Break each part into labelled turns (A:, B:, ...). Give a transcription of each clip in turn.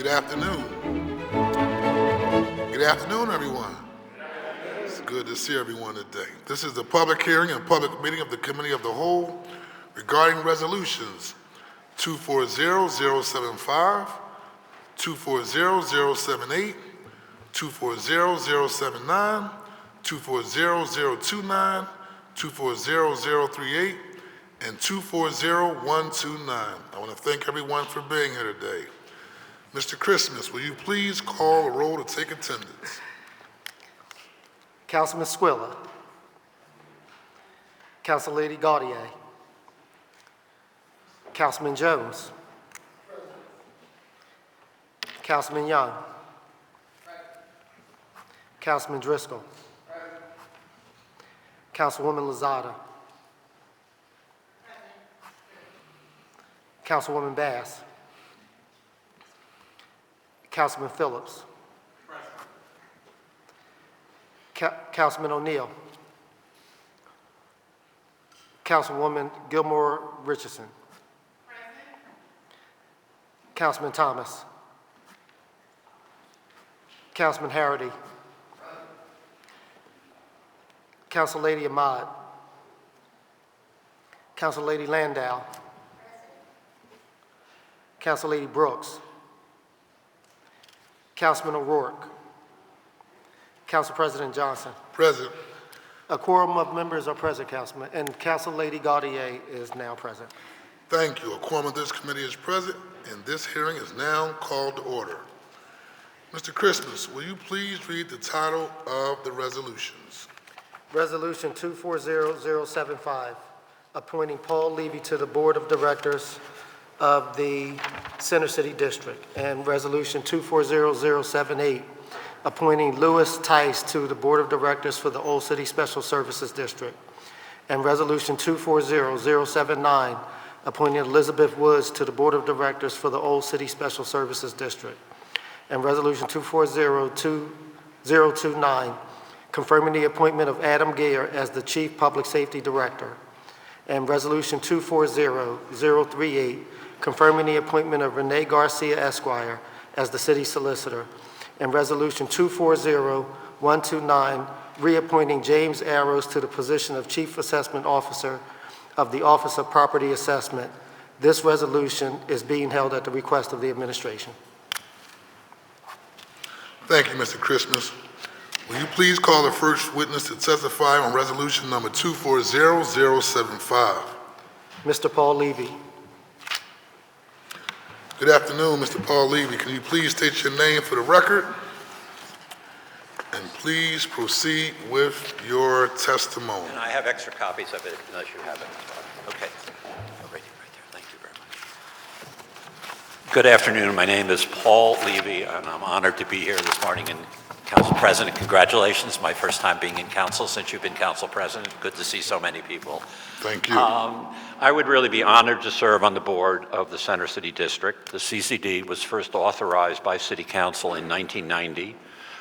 A: Good afternoon. Good afternoon, everyone. It's good to see everyone today. This is the public hearing and public meeting of the Committee of the Whole regarding resolutions 240075, 240078, 240079, 240029, 240038, and 240129. I want to thank everyone for being here today. Mr. Christmas, will you please call a roll to take attendance?
B: Councilman Squilla. Council Lady Gaudier. Councilman Jones. Councilman Young. Councilman Driscoll. Councilwoman Lozada. Councilwoman Bass. Councilman Phillips. Councilman O'Neill. Councilwoman Gilmore Richardson. Councilman Thomas. Councilman Harity. Council Lady Ahmad. Council Lady Landau. Council Lady Brooks. Councilman O'Rourke. Council President Johnson.
A: Present.
B: A quorum of members are present, Councilman, and Council Lady Gaudier is now present.
A: Thank you. A quorum of this committee is present, and this hearing is now called to order. Mr. Christmas, will you please read the title of the resolutions?
B: Resolution 240075, appointing Paul Levy to the Board of Directors of the Center City District, and Resolution 240078, appointing Louis Tice to the Board of Directors for the Old City Special Services District, and Resolution 240079, appointing Elizabeth Woods to the Board of Directors for the Old City Special Services District, and Resolution 240029, confirming the appointment of Adam Gear as the Chief Public Safety Director, and Resolution 240038, confirming the appointment of Renee Garcia Esquire as the City Solicitor, and Resolution 240129, reappointing James Arrows to the position of Chief Assessment Officer of the Office of Property Assessment. This resolution is being held at the request of the administration.
A: Thank you, Mr. Christmas. Will you please call the first witness to testify on resolution number 240075?
B: Mr. Paul Levy.
A: Good afternoon, Mr. Paul Levy. Can you please state your name for the record? And please proceed with your testimony.
C: And I have extra copies of it unless you have it. Okay. Right there. Thank you very much. Good afternoon. My name is Paul Levy, and I'm honored to be here this morning. And Council President, congratulations. My first time being in council since you've been council president. Good to see so many people.
A: Thank you.
C: I would really be honored to serve on the board of the Center City District. The CCD was first authorized by City Council in 1990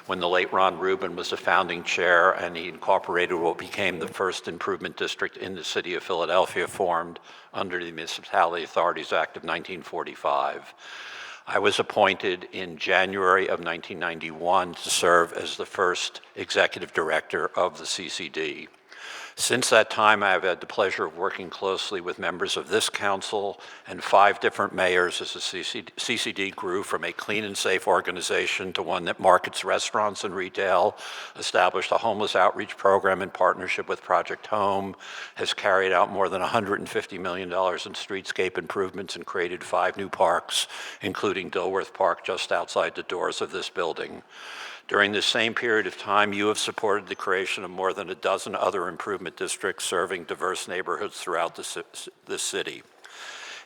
C: when the late Ron Rubin was the founding chair, and he incorporated what became the first improvement district in the city of Philadelphia, formed under the Municipality Authorities Act of 1945. I was appointed in January of 1991 to serve as the first executive director of the CCD. Since that time, I have had the pleasure of working closely with members of this council and 5 different mayors as the CCD grew from a clean and safe organization to one that markets restaurants and retail, established a homeless outreach program in partnership with Project Home, has carried out more than $150 million in streetscape improvements and created 5 new parks, including Dilworth Park just outside the doors of this building. During this same period of time, you have supported the creation of more than a dozen other improvement districts serving diverse neighborhoods throughout the city.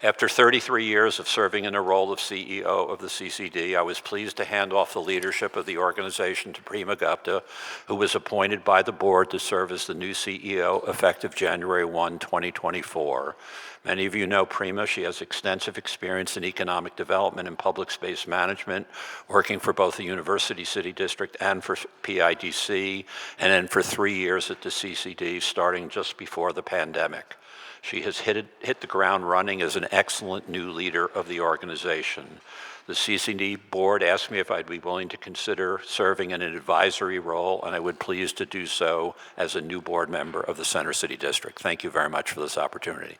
C: After 33 years of serving in the role of CEO of the CCD, I was pleased to hand off the leadership of the organization to Prima Gupta, who was appointed by the board to serve as the new CEO effective January 1, 2024. Many of you know Prima. She has extensive experience in economic development and public space management, working for both the University City District and for PIDC, and then for 3 years at the CCD, starting just before the pandemic. She has hit the ground running as an excellent new leader of the organization. The CCD board asked me if I'd be willing to consider serving in an advisory role, and I would please to do so as a new board member of the Center City District. Thank you very much for this opportunity.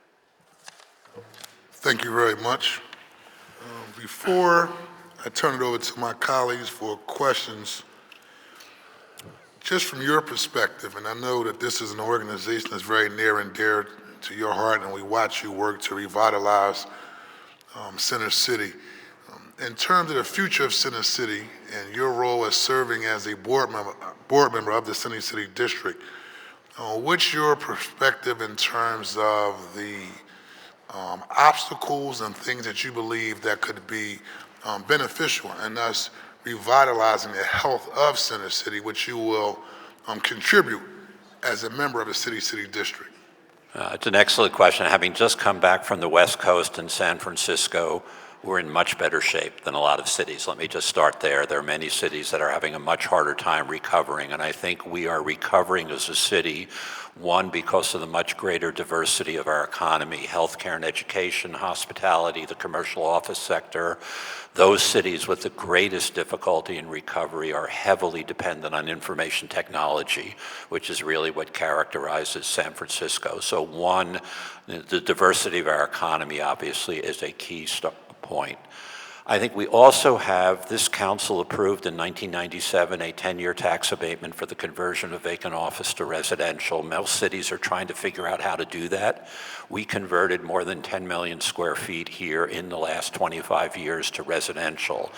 A: Thank you very much. Before I turn it over to my colleagues for questions, just from your perspective, and I know that this is an organization that's very near and dear to your heart, and we watch you work to revitalize Center City. In terms of the future of Center City and your role as serving as a board member of the Center City District, what's your perspective in terms of the obstacles and things that you believe that could be beneficial in us revitalizing the health of Center City, which you will contribute as a member of the City District?
C: It's an excellent question. Having just come back from the West Coast and San Francisco, we're in much better shape than a lot of cities. Let me just start there. There are many cities that are having a much harder time recovering, and I think we are recovering as a city, one, because of the much greater diversity of our economy, healthcare and education, hospitality, the commercial office sector. Those cities with the greatest difficulty in recovery are heavily dependent on information technology, which is really what characterizes San Francisco. So one, the diversity of our economy obviously is a key point. I think we also have, this council approved in 1997 a 10-year tax abatement for the conversion of vacant office to residential. Most cities are trying to figure out how to do that. We converted more than 10 million square feet here in the last 25 years to residential.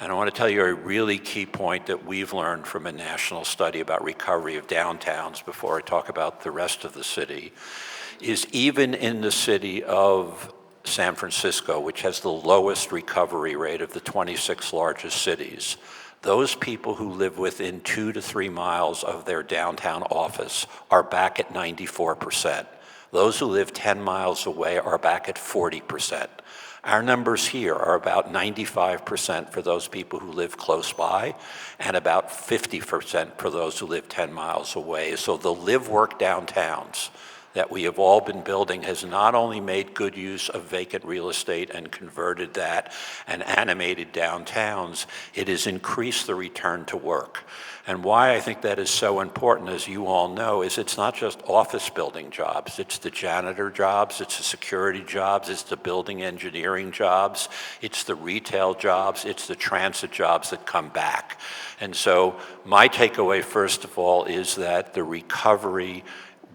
C: And I want to tell you a really key point that we've learned from a national study about recovery of downtowns before I talk about the rest of the city, is even in the city of San Francisco, which has the lowest recovery rate of the 26 largest cities, those people who live within 2 to 3 miles of their downtown office are back at 94%. Those who live 10 miles away are back at 40%. Our numbers here are about 95% for those people who live close by and about 50% for those who live 10 miles away. So the live-work downtowns that we have all been building has not only made good use of vacant real estate and converted that and animated downtowns, it has increased the return to work. And why I think that is so important, as you all know, is it's not just office building jobs. It's the janitor jobs, it's the security jobs, it's the building engineering jobs, it's the retail jobs, it's the transit jobs that come back. And so my takeaway, first of all, is that the recovery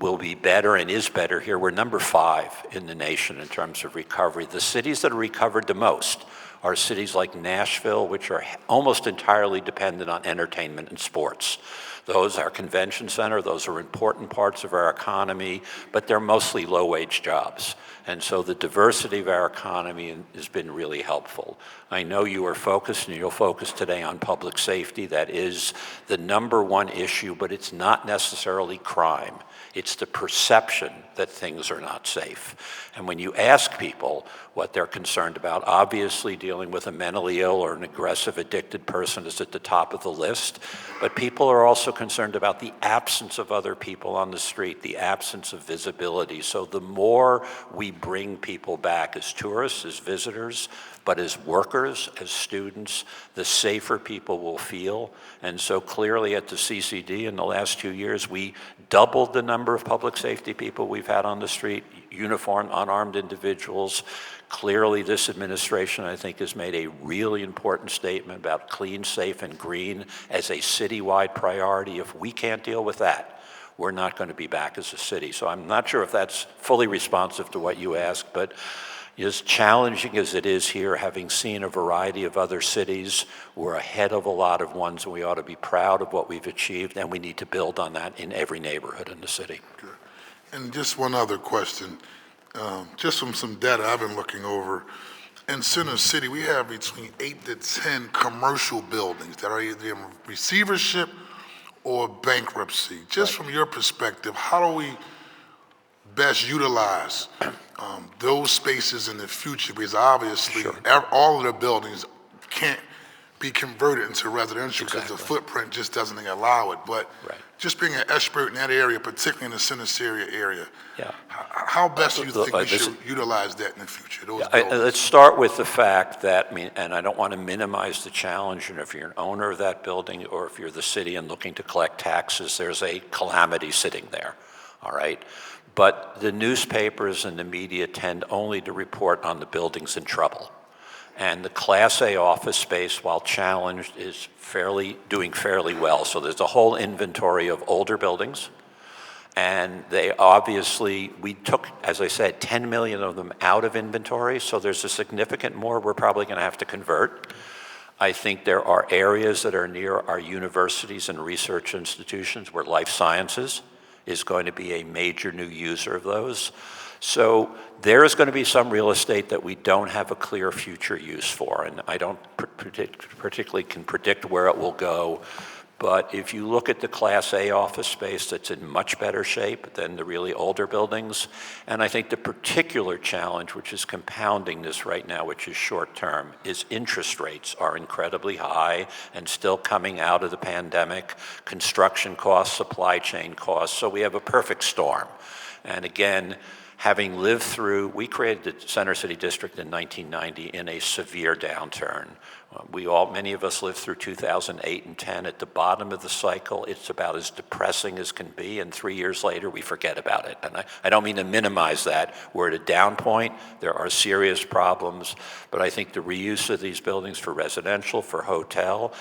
C: will be better and is better here. We're number 5 in the nation in terms of recovery. The cities that are recovered the most are cities like Nashville, which are almost entirely dependent on entertainment and sports. Those are convention center, those are important parts of our economy, but they're mostly low-wage jobs. And so the diversity of our economy has been really helpful. I know you are focused, and you'll focus today on public safety. That is the number one issue, but it's not necessarily crime. It's the perception that things are not safe. And when you ask people what they're concerned about, obviously dealing with a mentally ill or an aggressive addicted person is at the top of the list, but people are also concerned about the absence of other people on the street, the absence of visibility. So the more we bring people back as tourists, as visitors, but as workers, as students, the safer people will feel. And so clearly at the CCD in the last 2 years, we doubled the number of public safety people we've had on the street, uniformed, unarmed individuals. Clearly this administration, I think, has made a really important statement about clean, safe, and green as a citywide priority. If we can't deal with that, we're not going to be back as a city. So I'm not sure if that's fully responsive to what you asked, but as challenging as it is here, having seen a variety of other cities, we're ahead of a lot of ones, and we ought to be proud of what we've achieved, and we need to build on that in every neighborhood in the city.
A: Good. And just one other question, just from some data I've been looking over. In Center City, we have between 8 to 10 commercial buildings that are either in receivership or bankruptcy. Just from your perspective, how do we best utilize those spaces in the future? Because obviously all of the buildings can't be converted into residential because the footprint just doesn't allow it. But just being an expert in that area, particularly in the Center City area,
C: Yeah.
A: how best do you think we
C: this
A: should utilize that in the future, those
C: Yeah,
A: buildings?
C: let's start with the fact that, and I don't want to minimize the challenge, and if you're an owner of that building or if you're the city and looking to collect taxes, there's a calamity sitting there, all right? But the newspapers and the media tend only to report on the buildings in trouble. And the Class A office space, while challenged, is doing fairly well. So there's a whole inventory of older buildings. And we took, as I said, 10 million of them out of inventory, so there's a significant more we're probably going to have to convert. I think there are areas that are near our universities and research institutions where life sciences is going to be a major new user of those. So there is going to be some real estate that we don't have a clear future use for, and I don't particularly can predict where it will go. But if you look at the Class A office space, that's in much better shape than the really older buildings. And I think the particular challenge, which is compounding this right now, which is short term, is interest rates are incredibly high and still coming out of the pandemic, construction costs, supply chain costs. So we have a perfect storm. And again, having lived through, we created the Center City District in 1990 in a severe downturn. Many of us lived through 2008 and 10 at the bottom of the cycle. It's about as depressing as can be, and 3 years later, we forget about it. And I don't mean to minimize that. We're at a down point. There are serious problems, but I think the reuse of these buildings for residential, for hotel,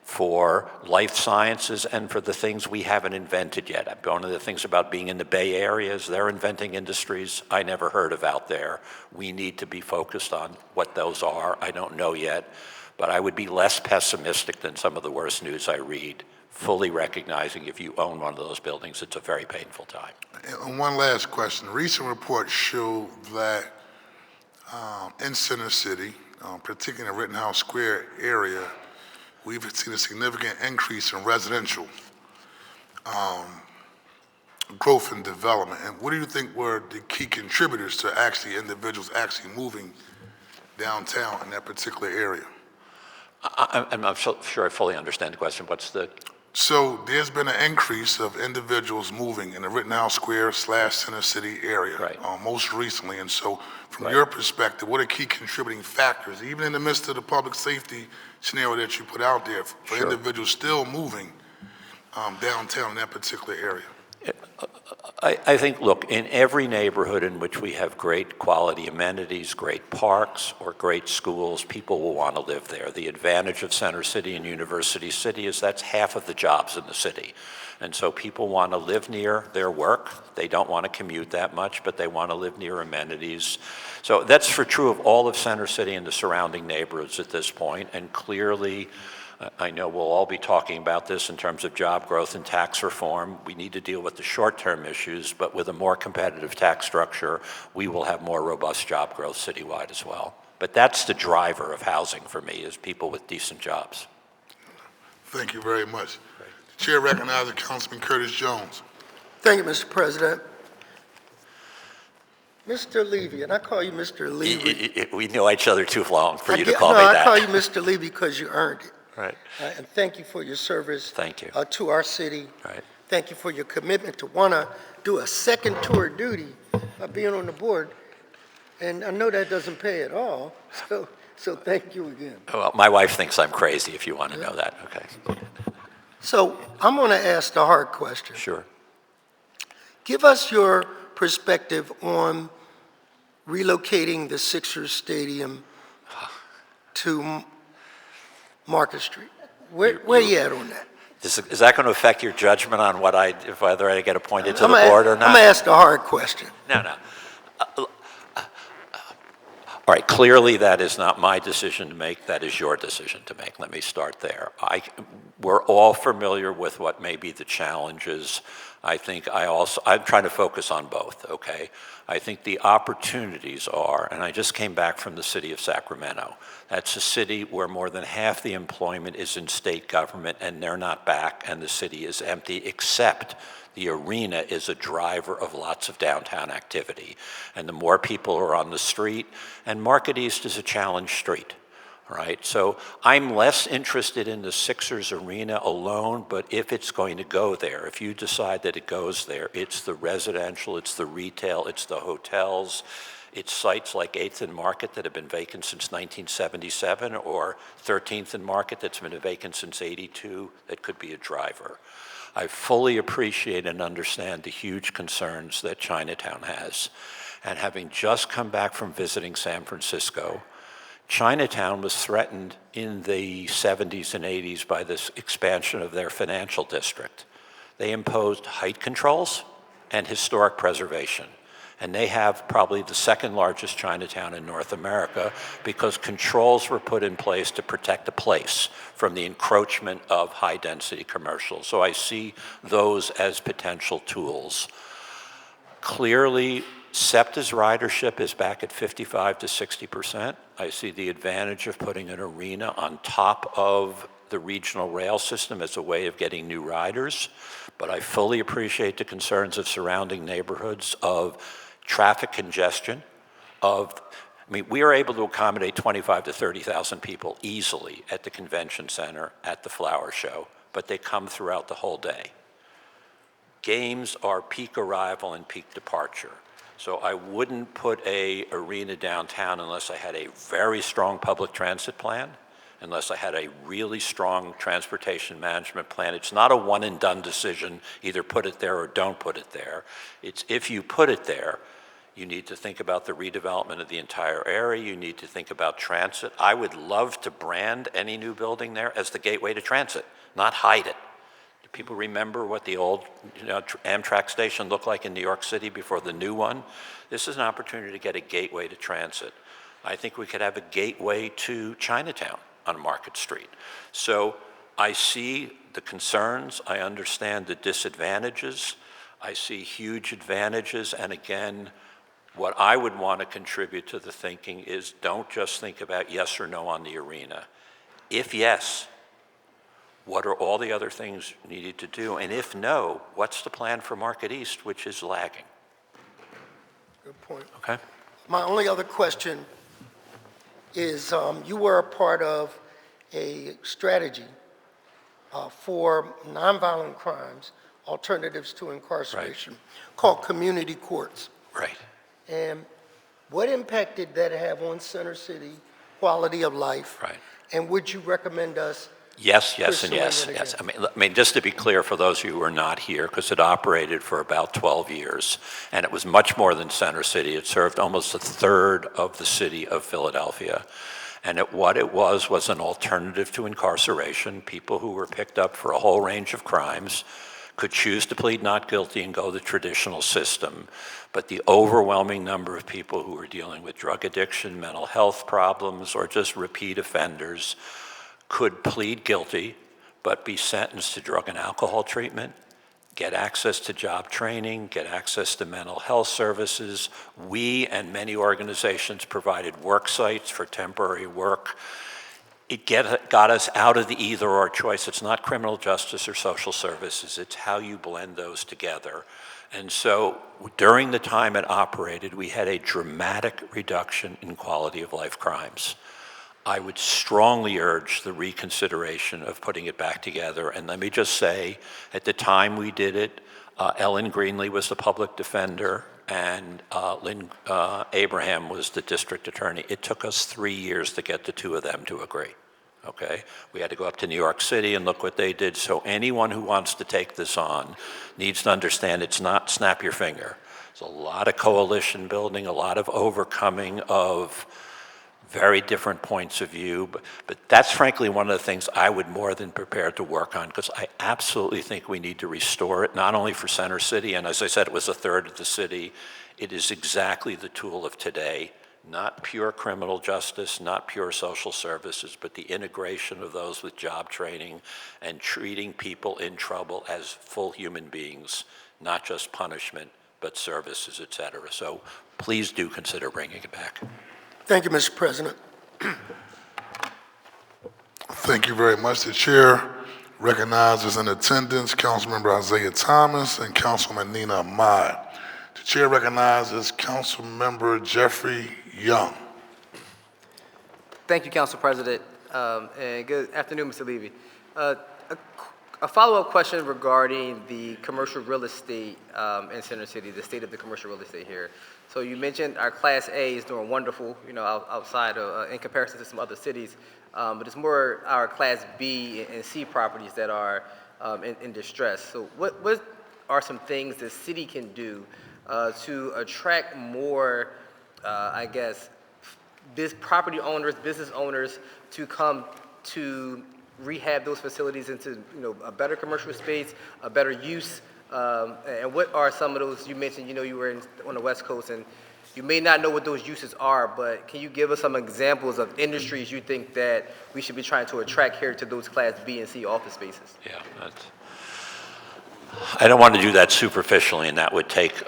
C: for life sciences, and for the things we haven't invented yet. One of the things about being in the Bay Area is they're inventing industries I never heard of out there. We need to be focused on what those are. I don't know yet, but I would be less pessimistic than some of the worst news I read, fully recognizing if you own one of those buildings, it's a very painful time.
A: And one last question. Recent reports show that in Center City, particularly in the Rittenhouse Square area, we've seen a significant increase in residential growth and development. And what do you think were the key contributors to individuals actually moving downtown in that particular area?
C: I'm not sure I fully understand the question.
A: So there's been an increase of individuals moving in the Rittenhouse Square / Center City area,
C: Right.
A: Most recently. And so from
C: Right.
A: your perspective, what are key contributing factors, even in the midst of the public safety scenario that you put out there, for
C: Sure.
A: individuals still moving downtown in that particular area?
C: I think, look, in every neighborhood in which we have great quality amenities, great parks, or great schools, people will want to live there. The advantage of Center City and University City is that's half of the jobs in the city. And so people want to live near their work. They don't want to commute that much, but they want to live near amenities. So that's true of all of Center City and the surrounding neighborhoods at this point. And clearly, I know we'll all be talking about this in terms of job growth and tax reform. We need to deal with the short-term issues, but with a more competitive tax structure, we will have more robust job growth citywide as well. But that's the driver of housing for me, is people with decent jobs.
A: Thank you very much. The chair recognizes Councilman Curtis Jones.
D: Thank you, Mr. President. Mr. Levy, and I call you Mr. Levy.
C: We know each other too long for you to call me
D: I
C: that.
D: call you Mr. Levy because you earned it.
C: Right.
D: And thank you for your service.
C: Thank you.
D: To our city.
C: Right.
D: Thank you for your commitment to want to do a second tour of duty by being on the board. And I know that doesn't pay at all, so thank you again.
C: Well, my wife thinks I'm crazy, if you want to know that. Okay.
D: So I'm going to ask the hard question.
C: Sure.
D: Give us your perspective on relocating the Sixers Stadium to Market Street. Where you at on that?
C: Is that going to affect your judgment on whether I get appointed to the board or not?
D: I'm going to ask a hard question.
C: No. All right, clearly that is not my decision to make, that is your decision to make. Let me start there. We're all familiar with what may be the challenges. I'm trying to focus on both, okay? I think the opportunities are, and I just came back from the city of Sacramento. That's a city where more than half the employment is in state government, and they're not back, and the city is empty, except the arena is a driver of lots of downtown activity. And the more people are on the street, and Market East is a challenge street. right? So I'm less interested in the Sixers arena alone, but if it's going to go there, if you decide that it goes there, it's the residential, it's the retail, it's the hotels, it's sites like 8th and Market that have been vacant since 1977, or 13th and Market that's been vacant since '82 that could be a driver. I fully appreciate and understand the huge concerns that Chinatown has. And having just come back from visiting San Francisco, Chinatown was threatened in the 70s and 80s by this expansion of their financial district. They imposed height controls and historic preservation. And they have probably the second largest Chinatown in North America because controls were put in place to protect the place from the encroachment of high-density commercial. So I see those as potential tools. Clearly, SEPTA's ridership is back at 55 to 60%. I see the advantage of putting an arena on top of the regional rail system as a way of getting new riders, but I fully appreciate the concerns of surrounding neighborhoods, of traffic congestion, we are able to accommodate 25 to 30,000 people easily at the convention center, at the flower show, but they come throughout the whole day. Games are peak arrival and peak departure. So I wouldn't put an arena downtown unless I had a very strong public transit plan, unless I had a really strong transportation management plan. It's not a one and done decision, either put it there or don't put it there. It's if you put it there, you need to think about the redevelopment of the entire area. You need to think about transit. I would love to brand any new building there as the gateway to transit, not hide it. Do people remember what the old Amtrak station looked like in New York City before the new one? This is an opportunity to get a gateway to transit. I think we could have a gateway to Chinatown on Market Street. So I see the concerns. I understand the disadvantages. I see huge advantages. And again, what I would want to contribute to the thinking is don't just think about yes or no on the arena. If yes, what are all the other things needed to do? And if no, what's the plan for Market East, which is lagging?
D: Good point.
C: Okay?
D: My only other question is you were a part of a strategy for nonviolent crimes, alternatives to incarceration, called community courts.
C: Right.
D: And what impact did that have on Center City quality of life?
C: Right.
D: And would you recommend us?
C: Yes, yes, and
D: Pursuing
C: yes,
D: it
C: yes.
D: again.
C: I mean, just to be clear for those of you who are not here, because it operated for about 12 years, and it was much more than Center City. It served almost a third of the city of Philadelphia. And what it was an alternative to incarceration. People who were picked up for a whole range of crimes could choose to plead not guilty and go the traditional system. But the overwhelming number of people who were dealing with drug addiction, mental health problems, or just repeat offenders could plead guilty, but be sentenced to drug and alcohol treatment, get access to job training, get access to mental health services. We and many organizations provided work sites for temporary work. It got us out of the either-or choice. It's not criminal justice or social services. It's how you blend those together. And so during the time it operated, we had a dramatic reduction in quality of life crimes. I would strongly urge the reconsideration of putting it back together. And let me just say, at the time we did it, Ellen Greenlee was the public defender, and Lynn Abraham was the district attorney. It took us 3 years to get the two of them to agree, okay? We had to go up to New York City and look what they did. So anyone who wants to take this on needs to understand it's not snap your finger. There's a lot of coalition building, a lot of overcoming of very different points of view, but that's frankly one of the things I would more than prepare to work on, because I absolutely think we need to restore it, not only for Center City, and as I said, it was a third of the city. It is exactly the tool of today, not pure criminal justice, not pure social services, but the integration of those with job training and treating people in trouble as full human beings, not just punishment, but services, et cetera. So please do consider bringing it back.
D: Thank you, Mr. President.
A: Thank you very much. The chair recognizes in attendance Councilmember Isaiah Thomas and Councilwoman Nina Ahmad. The chair recognizes Councilmember Jeffrey Young.
E: Thank you, Council President, and good afternoon, Mr. Levy. A follow-up question regarding the commercial real estate in Center City, the state of the commercial real estate here. So you mentioned our Class A is doing wonderful, you know, outside of, in comparison to some other cities, but it's more our Class B and C properties that are in distress. So what are some things the city can do to attract more, I guess, property owners, business owners to come to rehab those facilities into, you know, a better commercial space, a better use, and what are some of those? You mentioned, you know, you were on the West Coast, and you may not know what those uses are, but can you give us some examples of industries you think that we should be trying to attract here to those Class B and C office spaces?
C: Yeah, I don't want to do that superficially, and that would take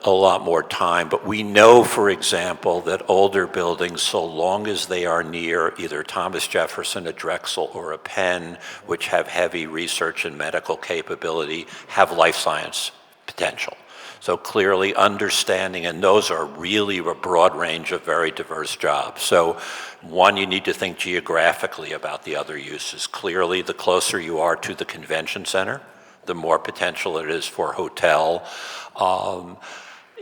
C: a lot more time, but we know, for example, that older buildings, so long as they are near either Thomas Jefferson, a Drexel, or a Penn, which have heavy research and medical capability, have life science potential. So clearly understanding, and those are really a broad range of very diverse jobs. So one, you need to think geographically about the other uses. Clearly, the closer you are to the convention center, the more potential it is for hotel.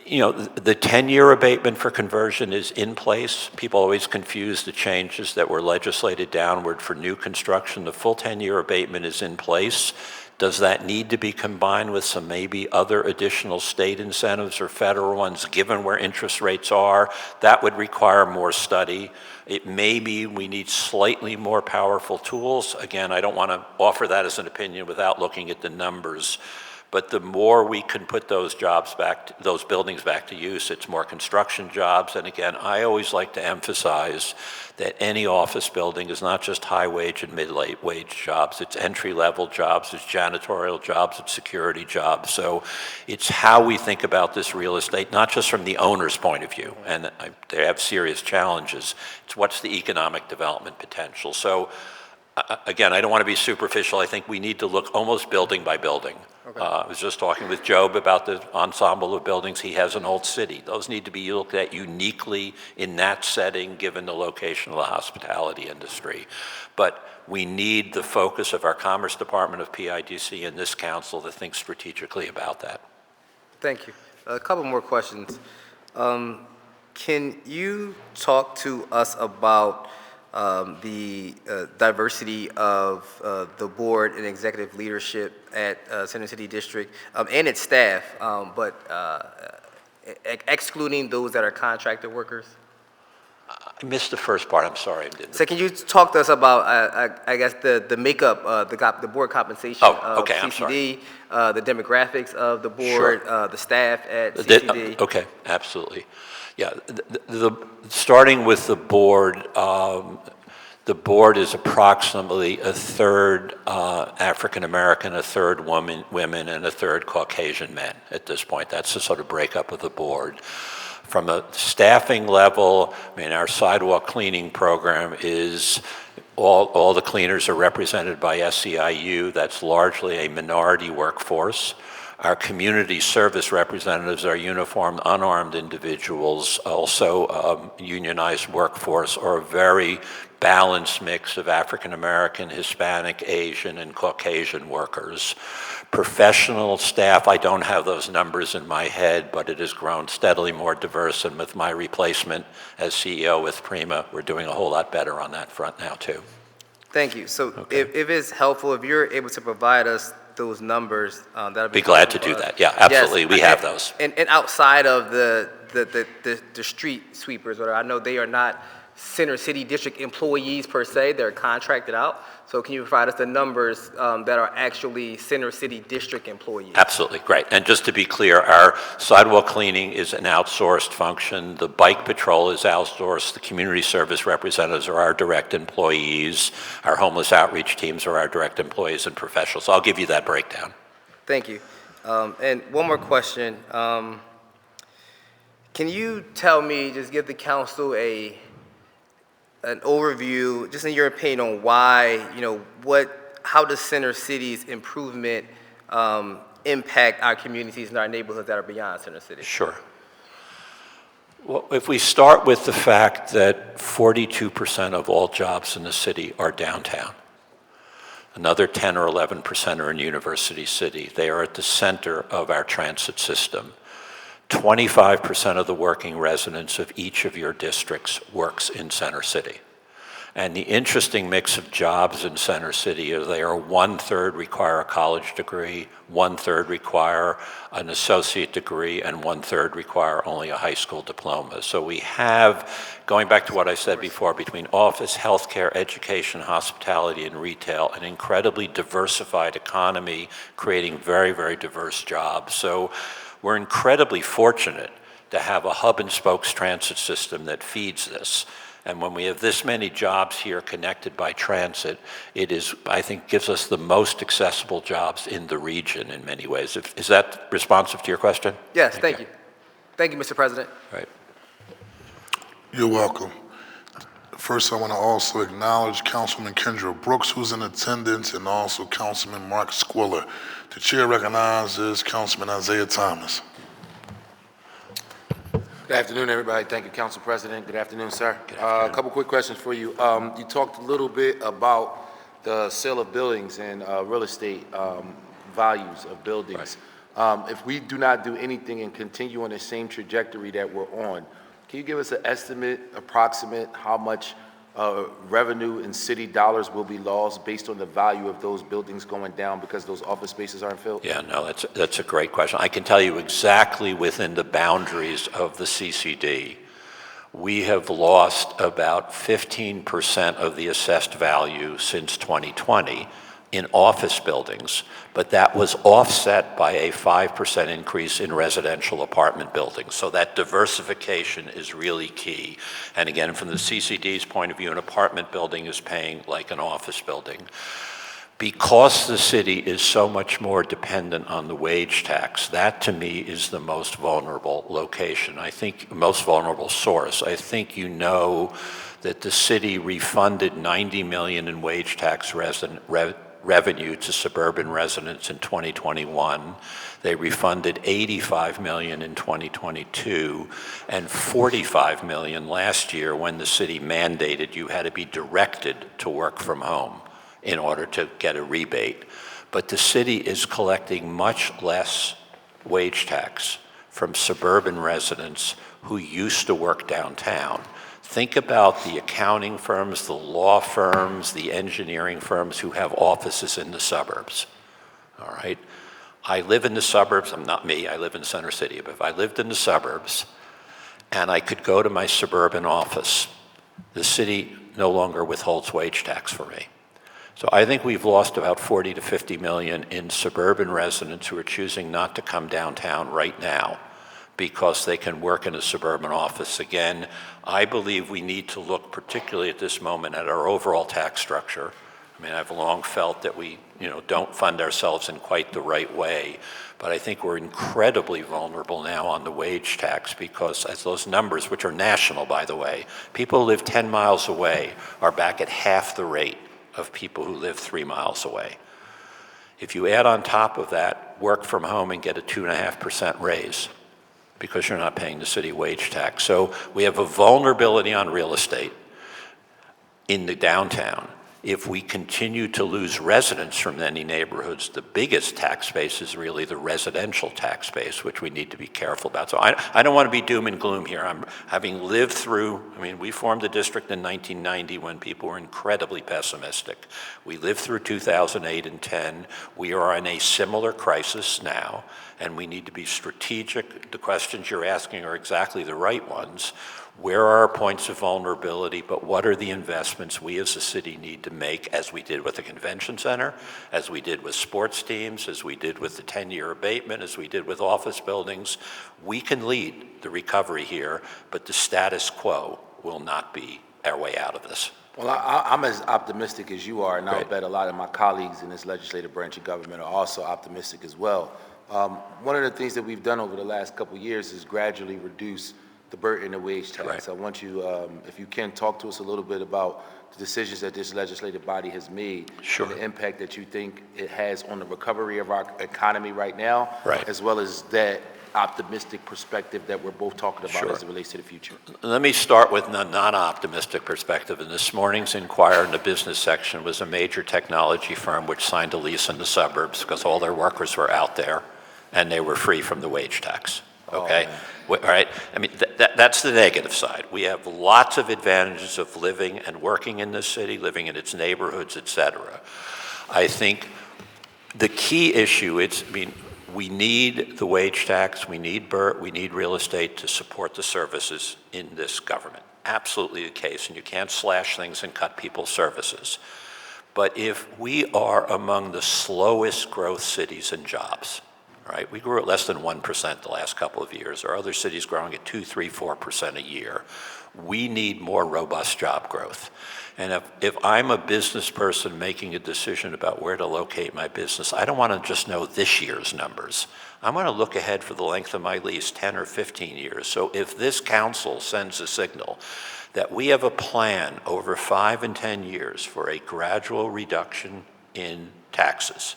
C: You know, the 10-year abatement for conversion is in place. People always confuse the changes that were legislated downward for new construction. The full 10-year abatement is in place. Does that need to be combined with some maybe other additional state incentives or federal ones, given where interest rates are? That would require more study. It may be we need slightly more powerful tools. Again, I don't want to offer that as an opinion without looking at the numbers. But the more we can put those jobs back, those buildings back to use, it's more construction jobs. And again, I always like to emphasize that any office building is not just high wage and mid-wage jobs. It's entry-level jobs, it's janitorial jobs, it's security jobs. So it's how we think about this real estate, not just from the owner's point of view, and they have serious challenges. It's what's the economic development potential. So again, I don't want to be superficial. I think we need to look almost building by building. Okay. I was just talking with Job about the ensemble of buildings. He has an old city. Those need to be looked at uniquely in that setting, given the location of the hospitality industry. But we need the focus of our Commerce Department, of PIDC, and this council to think strategically about that.
E: Thank you. A couple more questions. Can you talk to us about the diversity of the board and executive leadership at Center City District and its staff, but excluding those that are contractor workers?
C: I missed the first part. I'm sorry. I didn't.
E: So can you talk to us about, I guess, the makeup, the board compensation of
C: okay,
E: CCD, the demographics of the board,
C: Sure.
E: the staff at CCD?
C: Okay, absolutely. Yeah, starting with the board is approximately a third African American, a third women, and a third Caucasian men at this point. That's the sort of breakup of the board. From a staffing level, I mean, our sidewalk cleaning program is all the cleaners are represented by SEIU. That's largely a minority workforce. Our community service representatives are uniformed, unarmed individuals, also unionized workforce, or a very balanced mix of African American, Hispanic, Asian, and Caucasian workers. Professional staff, I don't have those numbers in my head, but it has grown steadily more diverse, and with my replacement as CEO with Prima, we're doing a whole lot better on that front now too.
E: Thank you. So
C: Okay.
E: if it's helpful, if you're able to provide us those numbers, that'll
C: Be glad to do that. Yeah, absolutely.
E: Yes,
C: we have those.
E: And outside of the street sweepers, I know they are not Center City District employees per se, they're contracted out. So can you provide us the numbers that are actually Center City District employees?
C: Absolutely, great. And just to be clear, our sidewalk cleaning is an outsourced function. The bike patrol is outsourced. The community service representatives are our direct employees. Our homeless outreach teams are our direct employees and professionals. So I'll give you that breakdown.
E: Thank you. And one more question. Can you tell me, just give the council an overview, just in your opinion, on why, how does Center City's improvement impact our communities and our neighborhoods that are beyond Center City?
C: Sure. Well, if we start with the fact that 42% of all jobs in the city are downtown, another 10 or 11% are in University City. They are at the center of our transit system. 25% of the working residents of each of your districts works in Center City. And the interesting mix of jobs in Center City is they are 1/3 require a college degree, 1/3 require an associate degree, and 1/3 require only a high school diploma. So we have, going back to what I said before, between office, healthcare, education, hospitality, and retail, an incredibly diversified economy, creating very, very diverse jobs. So we're incredibly fortunate to have a hub and spokes transit system that feeds this. And when we have this many jobs here connected by transit, it is, I think, gives us the most accessible jobs in the region in many ways. Is that responsive to your question?
E: Yes, thank you. Thank you, Mr. President.
C: Right.
A: You're welcome. First, I want to also acknowledge Councilwoman Kendra Brooks, who's in attendance, and also Councilman Mark Squiller. The chair recognizes Councilman Isaiah Thomas.
F: Good afternoon, everybody. Thank you, Council President. Good afternoon, sir. A couple quick questions for you. You talked a little bit about the sale of buildings and real estate values of buildings. If we do not do anything and continue on the same trajectory that we're on, can you give us an estimate, approximate, how much revenue in city dollars will be lost based on the value of those buildings going down because those office spaces aren't filled?
C: Yeah, no, that's a great question. I can tell you exactly within the boundaries of the CCD, we have lost about 15% of the assessed value since 2020 in office buildings, but that was offset by a 5% increase in residential apartment buildings. So that diversification is really key. And again, from the CCD's point of view, an apartment building is paying like an office building. Because the city is so much more dependent on the wage tax, that to me is the most vulnerable location. I think most vulnerable source. I think you know that the city refunded $90 million in wage tax revenue to suburban residents in 2021. They refunded $85 million in 2022 and $45 million last year when the city mandated you had to be directed to work from home in order to get a rebate. But the city is collecting much less wage tax from suburban residents who used to work downtown. Think about the accounting firms, the law firms, the engineering firms who have offices in the suburbs, all right? I live in the suburbs, not me, I live in Center City, but if I lived in the suburbs and I could go to my suburban office, the city no longer withholds wage tax for me. So I think we've lost about 40 to 50 million in suburban residents who are choosing not to come downtown right now because they can work in a suburban office. Again, I believe we need to look particularly at this moment at our overall tax structure. I mean, I've long felt that we, don't fund ourselves in quite the right way, but I think we're incredibly vulnerable now on the wage tax because as those numbers, which are national, by the way, people who live 10 miles away are back at half the rate of people who live 3 miles away. If you add on top of that, work from home and get a 2.5% raise, because you're not paying the city wage tax. So we have a vulnerability on real estate in the downtown. If we continue to lose residents from any neighborhoods, the biggest tax base is really the residential tax base, which we need to be careful about. So I don't want to be doom and gloom here. I'm having lived through, we formed the district in 1990 when people were incredibly pessimistic. We lived through 2008 and 10. We are in a similar crisis now, and we need to be strategic. The questions you're asking are exactly the right ones. Where are our points of vulnerability, but what are the investments we as a city need to make, as we did with the convention center, as we did with sports teams, as we did with the 10-year abatement, as we did with office buildings? We can lead the recovery here, but the status quo will not be our way out of this.
F: Well, I'm as optimistic as you are, and I'll
C: Great.
F: bet a lot of my colleagues in this legislative branch of government are also optimistic as well. One of the things that we've done over the last couple of years is gradually reduce the burden of wage tax.
C: Right.
F: I want you, if you can, talk to us a little bit about the decisions that this legislative body has made.
C: Sure.
F: And the impact that you think it has on the recovery of our economy right now.
C: Right.
F: As well as that optimistic perspective that we're both talking about
C: Sure.
F: as it relates to the future?
C: Let me start with a non-optimistic perspective. In this morning's Inquirer in the business section was a major technology firm which signed a lease in the suburbs because all their workers were out there and they were free from the wage tax. Okay? All right? I mean, that's the negative side. We have lots of advantages of living and working in this city, living in its neighborhoods, et cetera. I think the key issue, we need the wage tax, we need BERT, we need real estate to support the services in this government. Absolutely the case, and you can't slash things and cut people's services. But if we are among the slowest growth cities in jobs, right? We grew at less than 1% the last couple of years, or other cities growing at 2, 3, 4% a year. We need more robust job growth. And if I'm a business person making a decision about where to locate my business, I don't want to just know this year's numbers. I want to look ahead for the length of my lease, 10 or 15 years. So if this council sends a signal that we have a plan over 5 and 10 years for a gradual reduction in taxes,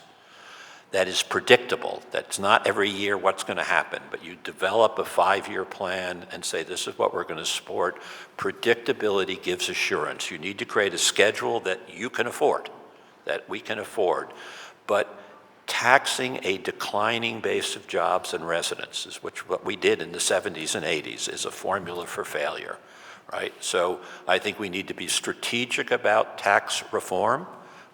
C: that is predictable, that's not every year what's going to happen, but you develop a 5-year plan and say this is what we're going to support. Predictability gives assurance. You need to create a schedule that you can afford, that we can afford. But taxing a declining base of jobs and residences, which what we did in the 70s and 80s, is a formula for failure, right? So I think we need to be strategic about tax reform.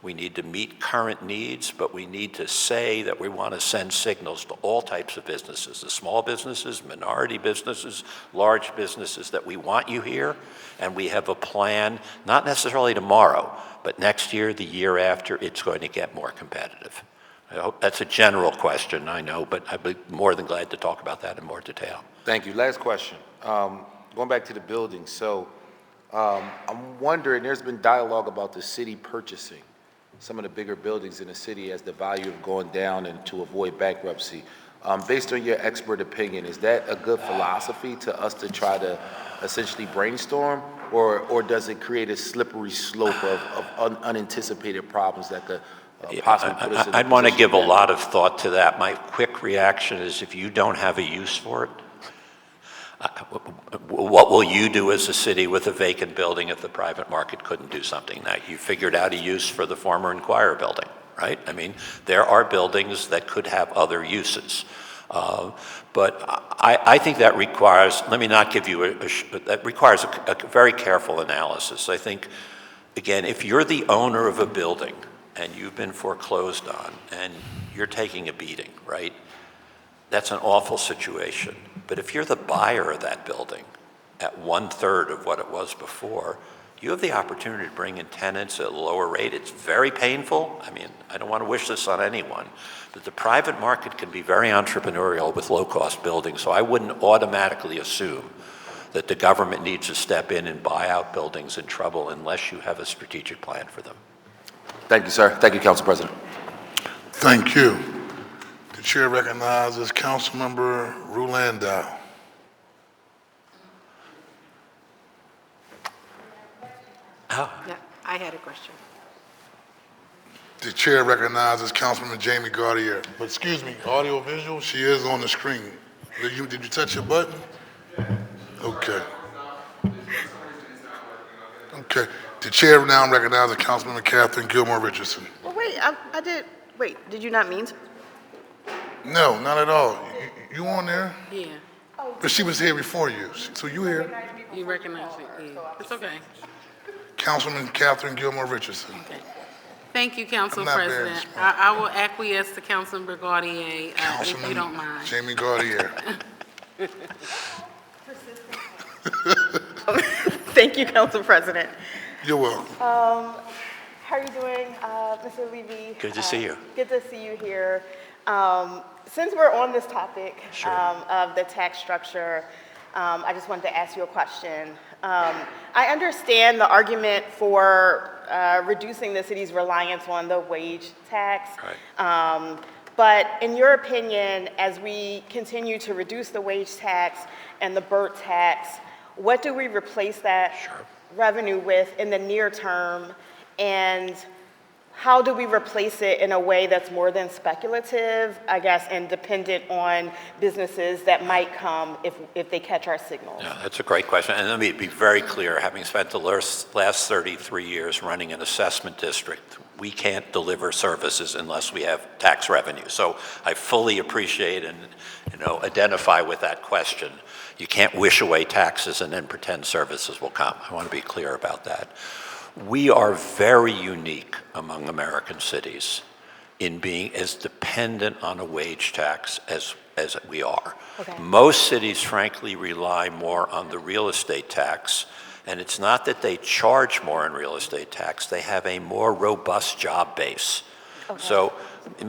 C: We need to meet current needs, but we need to say that we want to send signals to all types of businesses, the small businesses, minority businesses, large businesses, that we want you here, and we have a plan, not necessarily tomorrow, but next year, the year after, it's going to get more competitive. I hope that's a general question, I know, but I'd be more than glad to talk about that in more detail.
F: Thank you. Last question. Going back to the building. So I'm wondering, there's been dialogue about the city purchasing some of the bigger buildings in the city as the value of going down and to avoid bankruptcy. Based on your expert opinion, is that a good philosophy to us to try to essentially brainstorm, or does it create a slippery slope of unanticipated problems that could possibly put us in a
C: I'd want to
F: position
C: give a
F: that-
C: lot of thought to that. My quick reaction is if you don't have a use for it, what will you do as a city with a vacant building if the private market couldn't do something? Now, you figured out a use for the former Inquirer building, right? I mean, there are buildings that could have other uses. But I think that requires, let me not give you that requires a very careful analysis. I think, again, if you're the owner of a building and you've been foreclosed on and you're taking a beating, right? That's an awful situation. But if you're the buyer of that building at 1/3 of what it was before, you have the opportunity to bring in tenants at a lower rate. It's very painful. I mean, I don't want to wish this on anyone, but the private market can be very entrepreneurial with low-cost buildings, so I wouldn't automatically assume that the government needs to step in and buy out buildings in trouble unless you have a strategic plan for them.
F: Thank you, sir. Thank you, Council President.
A: Thank you. The chair recognizes Councilmember Rulandow.
G: Yeah, I had a question.
A: The chair recognizes Councilman Jamie Gaudier. But excuse me, audio visual, she is on the screen. Did you touch your button? Okay. Okay. The chair now recognizes Councilwoman Catherine Gilmore Richardson.
G: Well, wait, I did, wait, did you not mean to?
A: No, not at all. You on there?
G: Yeah,
A: But she was here before you, so you here.
G: you recognize it, yeah. It's okay.
A: Councilwoman Catherine Gilmore Richardson.
G: Okay. Thank you, Council
A: I'm not very
G: President.
A: smart.
G: I will acquiesce to Councilmember Gaudier, if
A: Councilman
G: you don't mind.
A: Jamie Gaudier.
H: Thank you, Council President.
A: You're welcome.
H: How are you doing, Mr. Levy?
C: Good to see you.
H: Good to see you here. Since we're on this topic
C: Sure.
H: of the tax structure, I just wanted to ask you a question. I understand the argument for reducing the city's reliance on the wage tax.
C: Right.
H: But in your opinion, as we continue to reduce the wage tax and the BERT tax, what do we replace that
C: Sure.
H: revenue with in the near term? And how do we replace it in a way that's more than speculative, I guess, and dependent on businesses that might come if they catch our signals?
C: Yeah, that's a great question. And let me be very clear, having spent the last 33 years running an assessment district, we can't deliver services unless we have tax revenue. So I fully appreciate and identify with that question. You can't wish away taxes and then pretend services will come. I want to be clear about that. We are very unique among American cities in being as dependent on a wage tax as we are.
H: Okay.
C: Most cities, frankly, rely more on the real estate tax, and it's not that they charge more in real estate tax, they have a more robust job base.
H: Okay.
C: So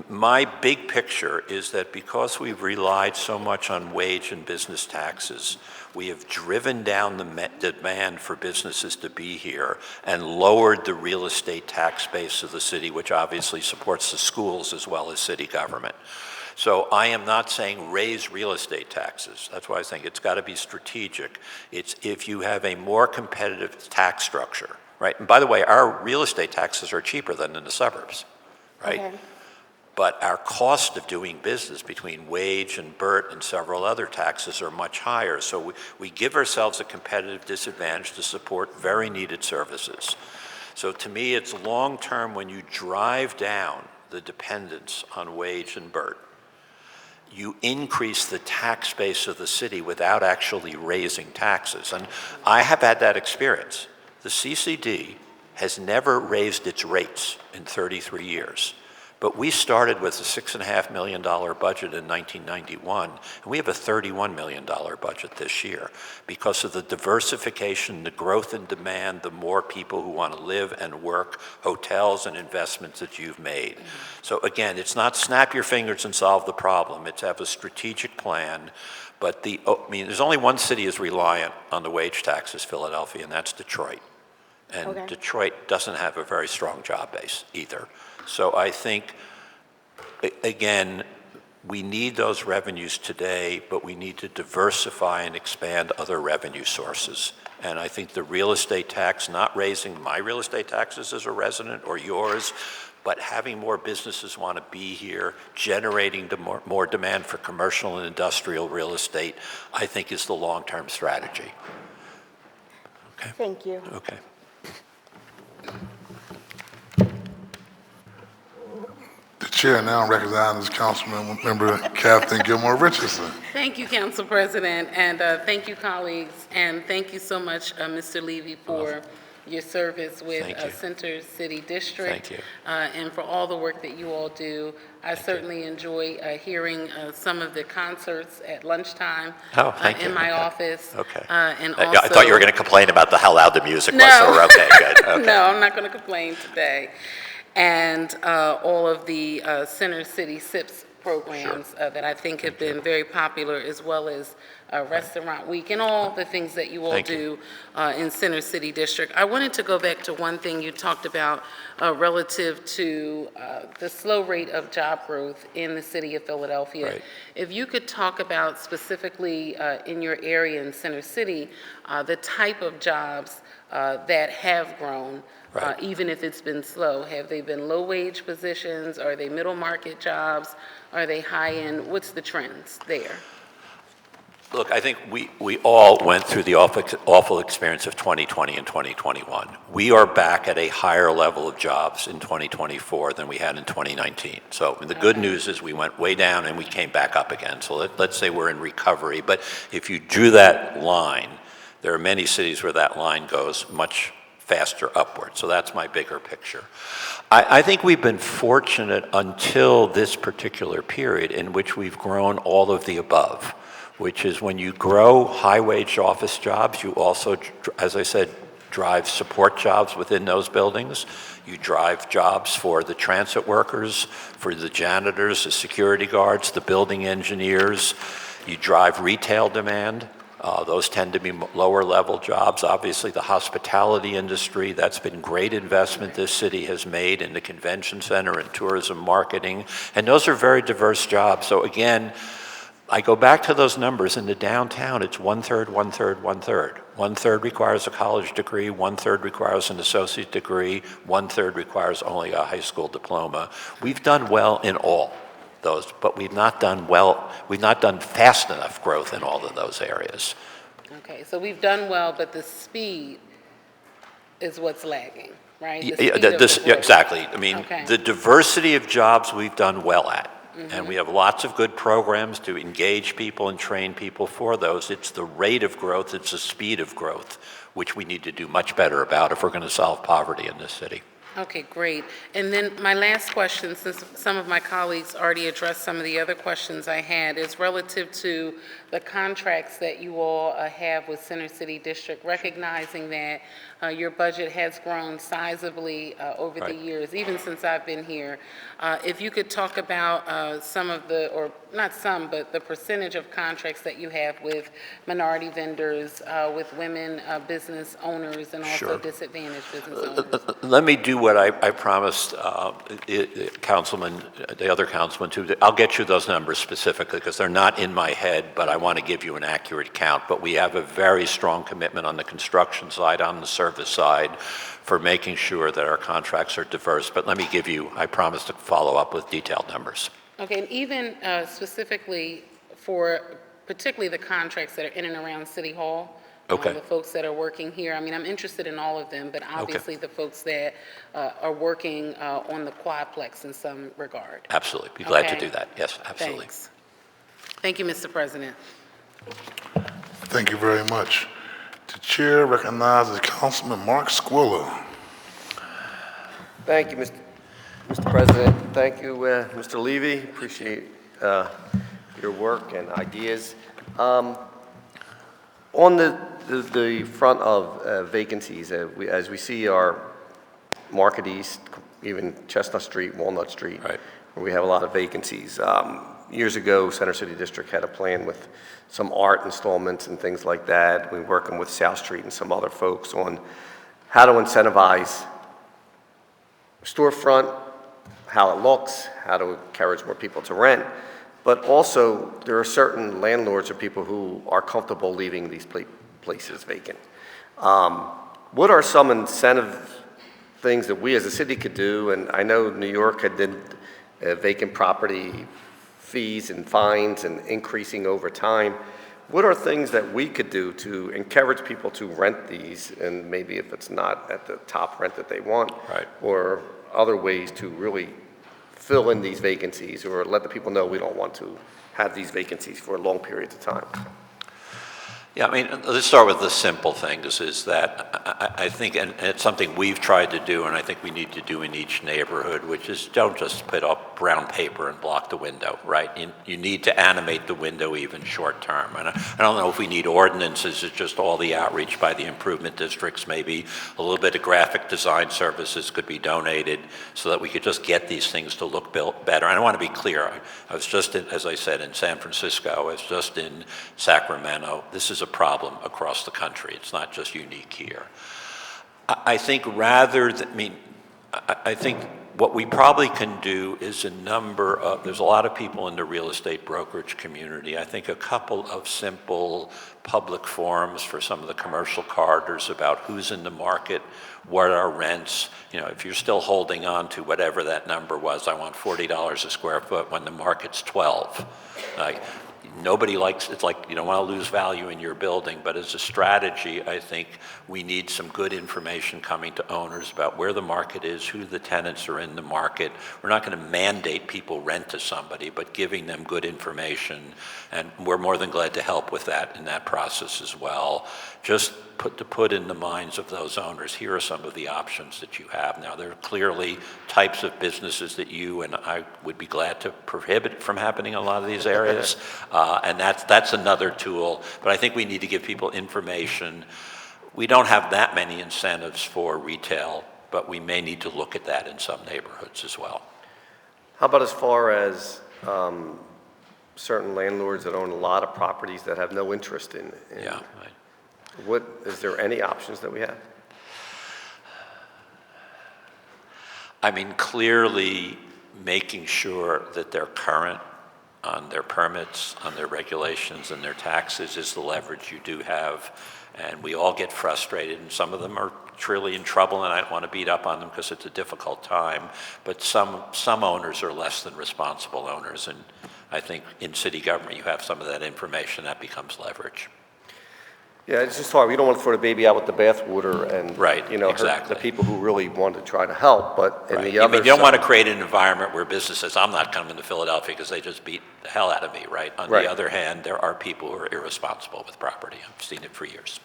C: my big picture is that because we've relied so much on wage and business taxes, we have driven down the demand for businesses to be here and lowered the real estate tax base of the city, which obviously supports the schools as well as city government. So I am not saying raise real estate taxes. That's why I think it's got to be strategic. It's if you have a more competitive tax structure, right? And by the way, our real estate taxes are cheaper than in the suburbs, right?
H: Okay.
C: But our cost of doing business between wage and BERT and several other taxes are much higher. So we give ourselves a competitive disadvantage to support very needed services. So to me, it's long-term when you drive down the dependence on wage and BERT. You increase the tax base of the city without actually raising taxes. And I have had that experience. The CCD has never raised its rates in 33 years. But we started with a $6.5 million budget in 1991, and we have a $31 million budget this year because of the diversification, the growth in demand, the more people who want to live and work, hotels and investments that you've made. So again, it's not snap your fingers and solve the problem. It's have a strategic plan. But there's only one city is reliant on the wage taxes, Philadelphia, and that's Detroit. And
H: Okay.
C: Detroit doesn't have a very strong job base either. So I think, again, we need those revenues today, but we need to diversify and expand other revenue sources. And I think the real estate tax, not raising my real estate taxes as a resident or yours, but having more businesses want to be here, generating more demand for commercial and industrial real estate, I think is the long-term strategy. Okay.
H: Thank you.
C: Okay.
A: The chair now recognizes Councilman Member Kathleen Gilmore Richardson.
G: Thank you, Council President, and thank you, colleagues, and thank you so much, Mr. Levy, for your service with
C: Thank you.
G: Center City District.
C: Thank you.
G: And for all the work that you all do. I certainly enjoy hearing some of the concerts at lunchtime
C: Thank you.
G: in my
C: Okay.
G: office.
C: Okay.
G: And also,
C: I thought you were going to complain about how loud the music was,
G: No.
C: so we're okay, good. Okay.
G: No, I'm not going to complain today. And all of the Center City SIPS programs that I think have been very popular, as well as Restaurant Week and all the things that you all
C: Thank
G: do in Center City District. I wanted to go back to one thing you talked about relative to the slow rate of job growth in the city of Philadelphia.
C: Right.
G: If you could talk about specifically in your area in Center City, the type of jobs that have grown,
C: Right.
G: even if it's been slow. Have they been low-wage positions? Are they middle-market jobs? Are they high-end? What's the trends there?
C: Look, I think we all went through the awful experience of 2020 and 2021. We are back at a higher level of jobs in 2024 than we had in 2019. So the good news is we went way down and we came back up again. So let's say we're in recovery. But if you drew that line, there are many cities where that line goes much faster upward. So that's my bigger picture. I think we've been fortunate until this particular period in which we've grown all of the above, which is when you grow high-wage office jobs, you also, as I said, drive support jobs within those buildings. You drive jobs for the transit workers, for the janitors, the security guards, the building engineers. You drive retail demand. Those tend to be lower-level jobs. Obviously, the hospitality industry, that's been great investment this city has made in the convention center and tourism marketing. And those are very diverse jobs. So again, I go back to those numbers. In the downtown, it's 1/3, 1/3, 1/3. 1/3 requires a college degree, 1/3 requires an associate degree, 1/3 requires only a high school diploma. We've done well in all those, but we've not done fast enough growth in all of those areas.
G: Okay, so we've done well, but the speed is what's lagging, right? The
C: Yeah,
G: speed of the growth.
C: exactly. I mean,
G: Okay.
C: the diversity of jobs we've done well at. And we have lots of good programs to engage people and train people for those. It's the rate of growth, it's the speed of growth, which we need to do much better about if we're going to solve poverty in this city.
G: Okay, great. And then my last question, since some of my colleagues already addressed some of the other questions I had, is relative to the contracts that you all have with Center City District, recognizing that your budget has grown sizably over the
C: Right.
G: years, even since I've been here. If you could talk about some of the, or not some, but the percentage of contracts that you have with minority vendors, with women business owners, and also
C: Sure.
G: disadvantaged business owners.
C: Let me do what I promised Councilman, the other councilman too. I'll get you those numbers specifically because they're not in my head, but I want to give you an accurate count. But we have a very strong commitment on the construction side, on the service side, for making sure that our contracts are diverse. But let me give you, I promise to follow up with detailed numbers.
G: Okay, and even specifically for particularly the contracts that are in and around City Hall,
C: Okay.
G: the folks that are working here, I mean, I'm interested in all of them, but obviously the folks that are working on the quadplex in some regard.
C: Absolutely. Be glad to
G: Okay.
C: do that. Yes, absolutely.
G: Thanks. Thank you, Mr. President.
A: Thank you very much. The chair recognizes Councilman Mark Squilla.
I: Thank you, Mr. President. Thank you, Mr. Levy. Appreciate your work and ideas. On the front of vacancies, as we see our Market East, even Chestnut Street, Walnut Street,
C: Right.
I: where we have a lot of vacancies. Years ago, Center City District had a plan with some art installments and things like that. We're working with South Street and some other folks on how to incentivize storefront, how it looks, how to encourage more people to rent. But also, there are certain landlords or people who are comfortable leaving these places vacant. What are some incentive things that we as a city could do? And I know New York had did vacant property fees and fines and increasing over time. What are things that we could do to encourage people to rent these, and maybe if it's not at the top rent that they want,
C: Right.
I: or other ways to really fill in these vacancies, or let the people know we don't want to have these vacancies for long periods of time?
C: Yeah, I mean, let's start with the simple things, is that I think, and it's something we've tried to do, and I think we need to do in each neighborhood, which is don't just put up brown paper and block the window, right? You need to animate the window even short term. And I don't know if we need ordinances, it's just all the outreach by the improvement districts, maybe a little bit of graphic design services could be donated so that we could just get these things to look better. And I want to be clear, I was just, as I said, in San Francisco, I was just in Sacramento. This is a problem across the country. It's not just unique here. I think I think what we probably can do is there's a lot of people in the real estate brokerage community. I think a couple of simple public forums for some of the commercial corridors about who's in the market, what are rents. You know, if you're still holding on to whatever that number was, I want $40 a square foot when the market's 12. Nobody likes, it's like you don't want to lose value in your building, but as a strategy, I think we need some good information coming to owners about where the market is, who the tenants are in the market. We're not going to mandate people rent to somebody, but giving them good information, and we're more than glad to help with that in that process as well. Just put in the minds of those owners, here are some of the options that you have. Now, there are clearly types of businesses that you and I would be glad to prohibit from happening in a lot of these areas, and that's another tool. But I think we need to give people information. We don't have that many incentives for retail, but we may need to look at that in some neighborhoods as well.
I: How about as far as certain landlords that own a lot of properties that have no interest in
C: Yeah.
I: Is there any options that we have?
C: I mean, clearly making sure that they're current on their permits, on their regulations, and their taxes is the leverage you do have. And we all get frustrated, and some of them are truly in trouble, and I don't want to beat up on them because it's a difficult time. But some owners are less than responsible owners, and I think in city government you have some of that information that becomes leverage.
I: Yeah, it's just hard. We don't want to throw the baby out with the bathwater and,
C: Right,
I: hurt
C: exactly.
I: the people who really want to try to help, but in
C: Right.
I: the other
C: You don't want to
I: side-
C: create an environment where business says, I'm not coming to Philadelphia because they just beat the hell out of me, right? On
I: Right.
C: the other hand, there are people who are irresponsible with property. I've seen it for years.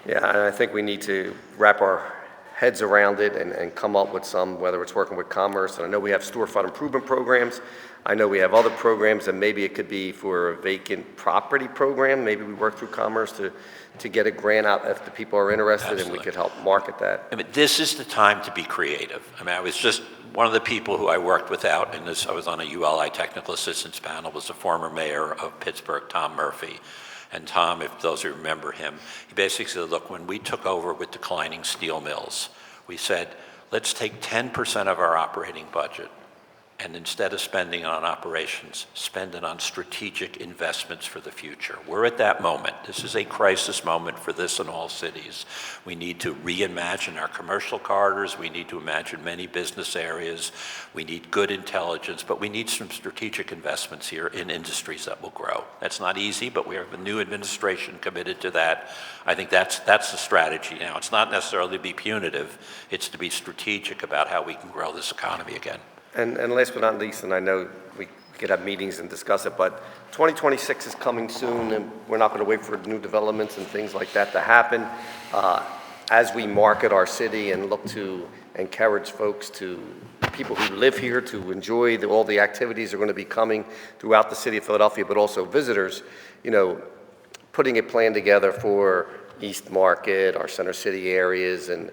I: Yeah, and I think we need to wrap our heads around it and come up with some, whether it's working with commerce, and I know we have storefront improvement programs. I know we have other programs, and maybe it could be for a vacant property program. Maybe we work through commerce to get a grant out if the people are interested, and we
C: Absolutely.
I: could help market that.
C: I mean, this is the time to be creative. I mean, I was just, one of the people who I worked with out in this, I was on a ULI technical assistance panel, was the former mayor of Pittsburgh, Tom Murphy. And Tom, if those who remember him, he basically said, look, when we took over with declining steel mills, we said, let's take 10% of our operating budget, and instead of spending on operations, spend it on strategic investments for the future. We're at that moment. This is a crisis moment for this and all cities. We need to reimagine our commercial corridors. We need to imagine many business areas. We need good intelligence, but we need some strategic investments here in industries that will grow. That's not easy, but we have a new administration committed to that. I think that's the strategy now. It's not necessarily to be punitive. It's to be strategic about how we can grow this economy again.
I: And last but not least, and I know we could have meetings and discuss it, but 2026 is coming soon, and we're not going to wait for new developments and things like that to happen. As we market our city and look to encourage folks to, people who live here, to enjoy all the activities that are going to be coming throughout the city of Philadelphia, but also visitors, putting a plan together for East Market, our Center City areas, and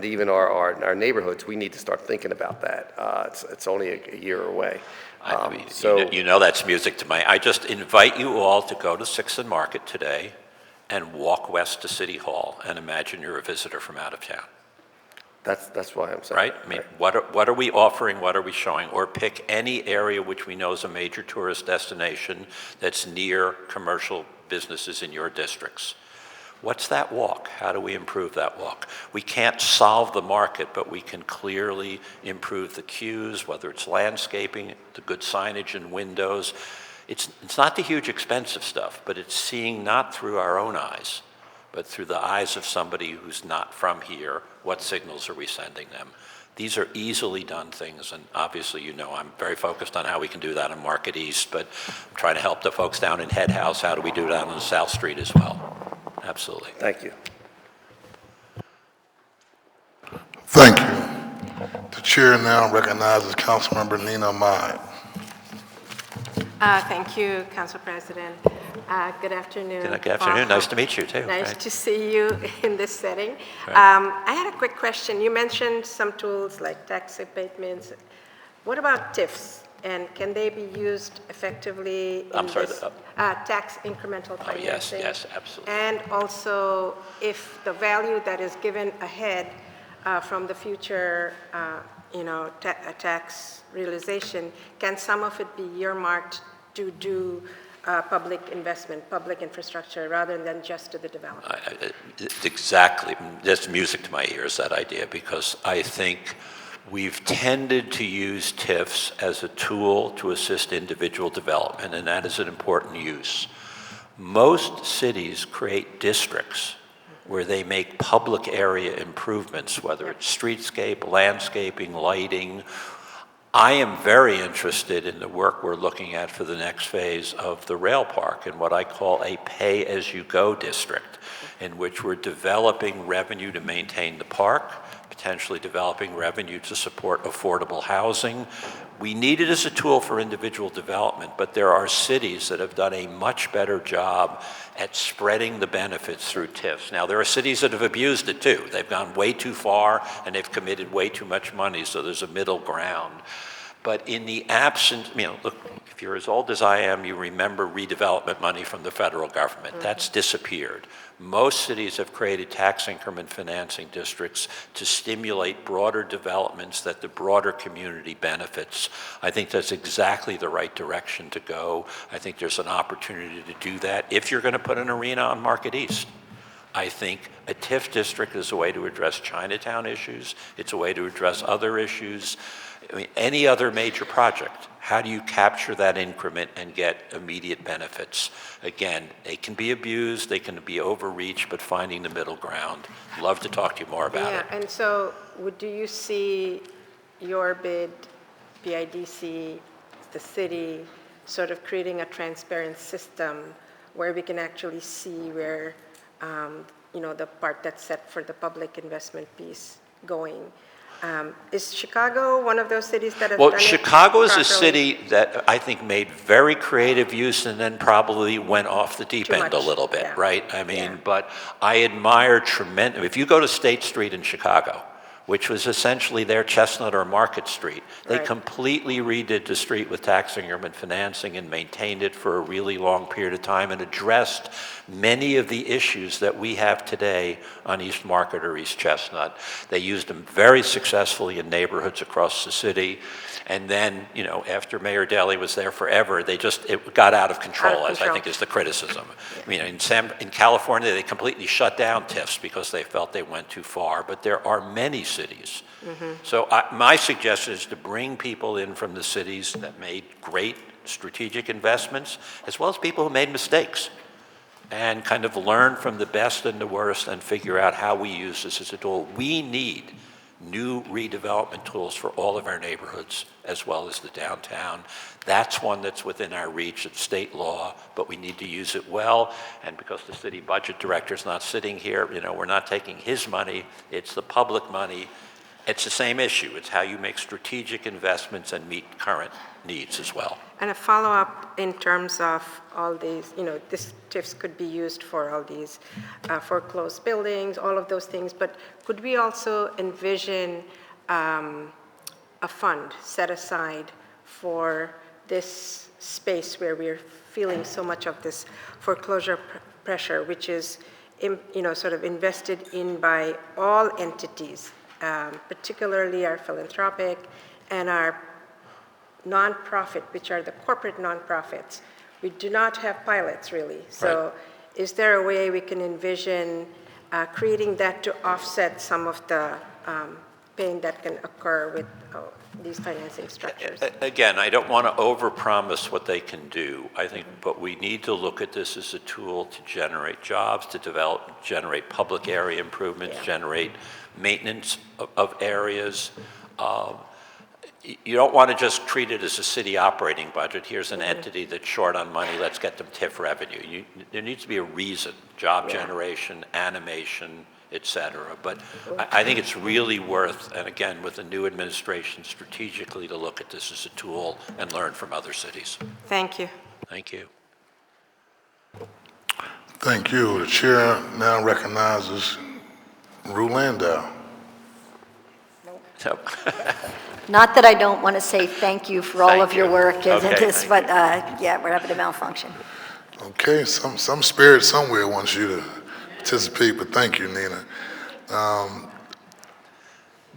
I: even our neighborhoods, we need to start thinking about that. It's only a year away.
C: I mean,
I: So
C: you know that's music to my. I just invite you all to go to 6th and Market today and walk west to City Hall and imagine you're a visitor from out of town,
I: that's why I'm saying.
C: right? I mean, what are we offering? What are we showing? Or pick any area which we know is a major tourist destination that's near commercial businesses in your districts. What's that walk? How do we improve that walk? We can't solve the market, but we can clearly improve the cues, whether it's landscaping, the good signage and windows. It's not the huge expensive stuff, but it's seeing not through our own eyes, but through the eyes of somebody who's not from here. What signals are we sending them? These are easily done things, and obviously, I'm very focused on how we can do that in Market East, but I'm trying to help the folks down in Head House. How do we do that on South Street as well? Absolutely.
I: Thank you.
A: Thank you. The chair now recognizes Councilmember Nina Ahmad.
J: Thank you, Council President. Good afternoon.
C: Good afternoon. Nice to meet you, too.
J: Nice
C: Right.
J: to see you in this setting.
C: Right.
J: I had a quick question. You mentioned some tools like tax abatements. What about TIFs? And can they be used effectively in
C: I'm sorry,
J: this tax incremental
C: Oh, yes,
J: financing?
C: yes, absolutely.
J: And also, if the value that is given ahead from the future, tax realization, can some of it be earmarked to do public investment, public infrastructure, rather than just to the developer?
C: Exactly. That's music to my ears, that idea, because I think we've tended to use TIFs as a tool to assist individual development, and that is an important use. Most cities create districts where they make public area improvements, whether it's streetscape, landscaping, lighting. I am very interested in the work we're looking at for the next phase of the rail park and what I call a pay-as-you-go district, in which we're developing revenue to maintain the park, potentially developing revenue to support affordable housing. We need it as a tool for individual development, but there are cities that have done a much better job at spreading the benefits through TIFs. Now, there are cities that have abused it too. They've gone way too far and they've committed way too much money, so there's a middle ground. But in the absence, look, if you're as old as I am, you remember redevelopment money from the federal government. That's disappeared. Most cities have created tax increment financing districts to stimulate broader developments that the broader community benefits. I think that's exactly the right direction to go. I think there's an opportunity to do that if you're going to put an arena on Market East. I think a TIF district is a way to address Chinatown issues. It's a way to address other issues. I mean, any other major project, how do you capture that increment and get immediate benefits? Again, they can be abused, they can be overreached, but finding the middle ground. Love to talk to you more about it.
J: Yeah, and so do you see your bid, BIDC, the city, sort of creating a transparent system where we can actually see where, the part that's set for the public investment piece going? Is Chicago one of those cities that has done
C: Well,
J: it
C: Chicago is a
J: properly?
C: city that I think made very creative use and then probably went off the deep
J: Too
C: end a
J: much,
C: little bit,
J: yeah.
C: right? I mean,
J: Yeah.
C: but I admire tremendously. If you go to State Street in Chicago, which was essentially their Chestnut or Market Street, they
J: Right.
C: completely redid the street with tax increment financing and maintained it for a really long period of time and addressed many of the issues that we have today on East Market or East Chestnut. They used them very successfully in neighborhoods across the city. And then, after Mayor Daley was there forever, it got out of control, as I think is the criticism. I mean, in California, they completely shut down TIFs because they felt they went too far, but there are many cities. So my suggestion is to bring people in from the cities that made great strategic investments, as well as people who made mistakes, and kind of learn from the best and the worst and figure out how we use this as a tool. We need new redevelopment tools for all of our neighborhoods, as well as the downtown. That's one that's within our reach. It's state law, but we need to use it well. And because the city budget director's not sitting here, we're not taking his money. It's the public money. It's the same issue. It's how you make strategic investments and meet current needs as well.
J: And a follow-up in terms of all these, this TIFs could be used for all these foreclosed buildings, all of those things, but could we also envision a fund set aside for this space where we're feeling so much of this foreclosure pressure, which is, sort of invested in by all entities, particularly our philanthropic and our nonprofit, which are the corporate nonprofits. We do not have pilots, really. So is there a way we can envision creating that to offset some of the pain that can occur with these financing structures?
C: Again, I don't want to overpromise what they can do. I think, but we need to look at this as a tool to generate jobs, to generate public area improvements, generate maintenance of areas. You don't want to just treat it as a city operating budget. Here's an entity that's short on money, let's get them TIF revenue. There needs to be a reason, job generation, animation, et cetera. But I think it's really worth, and again, with the new administration, strategically to look at this as a tool and learn from other cities.
J: Thank you.
C: Thank you.
A: Thank you. The chair now recognizes Rue Landau.
C: So,
K: Not that I don't want to say thank you for all
C: Thank
K: of your
C: you.
K: work in
C: Okay,
K: this,
C: thank
K: but we're having a malfunction.
A: Okay, some spirit somewhere wants you to participate, but thank you, Nina.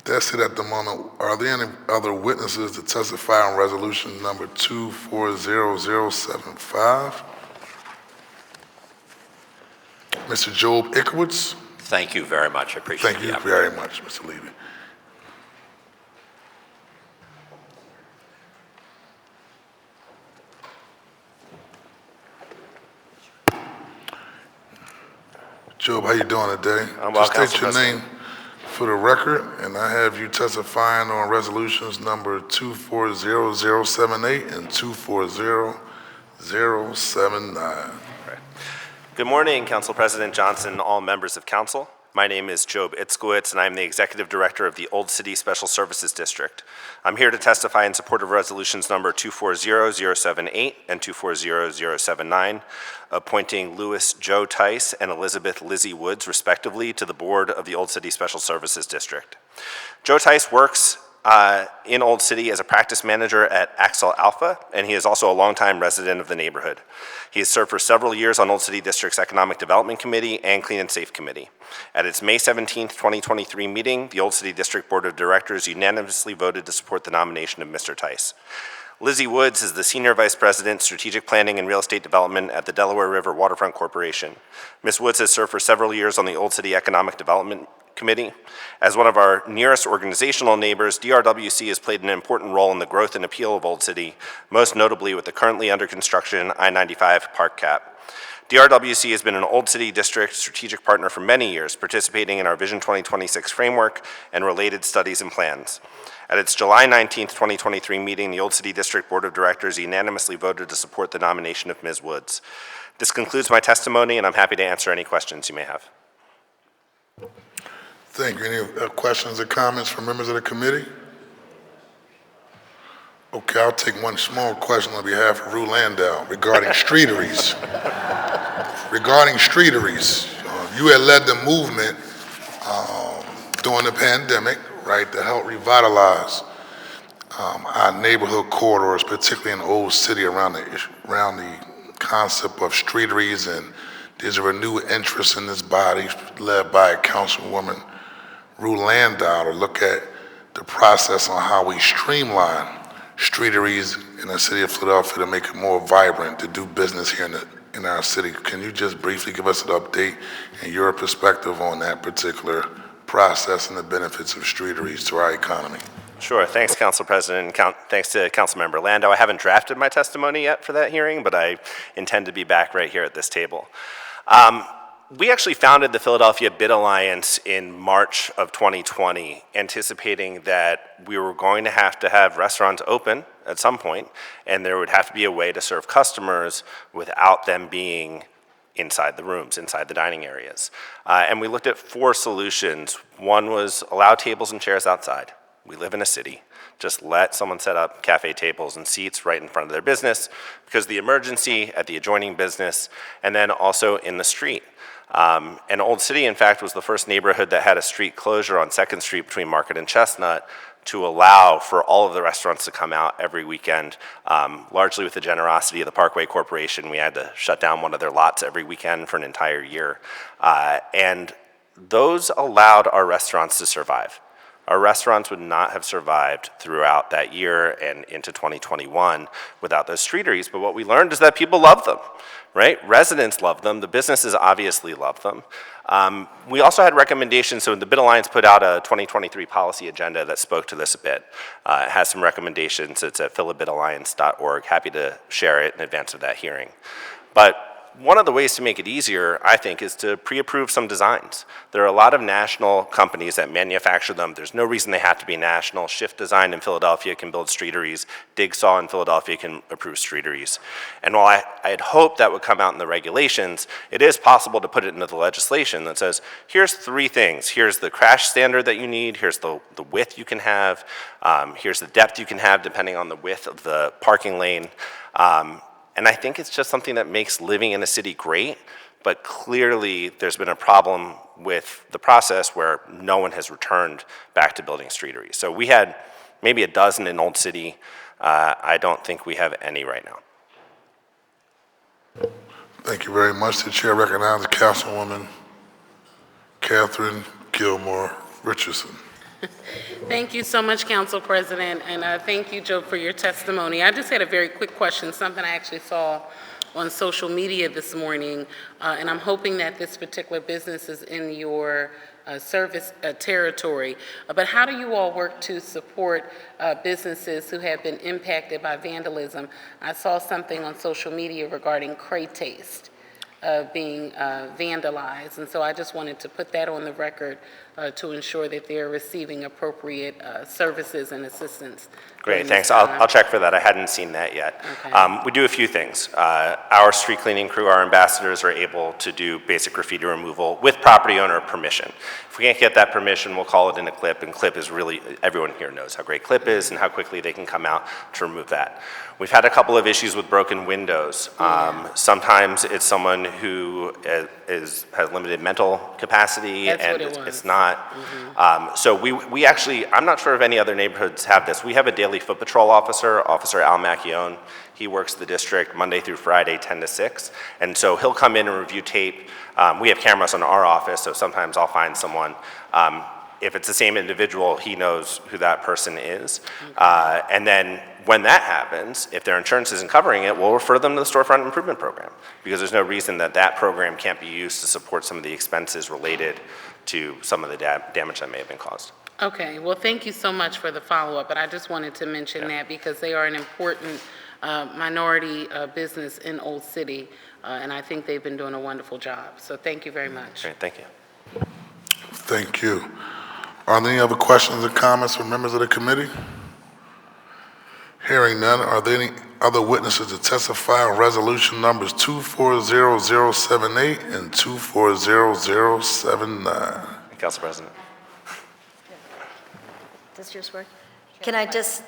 A: That's it at the moment. Are there any other witnesses to testify on resolution number 240075? Mr. Job Ickowitz?
C: thank you very much. I appreciate
A: Thank
C: the
A: you
C: opportunity.
A: very much, Mr. Levy. Job, how you doing today?
L: I'm well,
A: Just state
L: Council
A: your
L: President.
A: name for the record, and I have you testifying on resolutions number 240078 and 240079.
L: Good morning, Council President Johnson, all members of council. My name is Job Itzkowitz, and I'm the Executive Director of the Old City Special Services District. I'm here to testify in support of resolutions number 240078 and 240079, appointing Louis Joe Tice and Elizabeth Lizzie Woods, respectively, to the board of the Old City Special Services District. Joe Tice works in Old City as a practice manager at Axel Alpha, and he is also a longtime resident of the neighborhood. He has served for several years on Old City District's Economic Development Committee and Clean and Safe Committee. At its May 17, 2023 meeting, the Old City District Board of Directors unanimously voted to support the nomination of Mr. Tice. Lizzie Woods is the Senior Vice President, Strategic Planning and Real Estate Development at the Delaware River Waterfront Corporation. Ms. Woods has served for several years on the Old City Economic Development Committee. As one of our nearest organizational neighbors, DRWC has played an important role in the growth and appeal of Old City, most notably with the currently under construction I-95 Park Cap. DRWC has been an Old City District strategic partner for many years, participating in our Vision 2026 framework and related studies and plans. At its July 19, 2023 meeting, the Old City District Board of Directors unanimously voted to support the nomination of Ms. Woods. This concludes my testimony, and I'm happy to answer any questions you may have.
A: Thank you. Any questions or comments from members of the committee? Okay, I'll take one small question on behalf of Rue Landau regarding streeteries. Regarding streeteries, you had led the movement during the pandemic, right, to help revitalize our neighborhood corridors, particularly in the Old City, around the concept of streeteries, and there's a renewed interest in this body led by Councilwoman Rue Landau to look at the process on how we streamline streeteries in the city of Philadelphia to make it more vibrant, to do business here in our city. Can you just briefly give us an update and your perspective on that particular process and the benefits of streeteries to our economy?
L: Sure. Thanks, Council President, and thanks to Councilmember Landau. I haven't drafted my testimony yet for that hearing, but I intend to be back right here at this table. We actually founded the Philadelphia Bid Alliance in March of 2020, anticipating that we were going to have restaurants open at some point, and there would have to be a way to serve customers without them being inside the rooms, inside the dining areas. And we looked at 4 solutions. One was allow tables and chairs outside. We live in a city. Just let someone set up cafe tables and seats right in front of their business because of the emergency at the adjoining business, and then also in the street. And Old City, in fact, was the first neighborhood that had a street closure on 2nd Street between Market and Chestnut to allow for all of the restaurants to come out every weekend. Largely with the generosity of the Parkway Corporation, we had to shut down one of their lots every weekend for an entire year. And those allowed our restaurants to survive. Our restaurants would not have survived throughout that year and into 2021 without those streeteries. But what we learned is that people love them, right? Residents love them. The businesses obviously love them. We also had recommendations. So the Bid Alliance put out a 2023 policy agenda that spoke to this a bit. It has some recommendations. It's at philabidalliance.org. Happy to share it in advance of that hearing. But one of the ways to make it easier, I think, is to pre-approve some designs. There are a lot of national companies that manufacture them. There's no reason they have to be national. Shift Design in Philadelphia can build streeteries. Digsaw in Philadelphia can approve streeteries. And while I had hoped that would come out in the regulations, it is possible to put it into the legislation that says, here's 3 things. Here's the crash standard that you need. Here's the width you can have. Here's the depth you can have depending on the width of the parking lane. And I think it's just something that makes living in a city great, but clearly there's been a problem with the process where no one has returned back to building streeteries. So we had maybe a dozen in Old City. I don't think we have any right now.
A: Thank you very much. The chair recognizes Councilwoman Catherine Gilmore Richardson.
G: Thank you so much, Council President, and thank you, Joe, for your testimony. I just had a very quick question, something I actually saw on social media this morning, and I'm hoping that this particular business is in your service territory. But how do you all work to support businesses who have been impacted by vandalism? I saw something on social media regarding Cray Taste being vandalized, and so I just wanted to put that on the record to ensure that they're receiving appropriate services and assistance.
L: Great, thanks. I'll check for that. I hadn't seen that yet.
G: Okay.
L: We do a few things. Our street cleaning crew, our ambassadors, are able to do basic graffiti removal with property owner permission. If we can't get that permission, we'll call it in a CLIP, and CLIP is really, everyone here knows how great CLIP is and how quickly they can come out to remove that. We've had a couple of issues with broken windows. Sometimes it's someone who has limited mental capacity.
G: That's
L: and
G: what it was.
L: It's not. So we actually, I'm not sure if any other neighborhoods have this. We have a daily foot patrol officer, Officer Al Macchione. He works the district Monday through Friday, 10 to 6. And so he'll come in and review tape. We have cameras in our office, so sometimes I'll find someone. If it's the same individual, he knows who that person is. And then when that happens, if their insurance isn't covering it, we'll refer them to the storefront improvement program, because there's no reason that that program can't be used to support some of the expenses related to some of the damage that may have been caused.
G: Okay, well, thank you so much for the follow-up, but I just wanted to mention that because they are an important minority business in Old City, and I think they've been doing a wonderful job. So thank you very much.
L: Great, thank you.
A: Thank you. Are there any other questions or comments from members of the committee? Hearing none, are there any other witnesses to testify on resolution numbers 240078 and 240079?
L: Council President.
K: Does yours work? Can I just,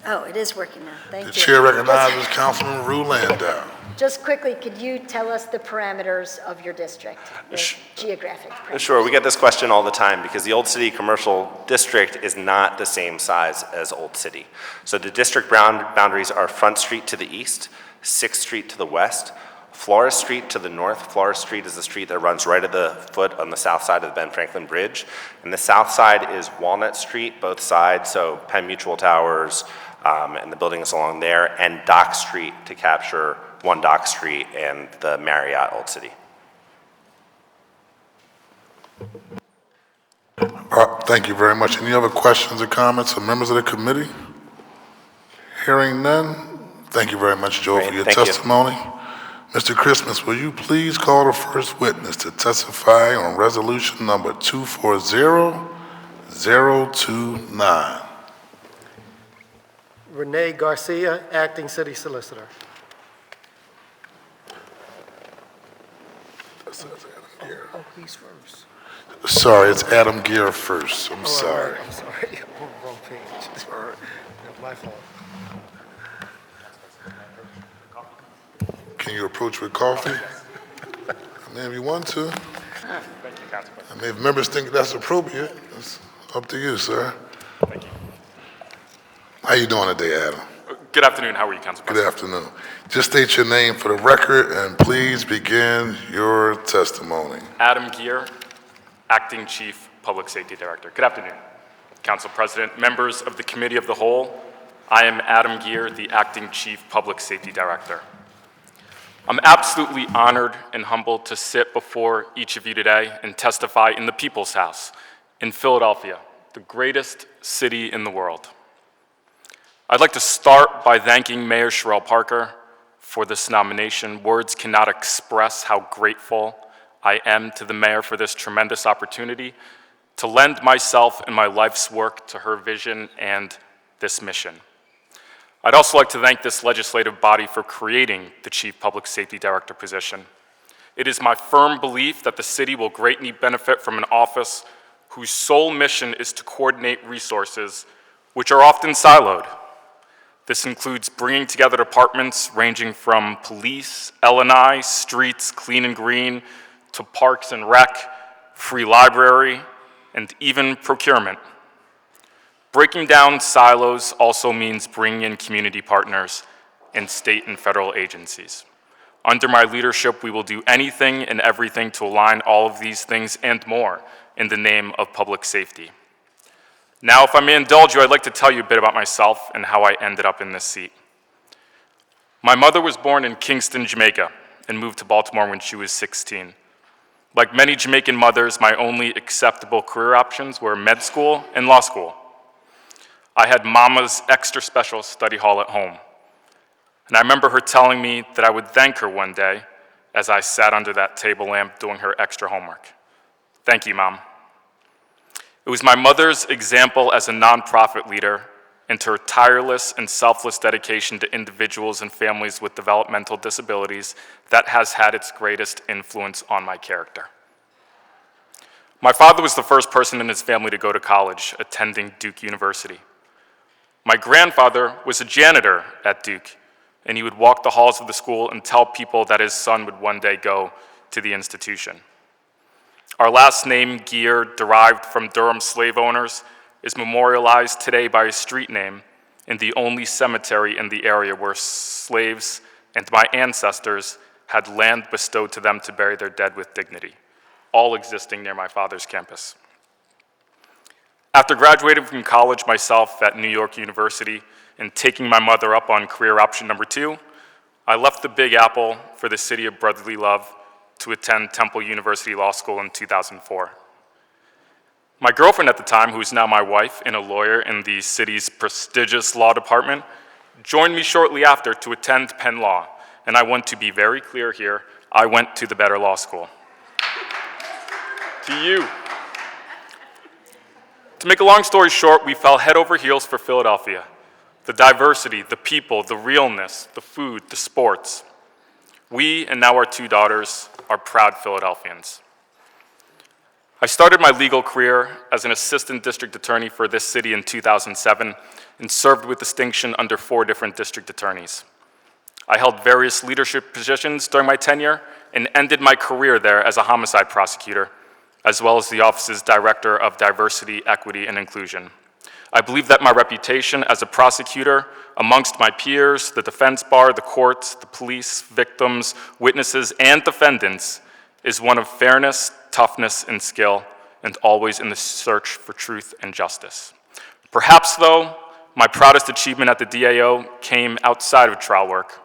K: oh, it is working now. Thank
A: The
K: you.
A: chair recognizes Councilman Rue Landau.
K: Just quickly, could you tell us the parameters of your district, the geographic parameters?
L: Sure, we get this question all the time because the Old City Commercial District is not the same size as Old City. So the district boundaries are Front Street to the east, 6th Street to the west, Flores Street to the north. Flores Street is the street that runs right at the foot on the south side of the Ben Franklin Bridge. And the south side is Walnut Street, both sides, so Penn Mutual Towers and the buildings along there, and Dock Street to capture One Dock Street and the Marriott Old City.
A: Thank you very much. Any other questions or comments from members of the committee? Hearing none, thank you very much, Joe,
L: Great,
A: for your
L: thank you.
A: testimony. Mr. Christmas, will you please call the first witness to testify on resolution number 240029?
B: Renee Garcia, Acting City Solicitor. Oh, he's first.
A: Sorry, it's Adam Gear first. I'm sorry.
B: I'm sorry. Wrong page. Sorry. My fault.
A: Can you approach with coffee? I mean, if you want to.
M: Thank you, Council President.
A: I mean, if members think that's appropriate, it's up to you, sir.
M: Thank you.
A: How you doing today, Adam?
M: Good afternoon. How are you, Council
A: Good
M: President?
A: afternoon. Just state your name for the record and please begin your testimony.
M: Adam Gear, Acting Chief Public Safety Director. Good afternoon, Council President, members of the Committee of the Whole. I am Adam Gear, the Acting Chief Public Safety Director. I'm absolutely honored and humbled to sit before each of you today and testify in the People's House in Philadelphia, the greatest city in the world. I'd like to start by thanking Mayor Sherrell Parker for this nomination. Words cannot express how grateful I am to the mayor for this tremendous opportunity to lend myself and my life's work to her vision and this mission. I'd also like to thank this legislative body for creating the Chief Public Safety Director position. It is my firm belief that the city will greatly benefit from an office whose sole mission is to coordinate resources which are often siloed. This includes bringing together departments ranging from police, L&I, streets, clean and green, to parks and rec, free library, and even procurement. Breaking down silos also means bringing in community partners and state and federal agencies. Under my leadership, we will do anything and everything to align all of these things and more in the name of public safety. Now, if I may indulge you, I'd like to tell you a bit about myself and how I ended up in this seat. My mother was born in Kingston, Jamaica, and moved to Baltimore when she was 16. Like many Jamaican mothers, my only acceptable career options were med school and law school. I had Mama's extra special study hall at home. And I remember her telling me that I would thank her one day as I sat under that table lamp doing her extra homework. Thank you, Mom. It was my mother's example as a nonprofit leader and her tireless and selfless dedication to individuals and families with developmental disabilities that has had its greatest influence on my character. My father was the first person in his family to go to college, attending Duke University. My grandfather was a janitor at Duke, and he would walk the halls of the school and tell people that his son would one day go to the institution. Our last name, Geer, derived from Durham slave owners, is memorialized today by a street name in the only cemetery in the area where slaves and my ancestors had land bestowed to them to bury their dead with dignity, all existing near my father's campus. After graduating from college myself at New York University and taking my mother up on career option number 2, I left the Big Apple for the city of brotherly love to attend Temple University Law School in 2004. My girlfriend at the time, who is now my wife and a lawyer in the city's prestigious law department, joined me shortly after to attend Penn Law, and I want to be very clear here, I went to the better law school. To you. To make a long story short, we fell head over heels for Philadelphia. The diversity, the people, the realness, the food, the sports. We, and now our 2 daughters, are proud Philadelphians. I started my legal career as an assistant district attorney for this city in 2007 and served with distinction under 4 different district attorneys. I held various leadership positions during my tenure and ended my career there as a homicide prosecutor, as well as the office's Director of Diversity, Equity, and Inclusion. I believe that my reputation as a prosecutor amongst my peers, the defense bar, the courts, the police, victims, witnesses, and defendants is one of fairness, toughness, and skill, and always in the search for truth and justice. Perhaps, though, my proudest achievement at the DAO came outside of trial work.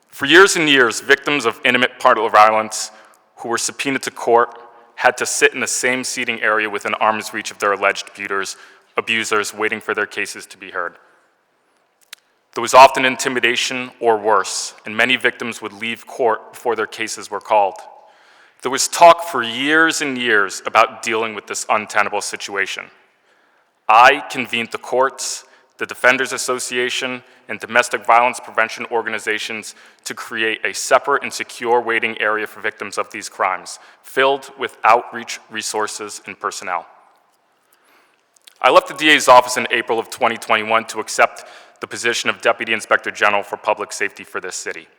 M: For years and years, victims of intimate partner violence who were subpoenaed to court had to sit in the same seating area within arm's reach of their alleged abusers waiting for their cases to be heard. There was often intimidation or worse, and many victims would leave court before their cases were called. There was talk for years and years about dealing with this untenable situation. I convened the courts, the Defenders Association, and domestic violence prevention organizations to create a separate and secure waiting area for victims of these crimes, filled with outreach resources and personnel. I left the DA's office in April of 2021 to accept the position of Deputy Inspector General for Public Safety for this city.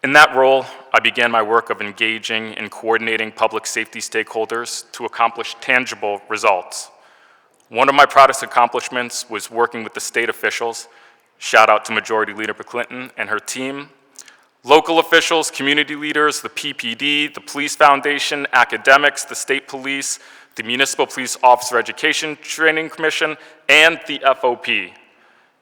M: In that role, I began my work of engaging and coordinating public safety stakeholders to accomplish tangible results. One of my proudest accomplishments was working with the state officials, shout out to Majority Leader Clinton and her team, local officials, community leaders, the PPD, the Police Foundation, academics, the state police, the Municipal Police Officer Education Training Commission, and the FOP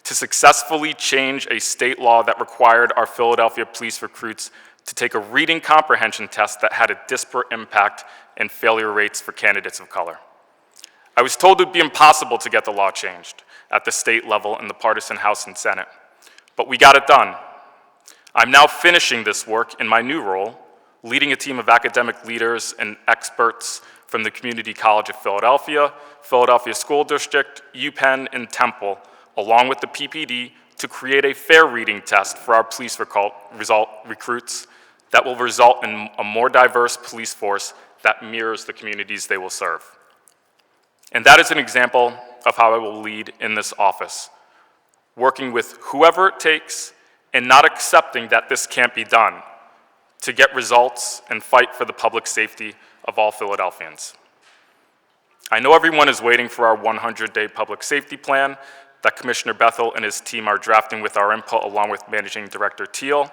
M: to successfully change a state law that required our Philadelphia police recruits to take a reading comprehension test that had a disparate impact and failure rates for candidates of color. I was told it would be impossible to get the law changed at the state level in the partisan House and Senate, but we got it done. I'm now finishing this work in my new role, leading a team of academic leaders and experts from the Community College of Philadelphia, Philadelphia School District, UPenn, and Temple, along with the PPD, to create a fair reading test for our police recruits that will result in a more diverse police force that mirrors the communities they will serve. And that is an example of how I will lead in this office, working with whoever it takes and not accepting that this can't be done to get results and fight for the public safety of all Philadelphians. I know everyone is waiting for our 100-day public safety plan that Commissioner Bethel and his team are drafting with our input along with Managing Director Teal.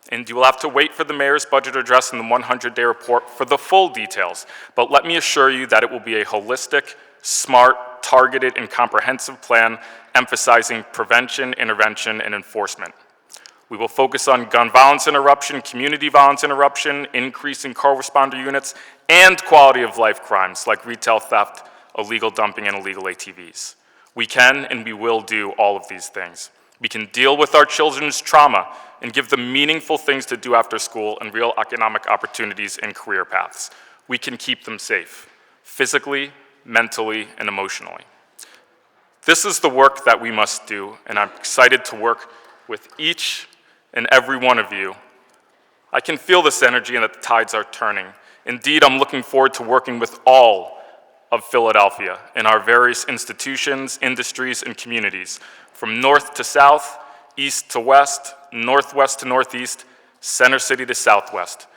M: And you will have to wait for the mayor's budget address and the 100-day report for the full details. But let me assure you that it will be a holistic, smart, targeted, and comprehensive plan emphasizing prevention, intervention, and enforcement. We will focus on gun violence interruption, community violence interruption, increasing co-responder units, and quality of life crimes like retail theft, illegal dumping, and illegal ATVs. We can and we will do all of these things. We can deal with our children's trauma and give them meaningful things to do after school and real economic opportunities and career paths. We can keep them safe, physically, mentally, and emotionally. This is the work that we must do, and I'm excited to work with each and every one of you. I can feel this energy and that the tides are turning. Indeed, I'm looking forward to working with all of Philadelphia in our various institutions, industries, and communities, from north to south, east to west, northwest to northeast, center city to southwest,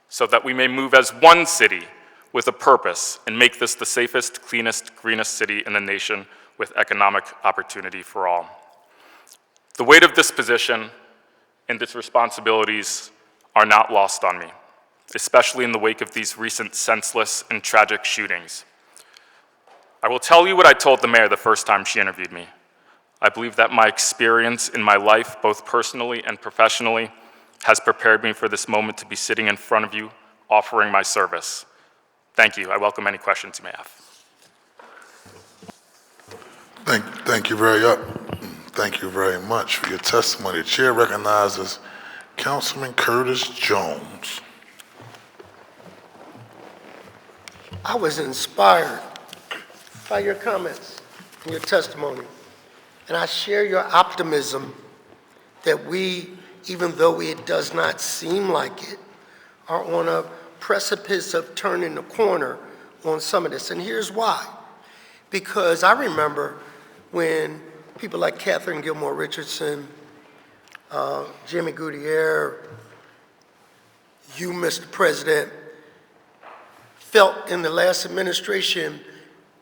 M: so that we may move as one city with a purpose and make this the safest, cleanest, greenest city in the nation with economic opportunity for all. The weight of this position and its responsibilities are not lost on me, especially in the wake of these recent senseless and tragic shootings. I will tell you what I told the mayor the first time she interviewed me. I believe that my experience in my life, both personally and professionally, has prepared me for this moment to be sitting in front of you, offering my service. Thank you. I welcome any questions you may have.
A: Thank you very much for your testimony. The chair recognizes Councilman Curtis Jones.
D: I was inspired by your comments and your testimony, and I share your optimism that we, even though it does not seem like it, are on a precipice of turning the corner on some of this. And here's why. Because I remember when people like Catherine Gilmore Richardson, Jimmy Gutierrez, you, Mr. President, felt in the last administration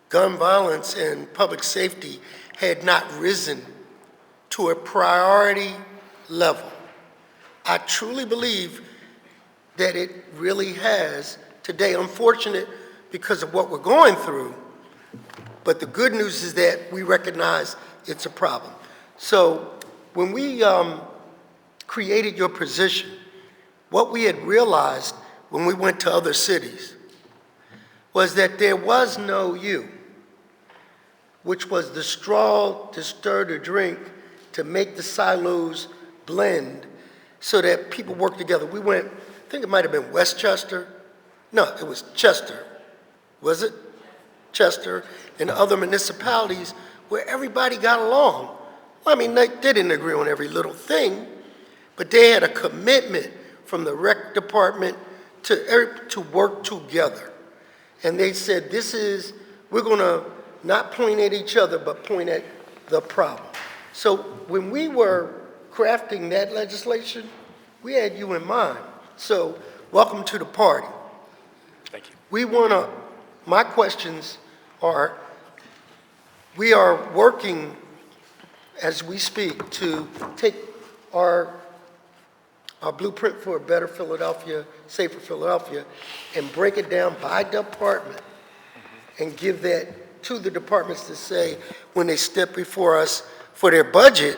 D: gun violence and public safety had not risen to a priority level. I truly believe that it really has today. Unfortunate because of what we're going through, but the good news is that we recognize it's a problem. So when we created your position, what we had realized when we went to other cities was that there was no you, which was the straw to stir the drink to make the silos blend so that people work together. We went, I think it might have been Westchester. No, it was Chester. Was it? Chester and other municipalities where everybody got along. Well, I mean, they didn't agree on every little thing, but they had a commitment from the rec department to work together. And they said, we're gonna not point at each other, but point at the problem. So when we were crafting that legislation, we had you in mind. So welcome to the party.
M: Thank you.
D: My questions are, we are working as we speak to take our blueprint for a better Philadelphia, safer Philadelphia, and break it down by department and give that to the departments to say, when they step before us for their budget,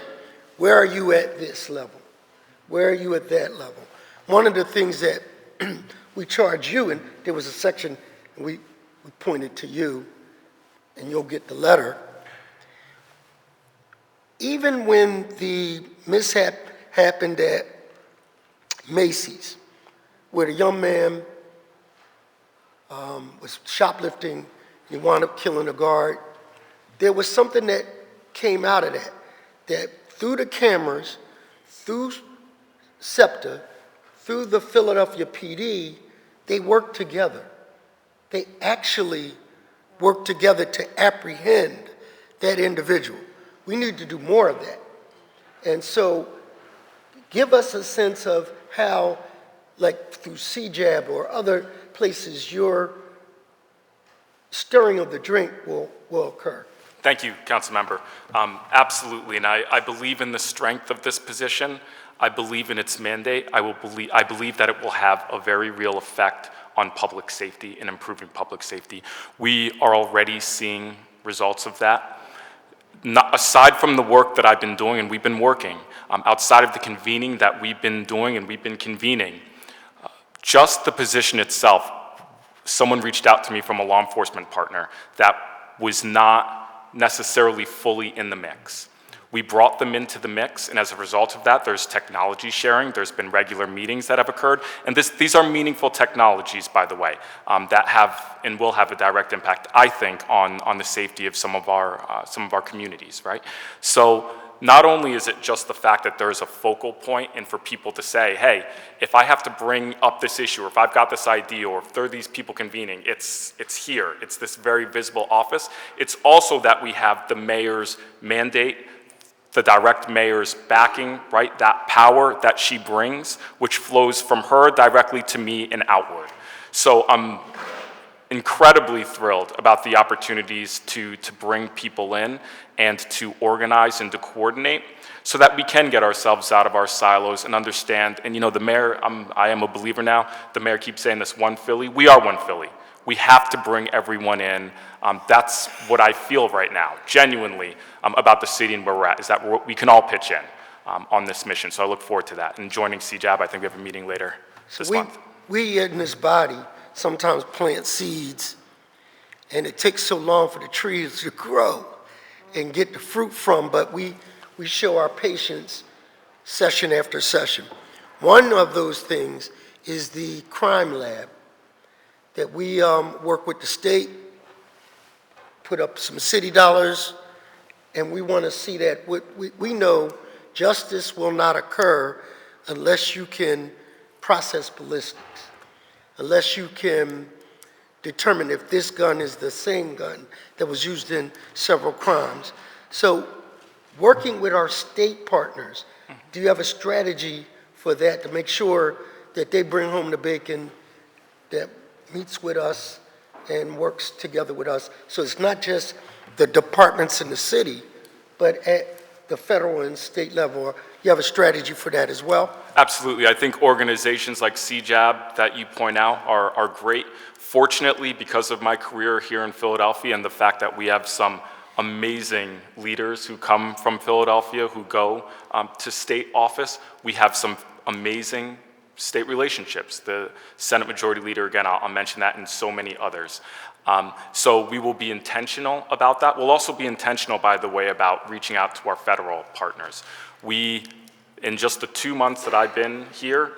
D: where are you at this level? Where are you at that level? One of the things that we charge you, and there was a section, and we pointed to you, and you'll get the letter. Even when the mishap happened at Macy's, where the young man was shoplifting, and he wound up killing a guard, there was something that came out of that through the cameras, through SEPTA, through the Philadelphia PD, they worked together. They actually worked together to apprehend that individual. We need to do more of that. And so give us a sense of how, like through CJAB or other places, your stirring of the drink will occur.
M: Thank you, Councilmember. Absolutely, and I believe in the strength of this position. I believe in its mandate. I believe that it will have a very real effect on public safety and improving public safety. We are already seeing results of that. Aside from the work that I've been doing, and we've been working, outside of the convening that we've been doing and we've been convening, just the position itself, someone reached out to me from a law enforcement partner that was not necessarily fully in the mix. We brought them into the mix, and as a result of that, there's technology sharing, there's been regular meetings that have occurred, and these are meaningful technologies, by the way, that have and will have a direct impact, I think, on the safety of some of our communities, right? So not only is it just the fact that there's a focal point and for people to say, hey, if I have to bring up this issue, or if I've got this idea, or if there are these people convening, it's here, it's this very visible office. It's also that we have the mayor's mandate the direct mayor's backing, right? That power that she brings, which flows from her directly to me and outward. So I'm incredibly thrilled about the opportunities to bring people in and to organize and to coordinate so that we can get ourselves out of our silos and understand. And the mayor, I am a believer now, the mayor keeps saying this, one Philly. We are one Philly. We have to bring everyone in. That's what I feel right now, genuinely, about the city and where we're at, is that we can all pitch in on this mission. So I look forward to that. And joining CJAB, I think we have a meeting later this month.
D: We in this body sometimes plant seeds, and it takes so long for the trees to grow and get the fruit from, but we show our patience session after session. One of those things is the crime lab that we work with the state, put up some city dollars, and we want to see that. We know justice will not occur unless you can process ballistics, unless you can determine if this gun is the same gun that was used in several crimes. So working with our state partners, do you have a strategy for that to make sure that they bring home the bacon that meets with us and works together with us? So it's not just the departments in the city, but at the federal and state level. You have a strategy for that as well?
M: Absolutely. I think organizations like CJAB that you point out are great. Fortunately, because of my career here in Philadelphia and the fact that we have some amazing leaders who come from Philadelphia who go to state office, we have some amazing state relationships. The Senate Majority Leader, again, I'll mention that, and so many others. So we will be intentional about that. We'll also be intentional, by the way, about reaching out to our federal partners. In just the 2 months that I've been here,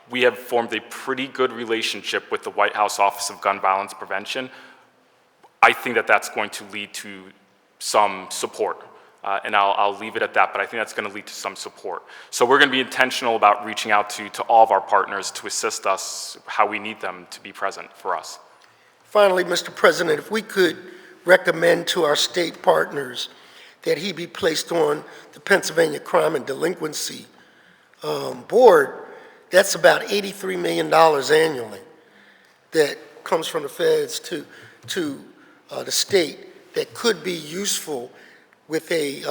M: we have formed a pretty good relationship with the White House Office of Gun Violence Prevention. I think that that's going to lead to some support. And I'll leave it at that, but I think that's going to lead to some support. So we're going to be intentional about reaching out to all of our partners to assist us how we need them to be present for us.
D: Finally, Mr. President, if we could recommend to our state partners that he be placed on the Pennsylvania Crime and Delinquency Board, that's about $83 million annually that comes from the feds to the state that could be useful with his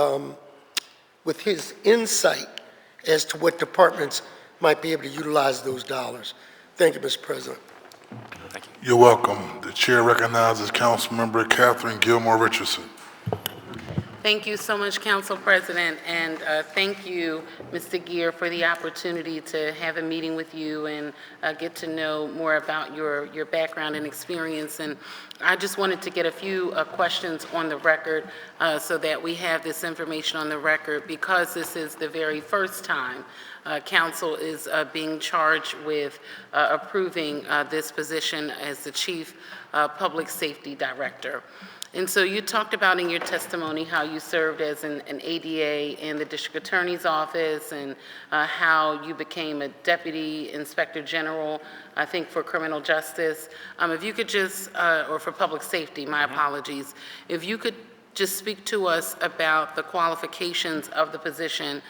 D: insight as to what departments might be able to utilize those dollars. Thank you, Mr. President.
M: Thank you.
A: You're welcome. The chair recognizes Councilmember Catherine Gilmore Richardson.
G: Thank you so much, Council President, and thank you, Mr. Geer, for the opportunity to have a meeting with you and get to know more about your background and experience. And I just wanted to get a few questions on the record so that we have this information on the record, because this is the very first time Council is being charged with approving this position as the Chief Public Safety Director. And so you talked about in your testimony how you served as an ADA in the District Attorney's Office, and how you became a Deputy Inspector General, I think, for criminal justice. If you could just, or for public safety, my apologies. If you could just speak to us about the qualifications of the position,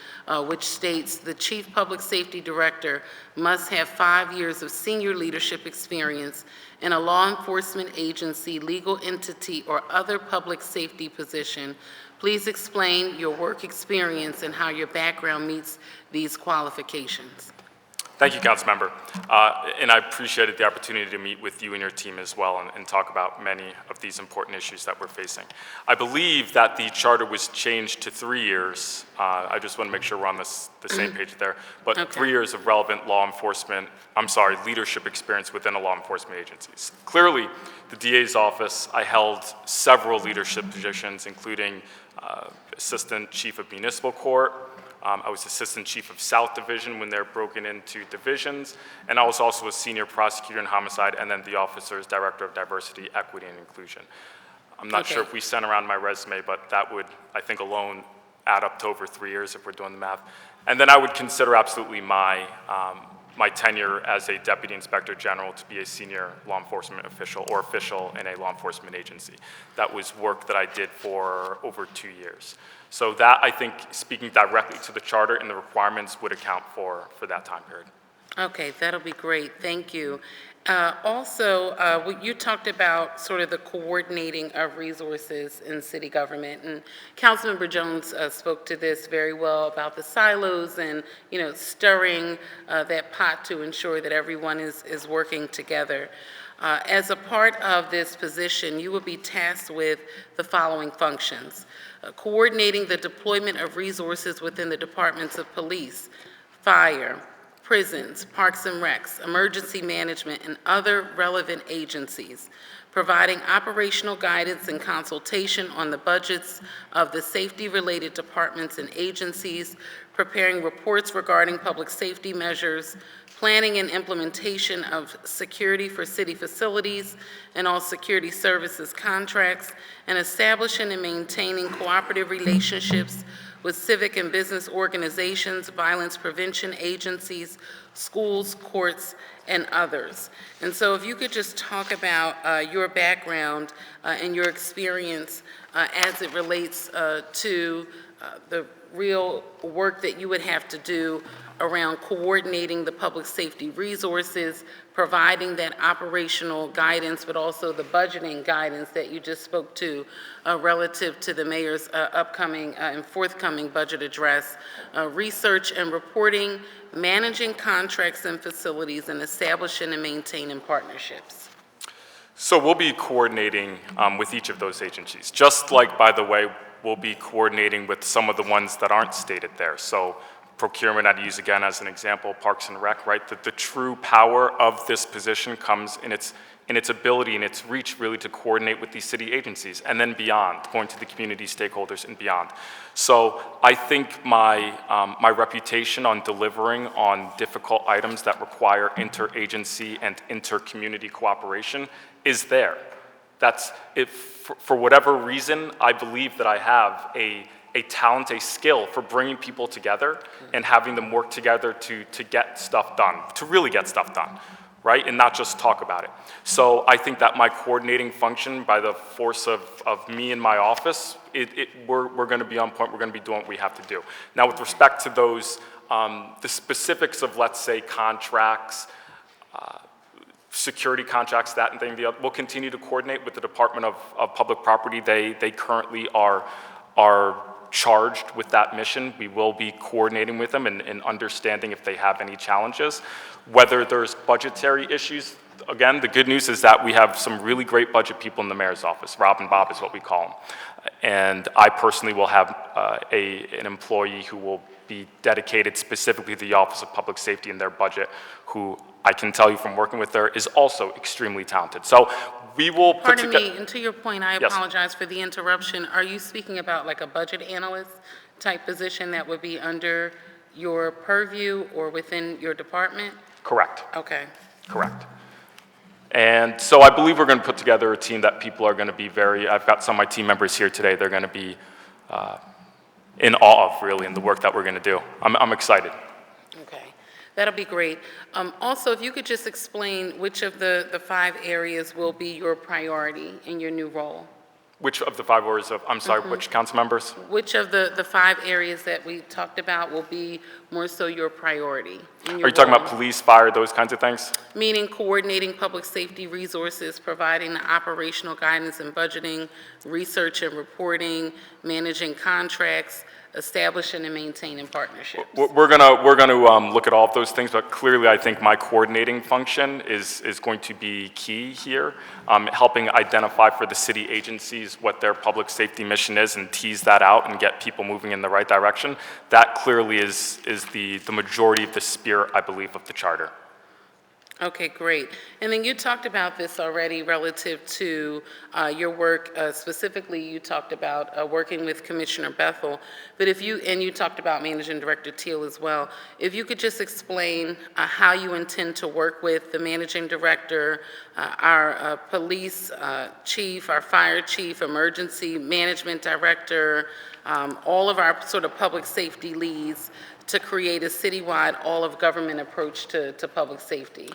G: which states the Chief Public Safety Director must have 5 years of senior leadership experience in a law enforcement agency, legal entity, or other public safety position. Please explain your work experience and how your background meets these qualifications.
M: Thank you, Councilmember. And I appreciated the opportunity to meet with you and your team as well and talk about many of these important issues that we're facing. I believe that the charter was changed to 3 years. I just want to make sure we're on the same page there. But okay. 3 years of relevant leadership experience within a law enforcement agencies. Clearly, the DA's office, I held several leadership positions, including Assistant Chief of Municipal Court. I was Assistant Chief of South Division when they're broken into divisions, and I was also a Senior Prosecutor in Homicide, and then the Officer's Director of Diversity, Equity, and Inclusion. I'm not sure if we sent around my resume, but that would, I think, alone add up to over 3 years if we're doing the math. And then I would consider absolutely my my tenure as a Deputy Inspector General to be a senior law enforcement official or official in a law enforcement agency. That was work that I did for over 2 years. So that, I think, speaking directly to the charter and the requirements would account for that time period.
G: Okay, that'll be great. Thank you. Also, you talked about sort of the coordinating of resources in city government, and Councilmember Jones spoke to this very well about the silos and, you know, stirring that pot to ensure that everyone is working together. As a part of this position, you will be tasked with the following functions: coordinating the deployment of resources within the departments of police, fire, prisons, parks and recs, emergency management, and other relevant agencies, providing operational guidance and consultation on the budgets of the safety-related departments and agencies, preparing reports regarding public safety measures, planning and implementation of security for city facilities and all security services contracts, and establishing and maintaining cooperative relationships with civic and business organizations, violence prevention agencies, schools, courts, and others. And so if you could just talk about your background and your experience as it relates to the real work that you would have to do around coordinating the public safety resources, providing that operational guidance, but also the budgeting guidance that you just spoke to relative to the mayor's upcoming and forthcoming budget address, research and reporting, managing contracts and facilities, and establishing and maintaining partnerships.
M: So we'll be coordinating with each of those agencies, just like, by the way, we'll be coordinating with some of the ones that aren't stated there. So procurement, I'd use again as an example, Parks and Rec, right? That the true power of this position comes in its ability and its reach really to coordinate with these city agencies and then beyond, going to the community stakeholders and beyond. So I think my reputation on delivering on difficult items that require interagency and inter-community cooperation is there. That's it. For whatever reason, I believe that I have a talent, a skill for bringing people together and having them work together to get stuff done, to really get stuff done, right? And not just talk about it. So I think that my coordinating function, by the force of me and my office, we're gonna be on point, we're gonna be doing what we have to do. Now with respect to those, the specifics of, let's say, contracts, security contracts, that and thing, we'll continue to coordinate with the Department of Public Property. They currently are charged with that mission. We will be coordinating with them and understanding if they have any challenges. Whether there's budgetary issues, again, the good news is that we have some really great budget people in the mayor's office. Rob and Bob is what we call them. And I personally will have an employee who will be dedicated specifically to the Office of Public Safety in their budget, who I can tell you from working with her is also extremely talented. So we will put together—
G: Pardon me, and to your point, I
M: Yes.
G: apologize for the interruption. Are you speaking about like a budget analyst type position that would be under your purview or within your department?
M: Correct.
G: Okay.
M: Correct. And so I believe we're going to put together a team that people are going to be I've got some of my team members here today, they're going to be in awe of, really, in the work that we're going to do. I'm excited.
G: Okay, that'll be great. Also, if you could just explain which of the 5 areas will be your priority in your new role?
M: Which of the 5 areas I'm sorry, which council members?
G: Which of the 5 areas that we talked about will be more so your priority in your
M: Are you talking
G: role?
M: about police, fire, those kinds of things?
G: Meaning coordinating public safety resources, providing the operational guidance and budgeting, research and reporting, managing contracts, establishing and maintaining partnerships.
M: We're gonna look at all of those things, but clearly I think my coordinating function is going to be key here, helping identify for the city agencies what their public safety mission is and tease that out and get people moving in the right direction. That clearly is the majority of the spirit, I believe, of the charter.
G: Okay, great. And then you talked about this already relative to your work. Specifically, you talked about working with Commissioner Bethel. But and you talked about Managing Director Teal as well. If you could just explain how you intend to work with the Managing Director, our police chief, our fire chief, emergency management director, all of our sort of public safety leads to create a citywide all-of-government approach to public safety?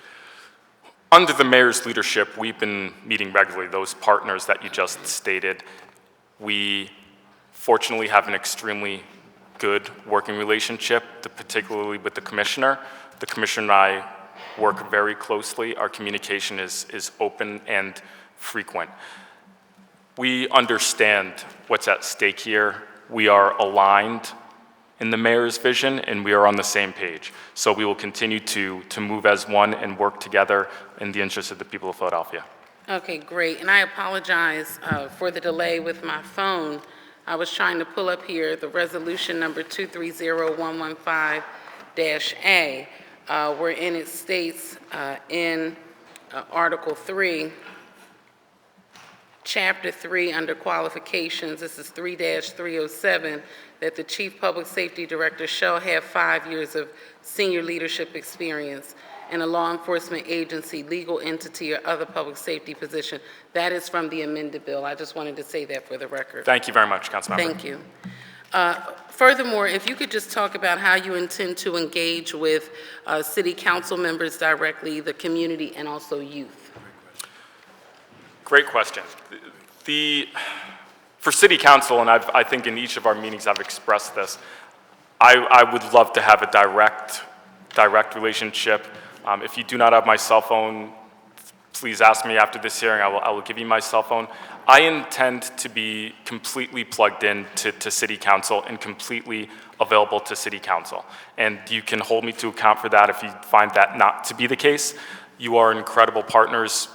M: Under the mayor's leadership, we've been meeting regularly, those partners that you just stated. We fortunately have an extremely good working relationship, particularly with the commissioner. The commissioner and I work very closely. Our communication is open and frequent. We understand what's at stake here. We are aligned in the mayor's vision, and we are on the same page. So we will continue to move as one and work together in the interest of the people of Philadelphia.
G: Okay, great. And I apologize for the delay with my phone. I was trying to pull up here the resolution number 230115-A, wherein it states in Article 3, Chapter 3, under qualifications, this is 3-307, that the Chief Public Safety Director shall have 5 years of senior leadership experience in a law enforcement agency, legal entity, or other public safety position. That is from the amended bill. I just wanted to say that for the record.
M: Thank you very much, Councilmember.
G: Thank you. Furthermore, if you could just talk about how you intend to engage with city council members directly, the community, and also youth.
M: Great question. For city council, and I think in each of our meetings I've expressed this, I would love to have a direct relationship. If you do not have my cell phone, please ask me after this hearing. I will give you my cell phone. I intend to be completely plugged in to city council and completely available to city council. And you can hold me to account for that if you find that not to be the case. You are incredible partners.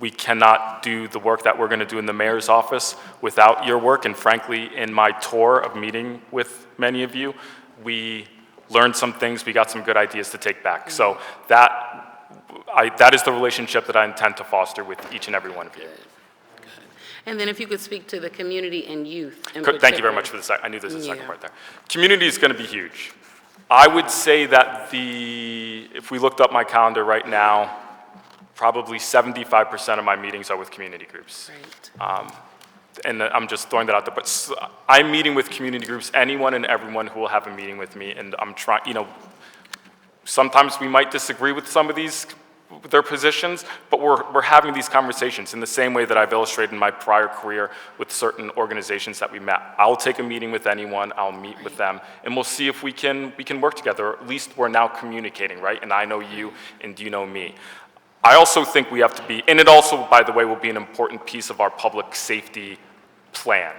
M: We cannot do the work that we're going to do in the mayor's office without your work. And frankly, in my tour of meeting with many of you, we learned some things, we got some good ideas to take back. So that is the relationship that I intend to foster with each and every one of you.
G: And then if you could speak to the community and youth in
M: Thank you very much for this. I knew there was a second part there. Community is going to be huge. I would say that if we looked up my calendar right now, probably 75% of my meetings are with community groups.
G: Right.
M: And I'm just throwing that out there. But I'm meeting with community groups, anyone and everyone who will have a meeting with me. And I'm trying, sometimes we might disagree with some of their positions, but we're having these conversations in the same way that I've illustrated in my prior career with certain organizations that we met. I'll take a meeting with anyone, I'll meet with them, and we'll see if we can work together, or at least we're now communicating, right? And I know you, and you know me. I also think we have to be, and it also, by the way, will be an important piece of our public safety plan,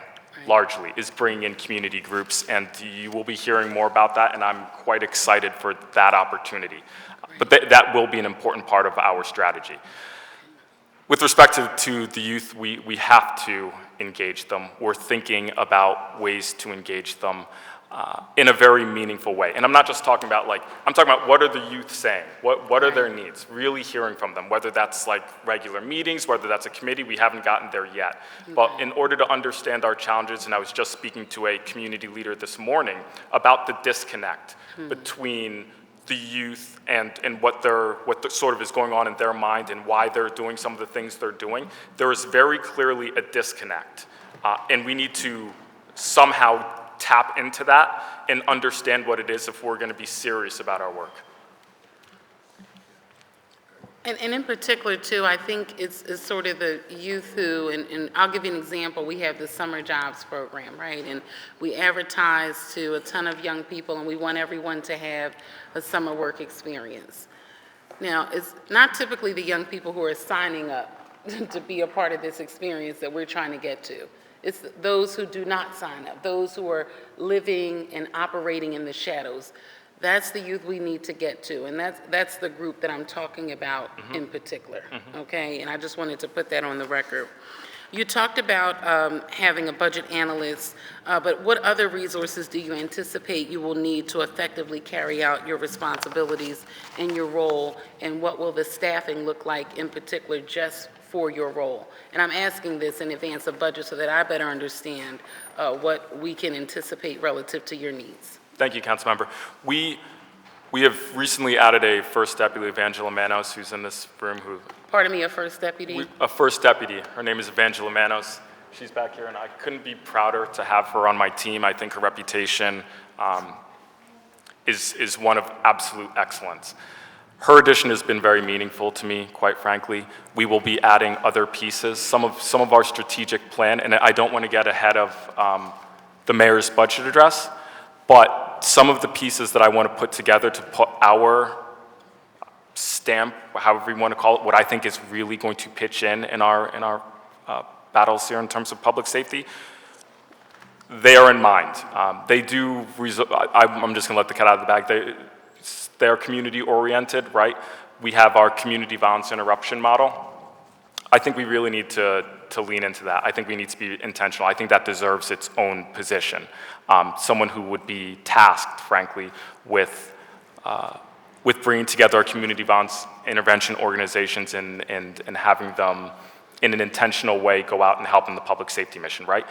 M: largely, is bringing in community groups, and you will be hearing more about that, and I'm quite excited for that opportunity. But that will be an important part of our strategy. With respect to the youth, we have to engage them. We're thinking about ways to engage them in a very meaningful way. And I'm not just talking about I'm talking about what are the youth saying? What are their needs? Really hearing from them, whether that's regular meetings, whether that's a committee, we haven't gotten there yet. But in order to understand our challenges, and I was just speaking to a community leader this morning about the disconnect between the youth and what sort of is going on in their mind and why they're doing some of the things they're doing. There is very clearly a disconnect, and we need to somehow tap into that and understand what it is if we're going to be serious about our work.
G: And in particular, too, I think it's sort of the youth who, and I'll give you an example. We have the summer jobs program, right? And we advertise to a ton of young people, and we want everyone to have a summer work experience. Now, it's not typically the young people who are signing up to be a part of this experience that we're trying to get to. It's those who do not sign up, those who are living and operating in the shadows. That's the youth we need to get to, and that's the group that I'm talking about in particular, okay? And I just wanted to put that on the record. You talked about having a budget analyst, but what other resources do you anticipate you will need to effectively carry out your responsibilities and your role, and what will the staffing look like in particular just for your role? And I'm asking this in advance of budget so that I better understand what we can anticipate relative to your needs.
M: Thank you, Councilmember. We have recently added a first deputy, Evangela Manos, who's in this room.
G: Pardon me, a first deputy?
M: A first deputy. Her name is Evangela Manos. She's back here, and I couldn't be prouder to have her on my team. I think her reputation is one of absolute excellence. Her addition has been very meaningful to me, quite frankly. We will be adding other pieces, some of our strategic plan, and I don't want to get ahead of the mayor's budget address, but some of the pieces that I want to put together to put our stamp, however you want to call it, what I think is really going to pitch in our battles here in terms of public safety, they are in mind. They do, I'm just going to let the cat out of the bag. They're community-oriented, right? We have our community violence interruption model. I think we really need to lean into that. I think we need to be intentional. I think that deserves its own position. Someone who would be tasked, frankly, with bringing together our community violence intervention organizations and having them, in an intentional way, go out and help in the public safety mission, right?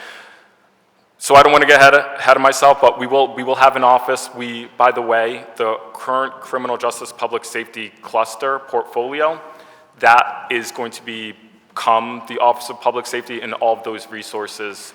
M: So I don't want to get ahead of myself, but we will have an office. By the way, the current criminal justice public safety cluster portfolio, that is going to become the Office of Public Safety, and all of those resources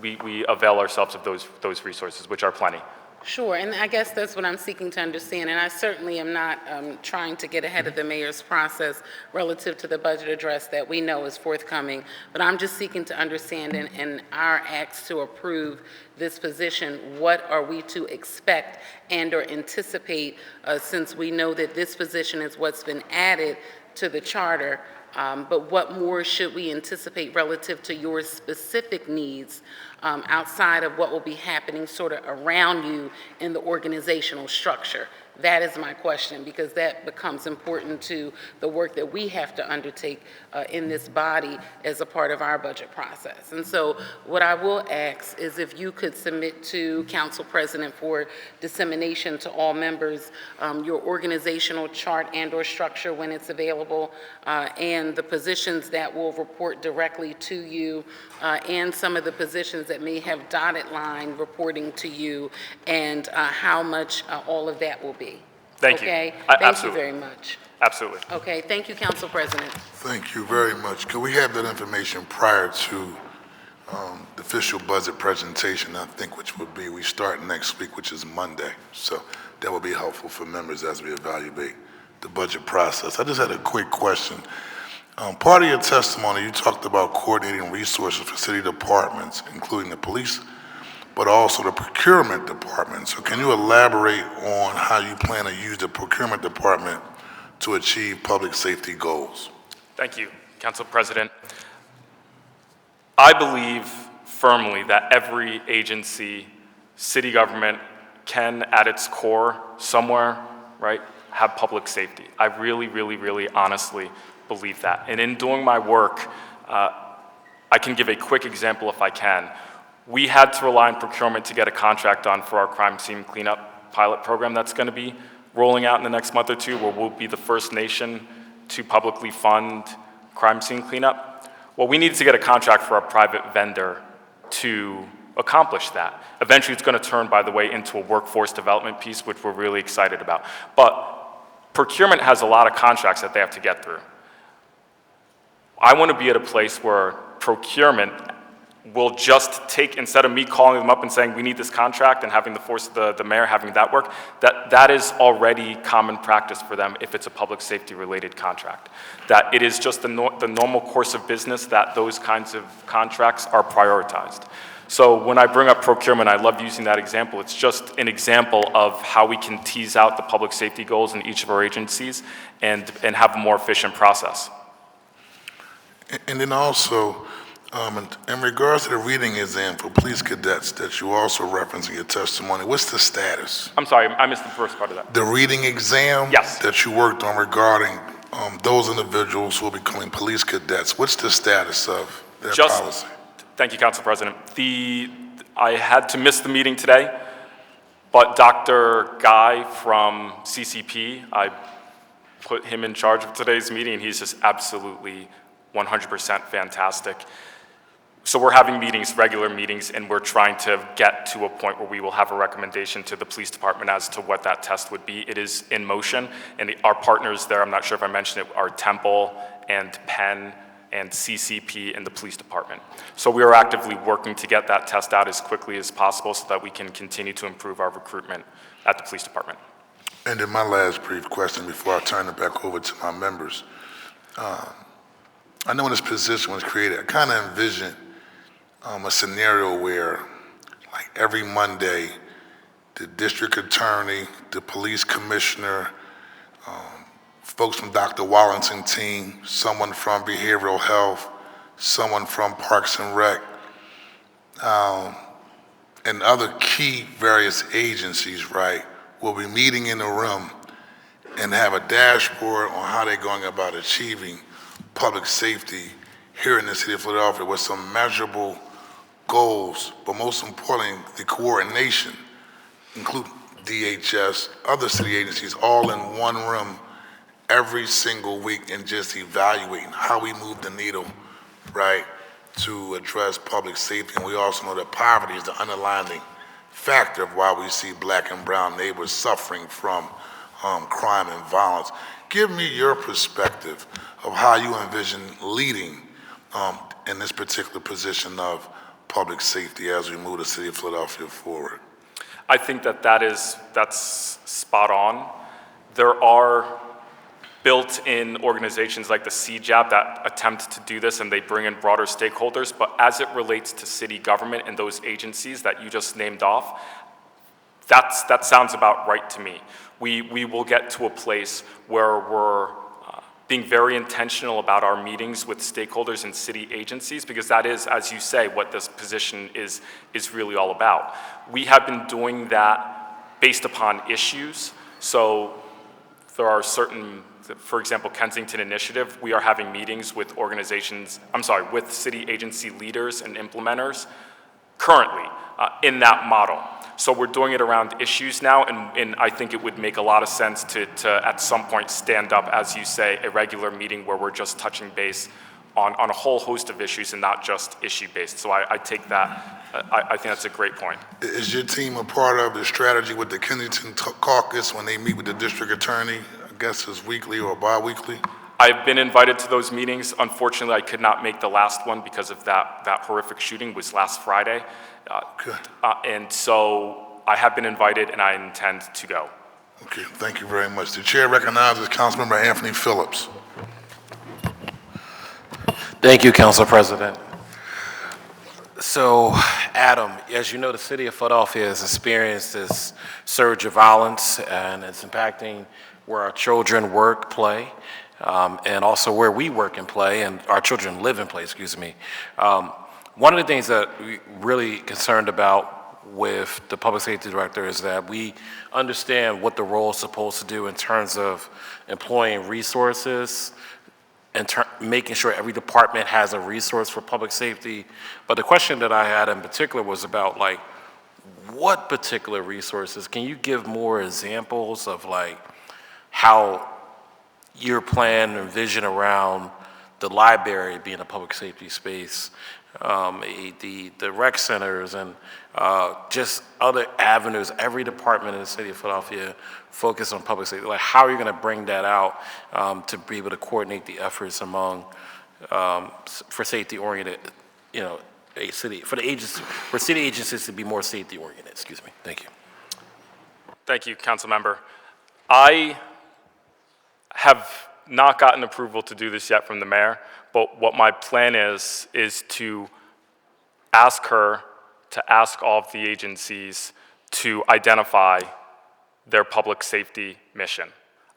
M: we avail ourselves of those resources, which are plenty.
G: Sure, and I guess that's what I'm seeking to understand, and I certainly am not trying to get ahead of the mayor's process relative to the budget address that we know is forthcoming, but I'm just seeking to understand in our acts to approve this position, what are we to expect and or anticipate, since we know that this position is what's been added to the charter, but what more should we anticipate relative to your specific needs outside of what will be happening sort of around you in the organizational structure? That is my question, because that becomes important to the work that we have to undertake in this body as a part of our budget process. And so what I will ask is if you could submit to Council President for dissemination to all members your organizational chart and or structure when it's available, and the positions that will report directly to you, and some of the positions that may have dotted line reporting to you, and how much all of that will be.
M: Thank you.
G: Okay?
M: Absolutely.
G: Thank you very much.
M: Absolutely.
G: Okay, thank you, Council President.
A: Thank you very much. Could we have that information prior to the official budget presentation, I think, which would be, we start next week, which is Monday. So that will be helpful for members as we evaluate the budget process. I just had a quick question. Part of your testimony, you talked about coordinating resources for city departments, including the police, but also the procurement department. So can you elaborate on how you plan to use the procurement department to achieve public safety goals?
M: Thank you, Council President. I believe firmly that every agency, city government, can, at its core, somewhere, right, have public safety. I really, really, really honestly believe that. And in doing my work, I can give a quick example if I can. We had to rely on procurement to get a contract done for our crime scene cleanup pilot program that's going to be rolling out in the next month or two, where we'll be the first nation to publicly fund crime scene cleanup. Well, we needed to get a contract for a private vendor to accomplish that. Eventually, it's going to turn, by the way, into a workforce development piece, which we're really excited about. But procurement has a lot of contracts that they have to get through. I want to be at a place where procurement will just take, instead of me calling them up and saying, we need this contract, and having the force of the mayor having that work, that is already common practice for them if it's a public safety related contract. That it is just the normal course of business that those kinds of contracts are prioritized. So when I bring up procurement, I love using that example. It's just an example of how we can tease out the public safety goals in each of our agencies and have a more efficient process.
A: And then also, in regards to the reading exam for police cadets that you also referenced in your testimony, what's the status?
M: I'm sorry, I missed the first part of that.
A: The reading exam
M: Yes.
A: that you worked on regarding those individuals who will be becoming police cadets, what's the status of their policy?
M: Thank you, Council President. I had to miss the meeting today, but Dr. Guy from CCP, I put him in charge of today's meeting, and he's just absolutely 100% fantastic. So we're having meetings, regular meetings, and we're trying to get to a point where we will have a recommendation to the police department as to what that test would be. It is in motion, and our partners there, I'm not sure if I mentioned it, are Temple and Penn and CCP in the police department. So we are actively working to get that test out as quickly as possible so that we can continue to improve our recruitment at the police department.
A: And then my last brief question before I turn it back over to my members. I know when this position was created, I kind of envisioned a scenario where, like every Monday, the district attorney, the police commissioner, folks from Dr. Wallington's team, someone from behavioral health, someone from Parks and Rec, and other key various agencies, right, will be meeting in the room and have a dashboard on how they're going about achieving public safety here in the city of Philadelphia with some measurable goals, but most importantly, the coordination, including DHS, other city agencies, all in one room every single week and just evaluating how we move the needle, right, to address public safety. And we also know that poverty is the underlying factor of why we see black and brown neighbors suffering from crime and violence. Give me your perspective of how you envision leading in this particular position of public safety as we move the city of Philadelphia forward.
M: I think that's spot on. There are built-in organizations like the CJAP that attempt to do this, and they bring in broader stakeholders, but as it relates to city government and those agencies that you just named off, that sounds about right to me. We will get to a place where we're being very intentional about our meetings with stakeholders and city agencies, because that is, as you say, what this position is really all about. We have been doing that based upon issues. So there are certain, for example, Kensington Initiative, we are having meetings with with city agency leaders and implementers currently in that model. So we're doing it around issues now, and I think it would make a lot of sense to at some point stand up, as you say, a regular meeting where we're just touching base on a whole host of issues and not just issue-based. So I take that, I think that's a great point.
A: Is your team a part of the strategy with the Kensington Caucus when they meet with the district attorney? I guess it's weekly or bi-weekly?
M: I've been invited to those meetings. Unfortunately, I could not make the last one because of that horrific shooting was last Friday. And so I have been invited and I intend to go.
A: Okay, thank you very much. The chair recognizes Councilmember Anthony Phillips.
F: Thank you, Council President. So, Adam, as you know, the city of Philadelphia has experienced this surge of violence, and it's impacting where our children work, play, and also where we work and play, and our children live and play, excuse me. One of the things that we're really concerned about with the public safety director is that we understand what the role is supposed to do in terms of employing resources, and making sure every department has a resource for public safety. But the question that I had in particular was about, like, what particular resources? Can you give more examples of, like, how your plan and vision around the library being a public safety space, the rec centers, and just other avenues, every department in the city of Philadelphia focus on public safety? Like, how are you going to bring that out to be able to coordinate the efforts among, for safety-oriented, for city agencies to be more safety-oriented? Excuse me. Thank you.
M: Thank you, Council Member. I have not gotten approval to do this yet from the mayor, but what my plan is to ask her to ask all of the agencies to identify their public safety mission.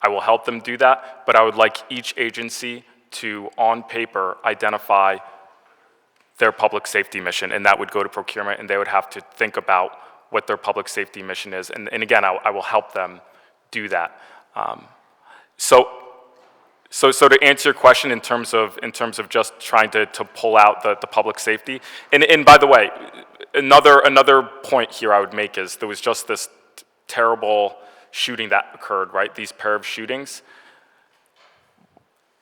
M: I will help them do that, but I would like each agency to, on paper, identify their public safety mission, and that would go to procurement, and they would have to think about what their public safety mission is. And again, I will help them do that. So to answer your question in terms of just trying to pull out the public safety, and by the way, another point here I would make is there was just this terrible shooting that occurred, right? These pair of shootings.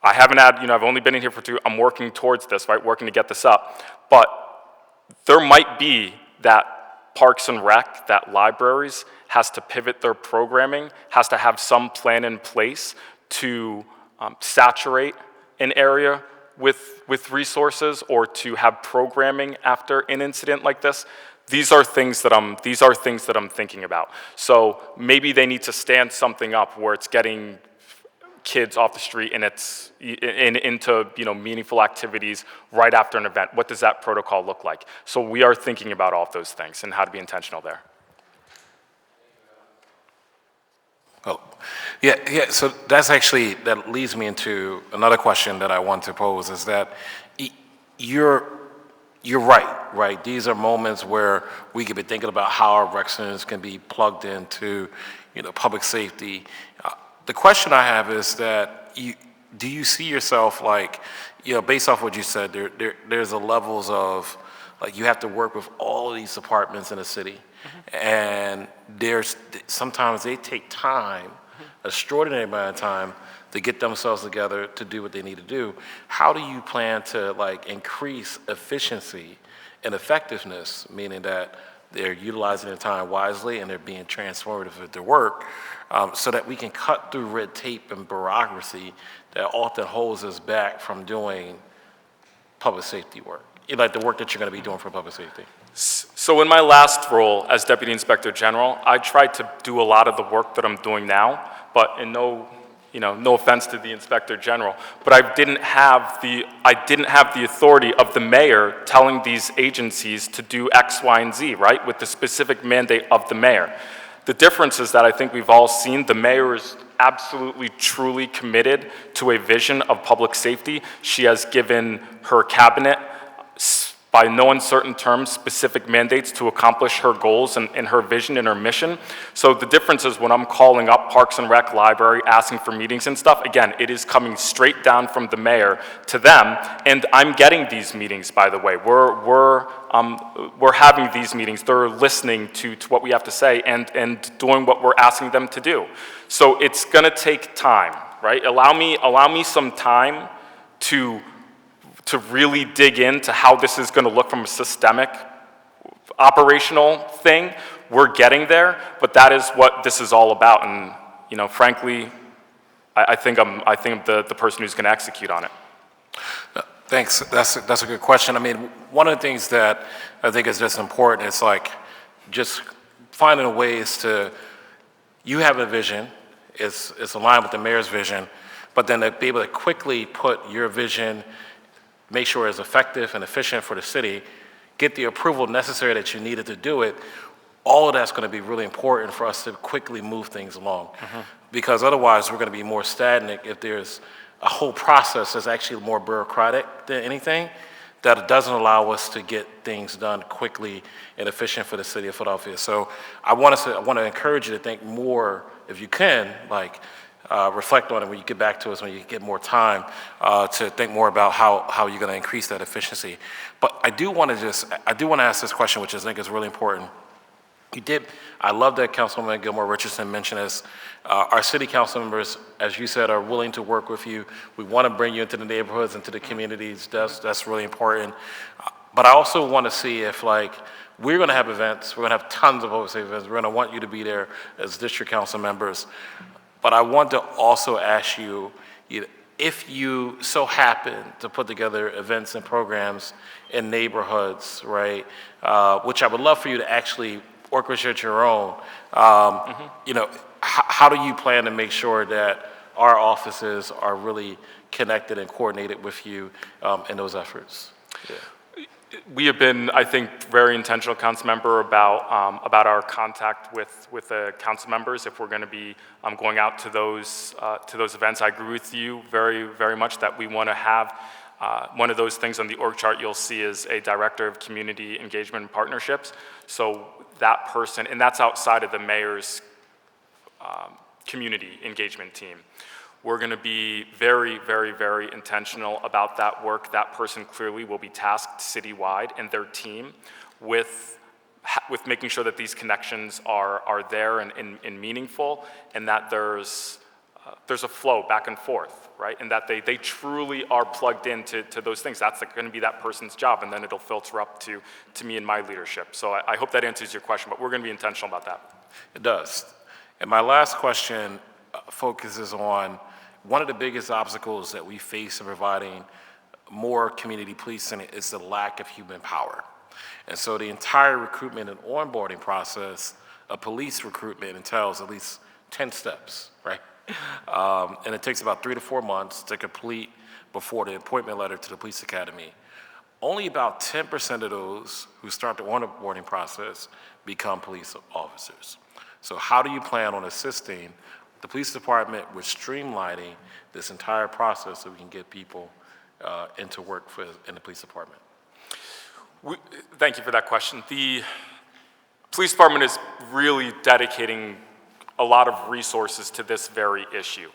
M: I haven't had, I've only been in here for 2, I'm working towards this, right? Working to get this up. But there might be that Parks and Rec, that libraries has to pivot their programming, has to have some plan in place to saturate an area with resources or to have programming after an incident like this. These are things that I'm thinking about. So maybe they need to stand something up where it's getting kids off the street and it's into meaningful activities right after an event. What does that protocol look like? So we are thinking about all of those things and how to be intentional there.
N: Oh, yeah. So that leads me into another question that I want to pose, is that you're right. These are moments where we could be thinking about how our rec centers can be plugged into, public safety. The question I have is that do you see yourself based off what you said, there's a levels of, you have to work with all of these departments in the city. And sometimes they take time, extraordinary amount of time, to get themselves together to do what they need to do. How do you plan to increase efficiency and effectiveness, meaning that they're utilizing their time wisely and they're being transformative with their work, so that we can cut through red tape and bureaucracy that often holds us back from doing public safety work, like the work that you're going to be doing for public safety?
M: So in my last role as Deputy Inspector General, I tried to do a lot of the work that I'm doing now, but no offense to the Inspector General, but I didn't have the authority of the mayor telling these agencies to do X, Y, and Z, right, with the specific mandate of the mayor. The difference is that I think we've all seen the mayor is absolutely, truly committed to a vision of public safety. She has given her cabinet, by no uncertain terms, specific mandates to accomplish her goals and her vision and her mission. So the difference is when I'm calling up Parks and Rec, Library, asking for meetings and stuff, again, it is coming straight down from the mayor to them, and I'm getting these meetings, by the way. We're having these meetings. They're listening to what we have to say and doing what we're asking them to do. So it's gonna take time, right? Allow me some time to really dig into how this is going to look from a systemic operational thing. We're getting there, but that is what this is all about. And frankly, I think I'm the person who's going to execute on it.
N: Thanks. That's a good question. I mean, one of the things that I think is just important is just finding ways to, you have a vision, it's aligned with the mayor's vision, but then to be able to quickly put your vision, make sure it's effective and efficient for the city, get the approval necessary that you needed to do it. All of that's going to be really important for us to quickly move things along. Because otherwise we're going to be more stagnant if there's a whole process that's actually more bureaucratic than anything, that doesn't allow us to get things done quickly and efficient for the city of Philadelphia. So I want to encourage you to think more, if you can, reflect on it when you get back to us, when you get more time, to think more about how you're going to increase that efficiency. But I do want to ask this question, which I think is really important. I love that Councilwoman Gilmore Richardson mentioned this. Our city council members, as you said, are willing to work with you. We want to bring you into the neighborhoods, into the communities. That's really important. But I also want to see if we're going to have events. We're going to have tons of public safety events. We're going to want you to be there as district council members. But I want to also ask you, if you so happen to put together events and programs in neighborhoods, right, which I would love for you to actually orchestrate your own, how do you plan to make sure that our offices are really connected and coordinated with you in those efforts? Yeah.
M: We have been, I think, very intentional, council member, about our contact with the council members. If we're going to be going out to those events, I agree with you very, very much that we want to have one of those things on the org chart. You'll see is a director of community engagement and partnerships. So that person, and that's outside of the mayor's community engagement team. We're going to be very, very, very intentional about that work. That person clearly will be tasked citywide and their team with making sure that these connections are there and meaningful, and that there's a flow back and forth, right? And that they truly are plugged into those things. That's going to be that person's job, and then it'll filter up to me and my leadership. So I hope that answers your question, but we're going to be intentional about that.
N: It does. And my last question focuses on one of the biggest obstacles that we face in providing more community policing is the lack of human power. And so the entire recruitment and onboarding process of police recruitment entails at least 10 steps, right? And it takes about 3 to 4 months to complete before the appointment letter to the police academy. Only about 10% of those who start the onboarding process become police officers. So how do you plan on assisting the police department with streamlining this entire process so we can get people into work in the police department?
M: Thank you for that question. The police department is really dedicating a lot of resources to this very issue.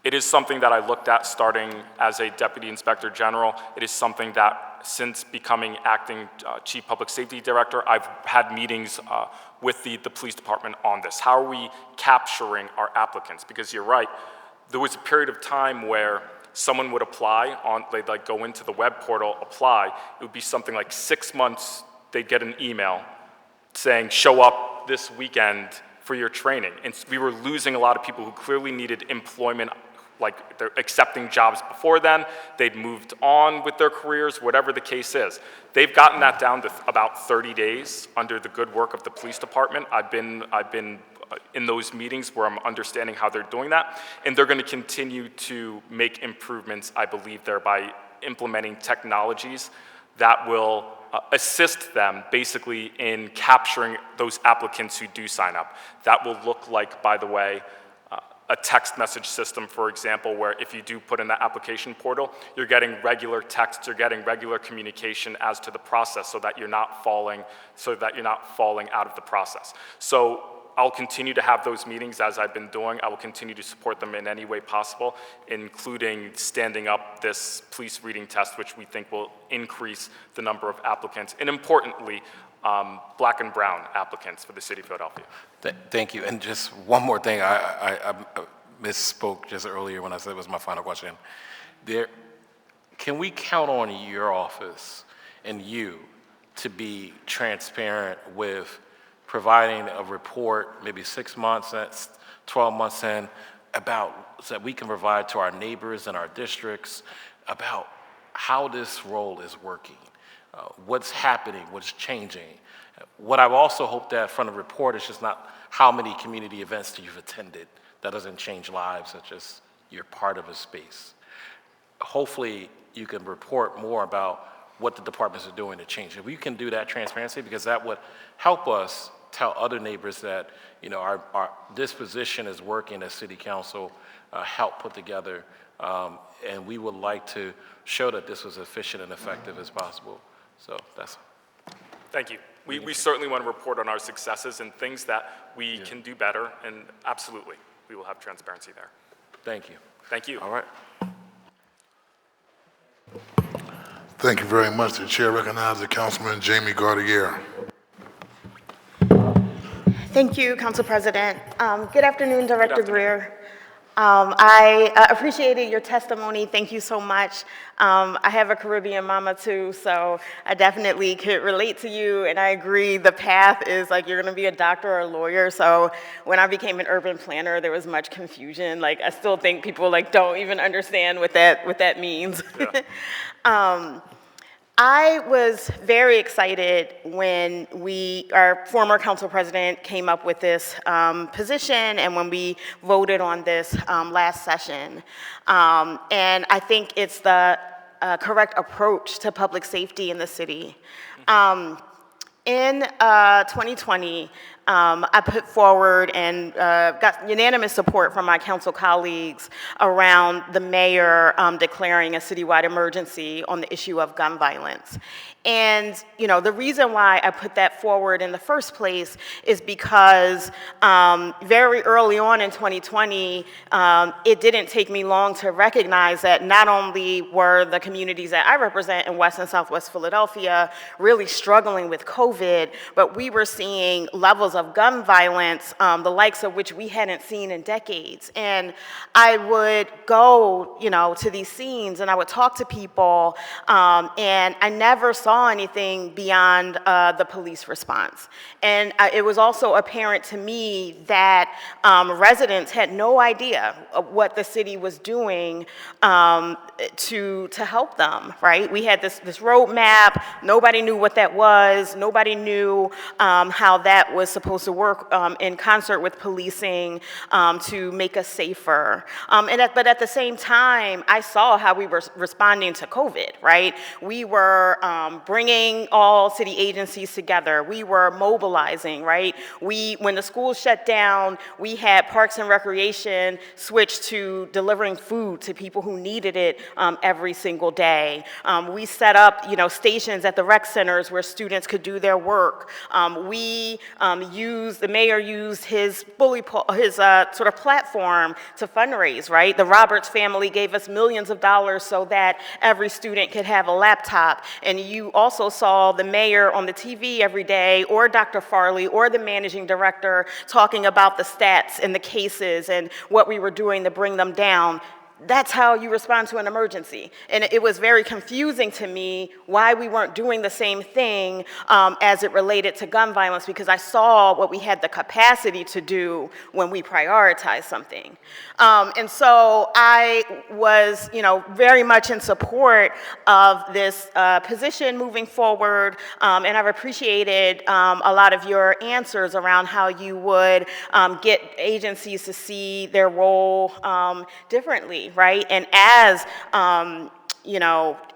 M: It is something that I looked at starting as a Deputy Inspector General. It is something that since becoming acting Chief Public Safety Director, I've had meetings with the police department on this. How are we capturing our applicants? Because you're right, there was a period of time where someone would apply, they'd like go into the web portal, apply. It would be something like 6 months, they'd get an email saying, show up this weekend for your training. And we were losing a lot of people who clearly needed employment, like they're accepting jobs before then, they'd moved on with their careers, whatever the case is. They've gotten that down to about 30 days under the good work of the police department. I've been in those meetings where I'm understanding how they're doing that, and they're going to continue to make improvements, I believe, there by implementing technologies that will assist them basically in capturing those applicants who do sign up. That will look like, by the way, a text message system, for example, where if you do put in the application portal, you're getting regular text, you're getting regular communication as to the process so that you're not falling out of the process. So I'll continue to have those meetings as I've been doing. I will continue to support them in any way possible, including standing up this police reading test, which we think will increase the number of applicants, and importantly, Black and brown applicants for the city of Philadelphia.
N: Thank you. And just one more thing, I misspoke just earlier when I said it was my final question. Can we count on your office and you to be transparent with providing a report, maybe 6 months, 12 months in, about, so that we can provide to our neighbors and our districts about how this role is working? What's happening, what's changing. What I've also hoped that from the report is just not how many community events that you've attended. That doesn't change lives, it's just you're part of a space. Hopefully you can report more about what the departments are doing to change. If we can do that transparency, because that would help us tell other neighbors that, you know, our disposition is working as city council, help put together, and we would like to show that this was efficient and effective as possible. So that's.
M: Thank you. We certainly want to report on our successes and things that we can do better, and absolutely, we will have transparency there.
N: Thank you.
M: Thank you.
N: All right.
A: Thank you very much. The chair recognizes Councilman Jamie Gaudier.
H: Thank you, Council President. Good afternoon, Director Greer. I appreciated your testimony. Thank you so much. I have a Caribbean mama too, so I definitely could relate to you, and I agree the path is like you're gonna be a doctor or a lawyer. So when I became an urban planner, there was much confusion. Like I still think people like don't even understand what that means. Yeah. I was very excited when our former council president came up with this position and when we voted on this last session. And I think it's the correct approach to public safety in the city. In 2020, I put forward and got unanimous support from my council colleagues around the mayor declaring a citywide emergency on the issue of gun violence. And, you know, the reason why I put that forward in the first place is because very early on in 2020, it didn't take me long to recognize that not only were the communities that I represent in West and Southwest Philadelphia really struggling with COVID, but we were seeing levels of gun violence, the likes of which we hadn't seen in decades. And I would go, to these scenes and I would talk to people, and I never saw anything beyond the police response. And it was also apparent to me that residents had no idea of what the city was doing to help them, right? We had this roadmap. Nobody knew what that was. Nobody knew how that was supposed to work in concert with policing to make us safer. But at the same time, I saw how we were responding to COVID, right? We were bringing all city agencies together. We were mobilizing, right? When the schools shut down, we had Parks and Recreation switch to delivering food to people who needed it every single day. We set up, stations at the rec centers where students could do their work. The mayor used his sort of platform to fundraise, right? The Roberts family gave us millions of dollars so that every student could have a laptop. And you also saw the mayor on the TV every day, or Dr. Farley, or the managing director talking about the stats and the cases and what we were doing to bring them down. That's how you respond to an emergency. And it was very confusing to me why we weren't doing the same thing as it related to gun violence, because I saw what we had the capacity to do when we prioritized something. And so I was, very much in support of this position moving forward, and I've appreciated a lot of your answers around how you would get agencies to see their role differently. Right? And as,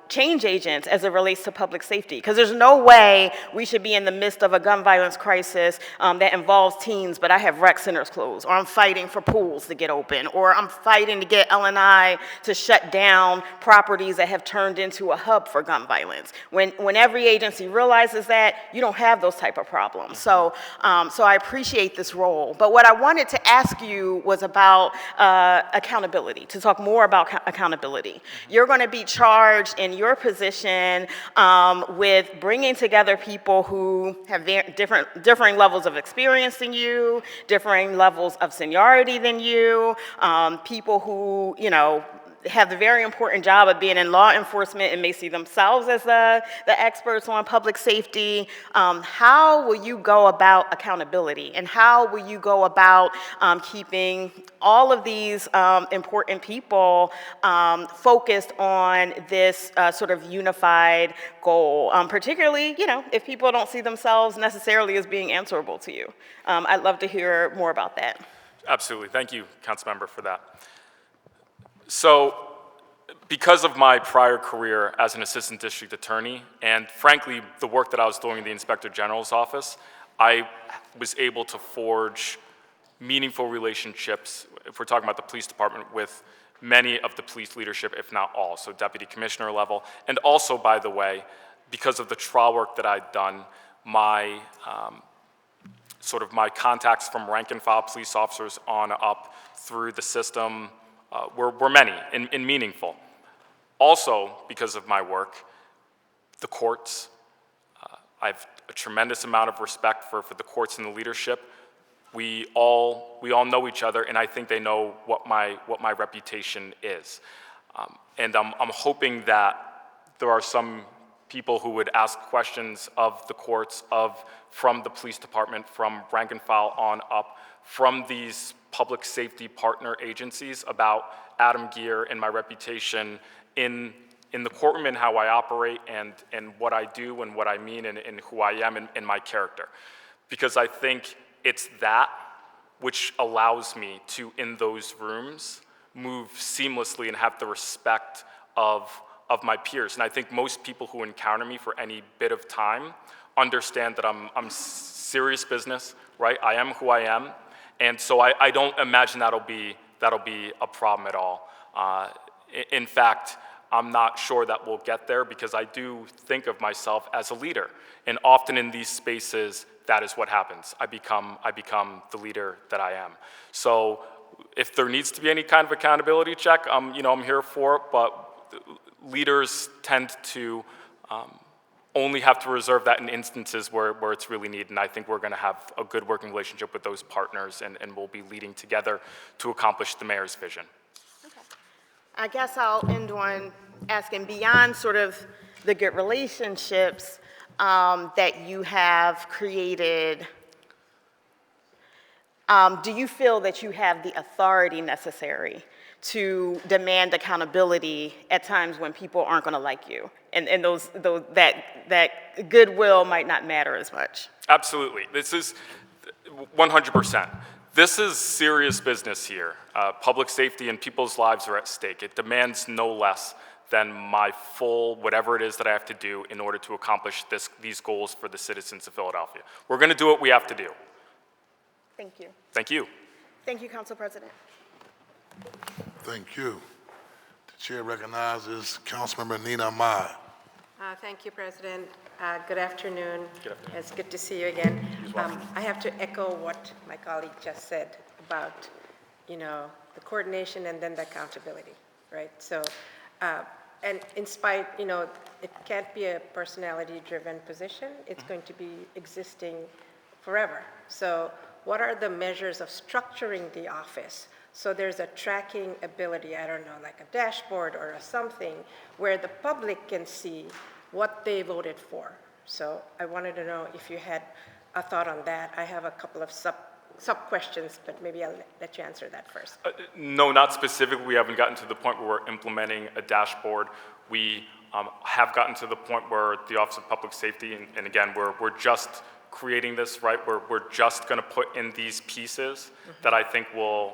H: change agents as it relates to public safety, because there's no way we should be in the midst of a gun violence crisis that involves teens, but I have rec centers closed, or I'm fighting for pools to get open, or I'm fighting to get L&I to shut down properties that have turned into a hub for gun violence. When every agency realizes that, you don't have those type of problems. So I appreciate this role. But what I wanted to ask you was about accountability, to talk more about accountability. You're going to be charged in your position with bringing together people who have differing levels of experience than you, differing levels of seniority than you, people who, have the very important job of being in law enforcement and may see themselves as the experts on public safety. How will you go about accountability, and how will you go about keeping all of these important people focused on this sort of unified goal, particularly, if people don't see themselves necessarily as being answerable to you? I'd love to hear more about that.
M: Absolutely. Thank you, Councilmember, for that. So, because of my prior career as an assistant district attorney, and frankly, the work that I was doing in the Inspector General's office, I was able to forge meaningful relationships, if we're talking about the police department, with many of the police leadership, if not all, so deputy commissioner level. And also, by the way, because of the trial work that I'd done, my my contacts from rank and file police officers on up through the system were many and meaningful. Also, because of my work, the courts, I have a tremendous amount of respect for the courts and the leadership. We all know each other, and I think they know what my reputation is. And I'm hoping that there are some people who would ask questions of the courts, from the police department, from rank and file on up, from these public safety partner agencies about Adam Geer and my reputation in the courtroom, and how I operate, and what I do and what I mean, and who I am, and my character. Because I think it's that which allows me to, in those rooms, move seamlessly and have the respect of my peers. And I think most people who encounter me for any bit of time understand that I'm serious business, right? I am who I am. And so I don't imagine that'll be a problem at all. In fact, I'm not sure that we'll get there, because I do think of myself as a leader. And often in these spaces, that is what happens. I become the leader that I am. So if there needs to be any kind of accountability check, I'm here for it, but leaders tend to only have to reserve that in instances where it's really needed. And I think we're going to have a good working relationship with those partners, and we'll be leading together to accomplish the mayor's vision.
H: I guess I'll end on asking, beyond sort of the good relationships that you have created, do you feel that you have the authority necessary to demand accountability at times when people aren't going to like you, and that goodwill might not matter as much?
M: Absolutely. This is 100%. This is serious business here. Public safety and people's lives are at stake. It demands no less than my full whatever it is that I have to do in order to accomplish these goals for the citizens of Philadelphia. We're going to do what we have to do.
H: Thank you.
M: Thank you.
H: Thank you, Council President.
A: Thank you. The chair recognizes Councilmember Nina Ahmad.
J: Thank you, President. Good afternoon.
M: Good afternoon.
J: It's good to see you again. I have to echo what my colleague just said about, the coordination and then the accountability, right? So, and in spite, it can't be a personality-driven position. It's going to be existing forever. So what are the measures of structuring the office? So there's a tracking ability, I don't know, like a dashboard or something, where the public can see what they voted for. So I wanted to know if you had a thought on that. I have a couple of sub-questions, but maybe I'll let you answer that first.
M: No, not specifically. We haven't gotten to the point where we're implementing a dashboard. We have gotten to the point where the Office of Public Safety, and again, we're just creating this, right? We're just going to put in these pieces that I think will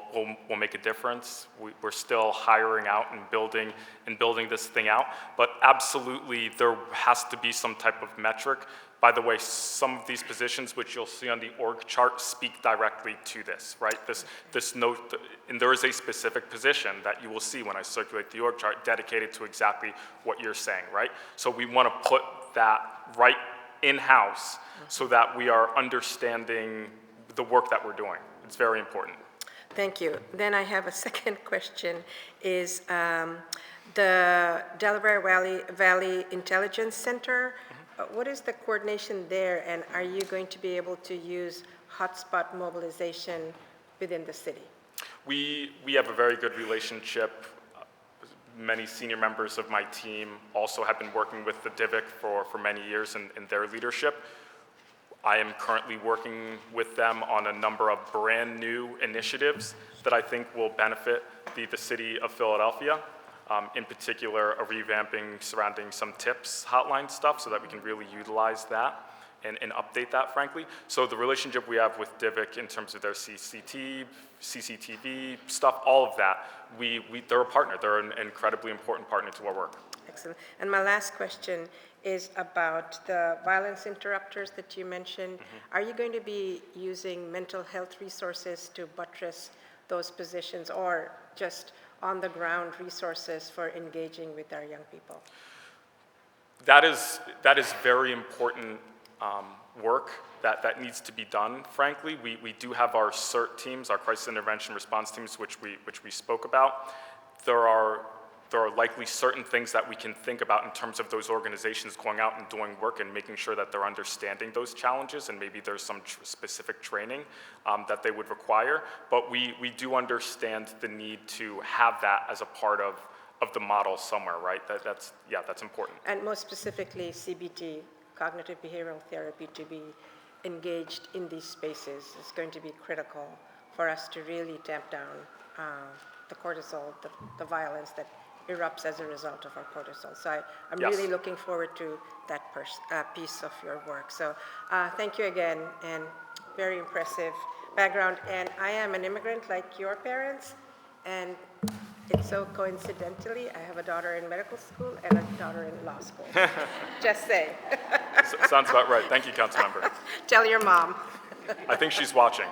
M: make a difference. We're still hiring out and building this thing out, but absolutely there has to be some type of metric. By the way, some of these positions, which you'll see on the org chart, speak directly to this, right? This note, and there is a specific position that you will see when I circulate the org chart dedicated to exactly what you're saying, right? So we want to put that right in-house so that we are understanding the work that we're doing. It's very important.
J: Thank you. Then I have a second question, is the Delaware Valley Intelligence Center, what is the coordination there, and are you going to be able to use hotspot mobilization within the city?
M: We have a very good relationship. Many senior members of my team also have been working with the DIVIC for many years in their leadership. I am currently working with them on a number of brand new initiatives that I think will benefit the city of Philadelphia. In particular, a revamping surrounding some tips hotline stuff so that we can really utilize that and update that, frankly. So the relationship we have with DIVIC in terms of their CCTV stuff, all of that, they're a partner. They're an incredibly important partner to our work.
J: Excellent. And my last question is about the violence interrupters that you mentioned. Are you going to be using mental health resources to buttress those positions, or just on-the-ground resources for engaging with our young people?
M: That is very important work that needs to be done, frankly. We do have our CERT teams, our crisis intervention response teams, which we spoke about. There are likely certain things that we can think about in terms of those organizations going out and doing work and making sure that they're understanding those challenges, and maybe there's some specific training that they would require. But we do understand the need to have that as a part of the model somewhere, right? That's important.
J: And more specifically, CBT, cognitive behavioral therapy, to be engaged in these spaces is going to be critical for us to really tamp down the cortisol, the violence that erupts as a result of our cortisol. So I'm
M: Yes.
J: really looking forward to that piece of your work. So thank you again, and very impressive background. And I am an immigrant like your parents, and it's so coincidentally, I have a daughter in medical school and a daughter in law school. Just say.
M: Sounds about right. Thank you, Councilmember.
J: Tell your mom.
M: I think she's watching.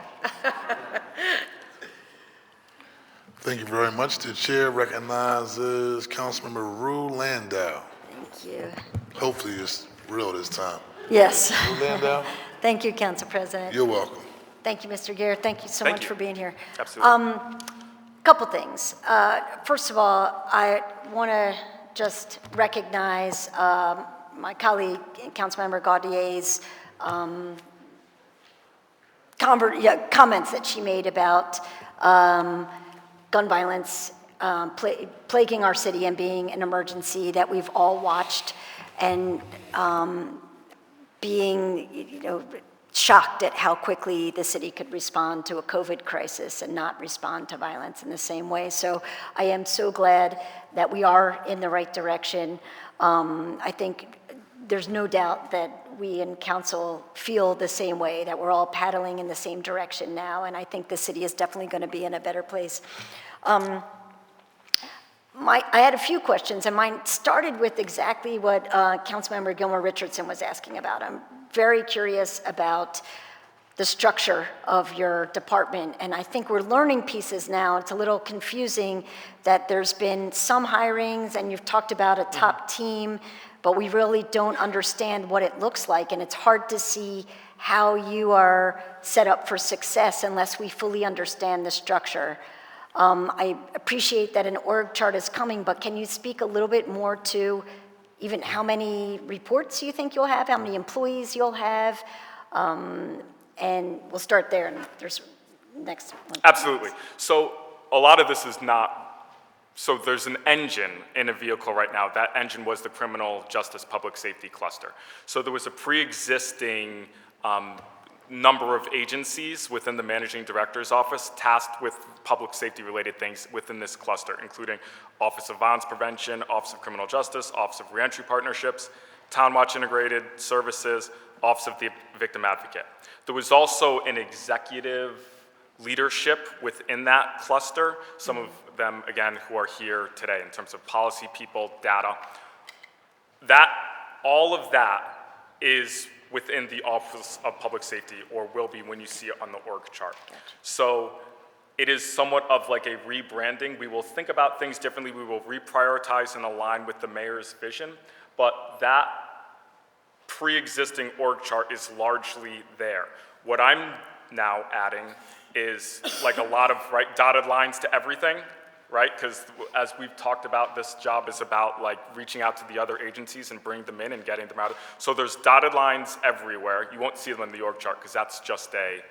A: Thank you very much. The chair recognizes Councilmember Rue Landau.
K: Thank you.
A: Hopefully it's real this time.
K: Yes.
A: Rue Landau,
K: Thank you, Council President.
A: you're welcome.
K: Thank you, Mr. Gear. Thank you so
M: Thank
K: much
M: you.
K: for being here.
M: Absolutely.
K: Couple things. First of all, I want to just recognize my colleague, Councilmember Gaudier's comments that she made about gun violence plaguing our city and being an emergency that we've all watched, and being, shocked at how quickly the city could respond to a COVID crisis and not respond to violence in the same way. So I am so glad that we are in the right direction. I think there's no doubt that we in council feel the same way, that we're all paddling in the same direction now, and I think the city is definitely going to be in a better place. I had a few questions, and mine started with exactly what Councilmember Gilmore Richardson was asking about. I'm very curious about the structure of your department, and I think we're learning pieces now. It's a little confusing that there's been some hirings, and you've talked about a top team, but we really don't understand what it looks like, and it's hard to see how you are set up for success unless we fully understand the structure. I appreciate that an org chart is coming, but can you speak a little bit more to even how many reports you think you'll have, how many employees you'll have? And we'll start there, and there's next one.
M: Absolutely. So a lot of this is not, so there's an engine in a vehicle right now. That engine was the criminal justice public safety cluster. So there was a pre-existing number of agencies within the managing director's office tasked with public safety related things within this cluster, including Office of Violence Prevention, Office of Criminal Justice, Office of Reentry Partnerships, Town Watch Integrated Services, Office of the Victim Advocate. There was also an executive leadership within that cluster, some of them, again, who are here today in terms of policy people, data. All of that is within the Office of Public Safety, or will be when you see it on the org chart. So it is somewhat of like a rebranding. We will think about things differently. We will reprioritize and align with the mayor's vision, but that pre-existing org chart is largely there. What I'm now adding is like a lot of dotted lines to everything, right? Because as we've talked about, this job is about like reaching out to the other agencies and bringing them in and getting them out. So there's dotted lines everywhere. You won't see them in the org chart because that's just a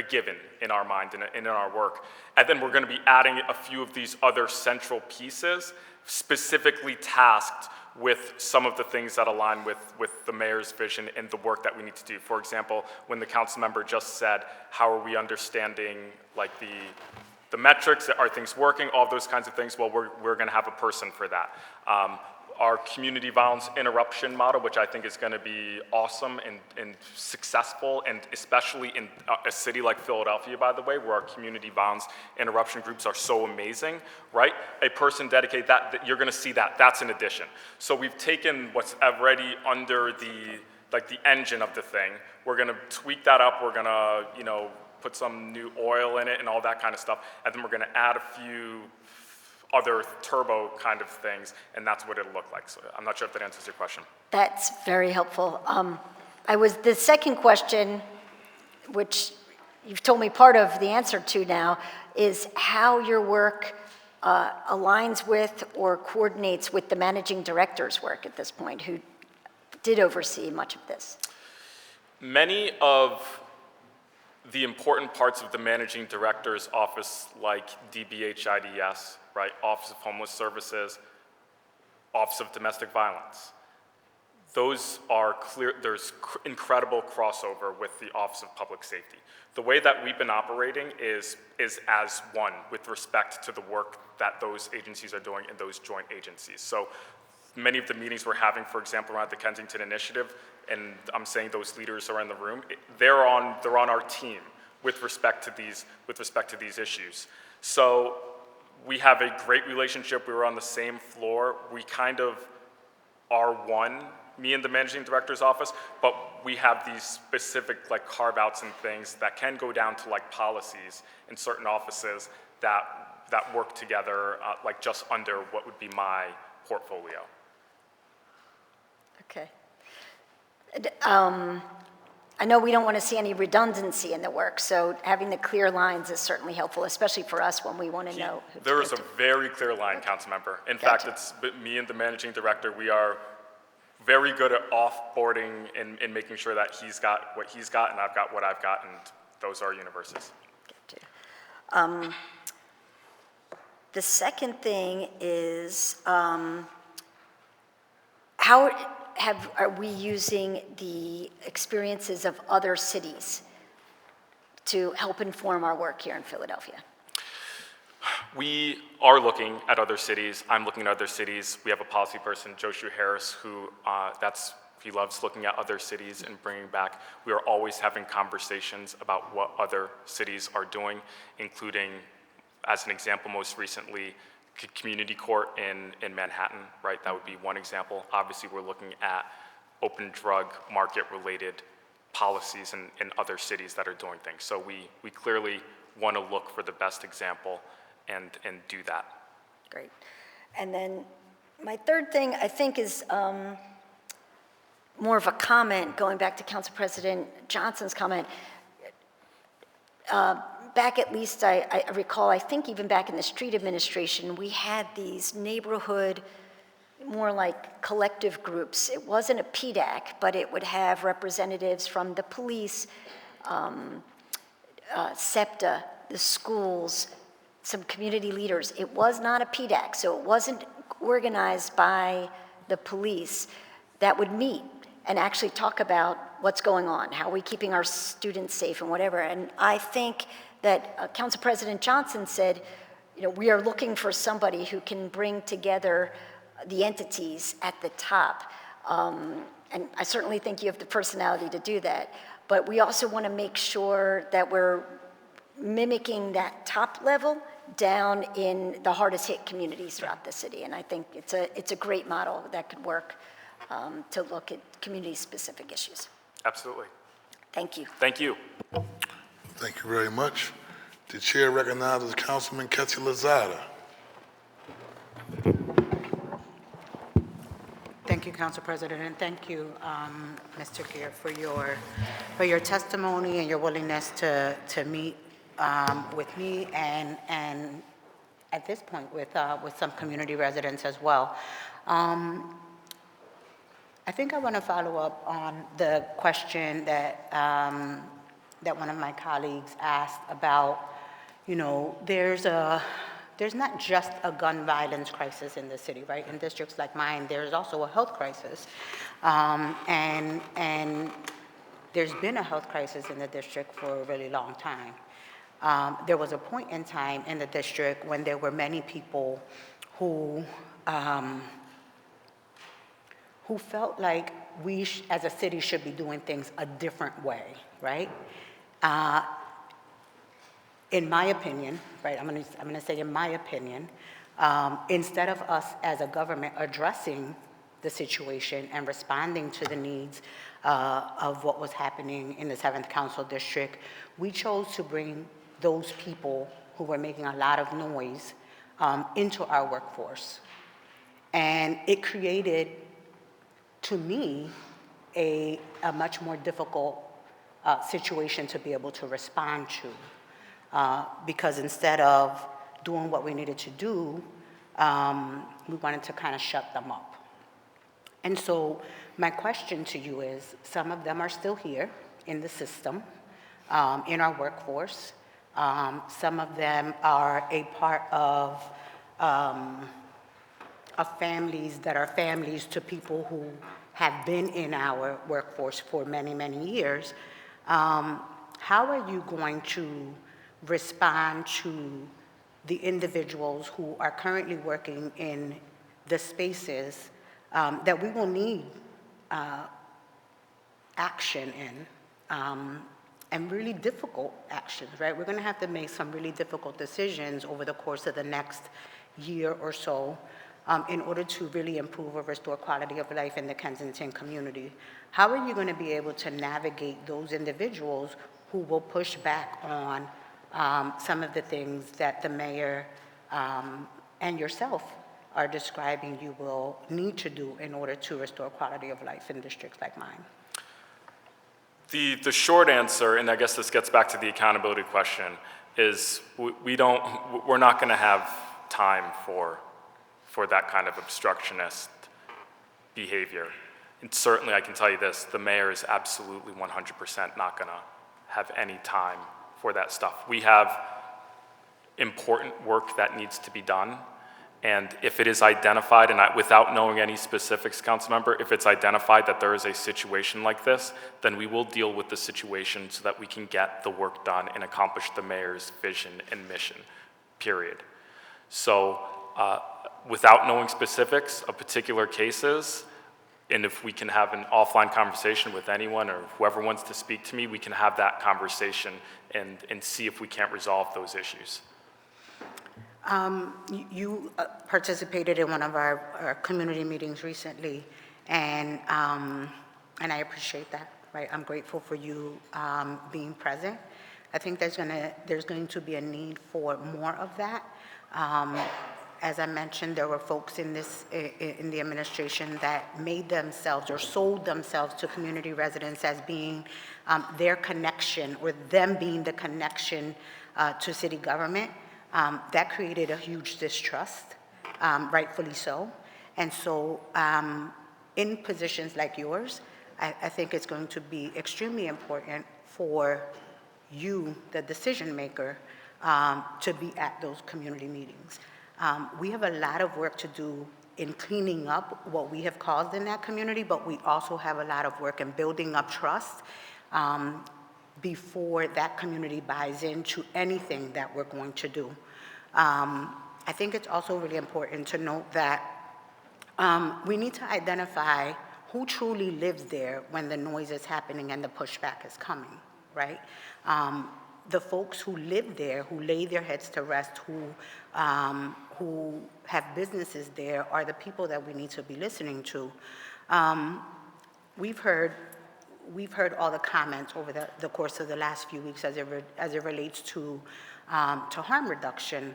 M: given in our mind and in our work. And then we're going to be adding a few of these other central pieces specifically tasked with some of the things that align with the mayor's vision and the work that we need to do. For example, when the council member just said, how are we understanding like the metrics, are things working, all those kinds of things, well, we're gonna have a person for that. Our community violence interruption model, which I think is gonna be awesome and successful, and especially in a city like Philadelphia, by the way, where our community violence interruption groups are so amazing, right? A person dedicated that you're gonna see that's an addition. So we've taken what's already under the engine of the thing, we're gonna tweak that up, we're gonna, put some new oil in it and all that kind of stuff, and then we're gonna add a few other turbo kind of things, and that's what it'll look like. So I'm not sure if that answers your question.
K: That's very helpful. The second question, which you've told me part of the answer to now, is how your work aligns with or coordinates with the managing director's work at this point, who did oversee much of this.
M: Many of the important parts of the managing director's office, like DBHIDS, right, Office of Homeless Services, Office of Domestic Violence, those are clear, there's incredible crossover with the Office of Public Safety. The way that we've been operating is as one with respect to the work that those agencies are doing in those joint agencies. So many of the meetings we're having, for example, around the Kensington Initiative, and I'm saying those leaders are in the room, they're on our team with respect to these issues. So we have a great relationship. We were on the same floor. We kind of are one, me and the managing director's office, but we have these specific like carve-outs and things that can go down to like policies in certain offices that work together like just under what would be my portfolio.
K: Okay. I know we don't want to see any redundancy in the work, so having the clear lines is certainly helpful, especially for us when we want to know.
M: There is a very clear line, council member. In fact, it's me and the managing director, we are very good at offboarding and making sure that he's got what he's got and I've got what I've got, and those are universes.
K: The second thing is, are we using the experiences of other cities to help inform our work here in Philadelphia?
M: We are looking at other cities. I'm looking at other cities. We have a policy person, Joshua Harris, who he loves looking at other cities and bringing back. We are always having conversations about what other cities are doing, including, as an example, most recently, community court in Manhattan, right? That would be one example. Obviously, we're looking at open drug market-related policies in other cities that are doing things. So we clearly want to look for the best example and do that.
K: Great. And then my third thing, I think, is more of a comment, going back to Council President Johnson's comment. Back at least, I recall, I think even back in the street administration, we had these neighborhood, more like collective groups. It wasn't a PDAC, but it would have representatives from the police, SEPTA, the schools, some community leaders. It was not a PDAC, so it wasn't organized by the police, that would meet and actually talk about what's going on, how are we keeping our students safe and whatever. And I think that Council President Johnson said, we are looking for somebody who can bring together the entities at the top. And I certainly think you have the personality to do that. But we also want to make sure that we're mimicking that top level down in the hardest hit communities throughout the city. And I think it's a great model that could work to look at community-specific issues.
M: Absolutely.
K: Thank you.
M: Thank you.
A: Thank you very much. The chair recognizes Councilman Ketsi Lozada.
O: Thank you, Council President, and thank you, Mr. Geer, for your testimony and your willingness to meet with me and at this point with some community residents as well. I think I want to follow up on the question that one of my colleagues asked about, there's not just a gun violence crisis in the city, right? In districts like mine, there's also a health crisis. And there's been a health crisis in the district for a really long time. There was a point in time in the district when there were many people who felt like we, as a city, should be doing things a different way, right? In my opinion, right, I'm gonna say in my opinion, instead of us as a government addressing the situation and responding to the needs of what was happening in the 7th Council District, we chose to bring those people who were making a lot of noise into our workforce. And it created, to me, a much more difficult situation to be able to respond to. Because instead of doing what we needed to do, we wanted to kind of shut them up. And so my question to you is, some of them are still here in the system, in our workforce. Some of them are a part of families that are families to people who have been in our workforce for many, many years. How are you going to respond to the individuals who are currently working in the spaces that we will need action in, and really difficult actions, right? We're gonna have to make some really difficult decisions over the course of the next year or so in order to really improve or restore quality of life in the Kensington community. How are you gonna be able to navigate those individuals who will push back on some of the things that the mayor and yourself are describing you will need to do in order to restore quality of life in districts like mine?
M: The short answer, and I guess this gets back to the accountability question, is we're not going to have time for that kind of obstructionist behavior. And certainly, I can tell you this, the mayor is absolutely 100% not gonna have any time for that stuff. We have important work that needs to be done, and if it is identified, and without knowing any specifics, Councilmember, if it's identified that there is a situation like this, then we will deal with the situation so that we can get the work done and accomplish the mayor's vision and mission, period. So without knowing specifics of particular cases, and if we can have an offline conversation with anyone or whoever wants to speak to me, we can have that conversation and see if we can't resolve those issues.
O: You participated in one of our community meetings recently, and I appreciate that, right? I'm grateful for you being present. I think there's going to be a need for more of that. As I mentioned, there were folks in the administration that made themselves or sold themselves to community residents as being their connection, or them being the connection to city government. That created a huge distrust, rightfully so. And so in positions like yours, I think it's going to be extremely important for you, the decision maker, to be at those community meetings. We have a lot of work to do in cleaning up what we have caused in that community, but we also have a lot of work in building up trust before that community buys into anything that we're going to do. I think it's also really important to note that we need to identify who truly lives there when the noise is happening and the pushback is coming, right? The folks who live there, who lay their heads to rest, who have businesses there, are the people that we need to be listening to. We've heard all the comments over the course of the last few weeks as it relates to harm reduction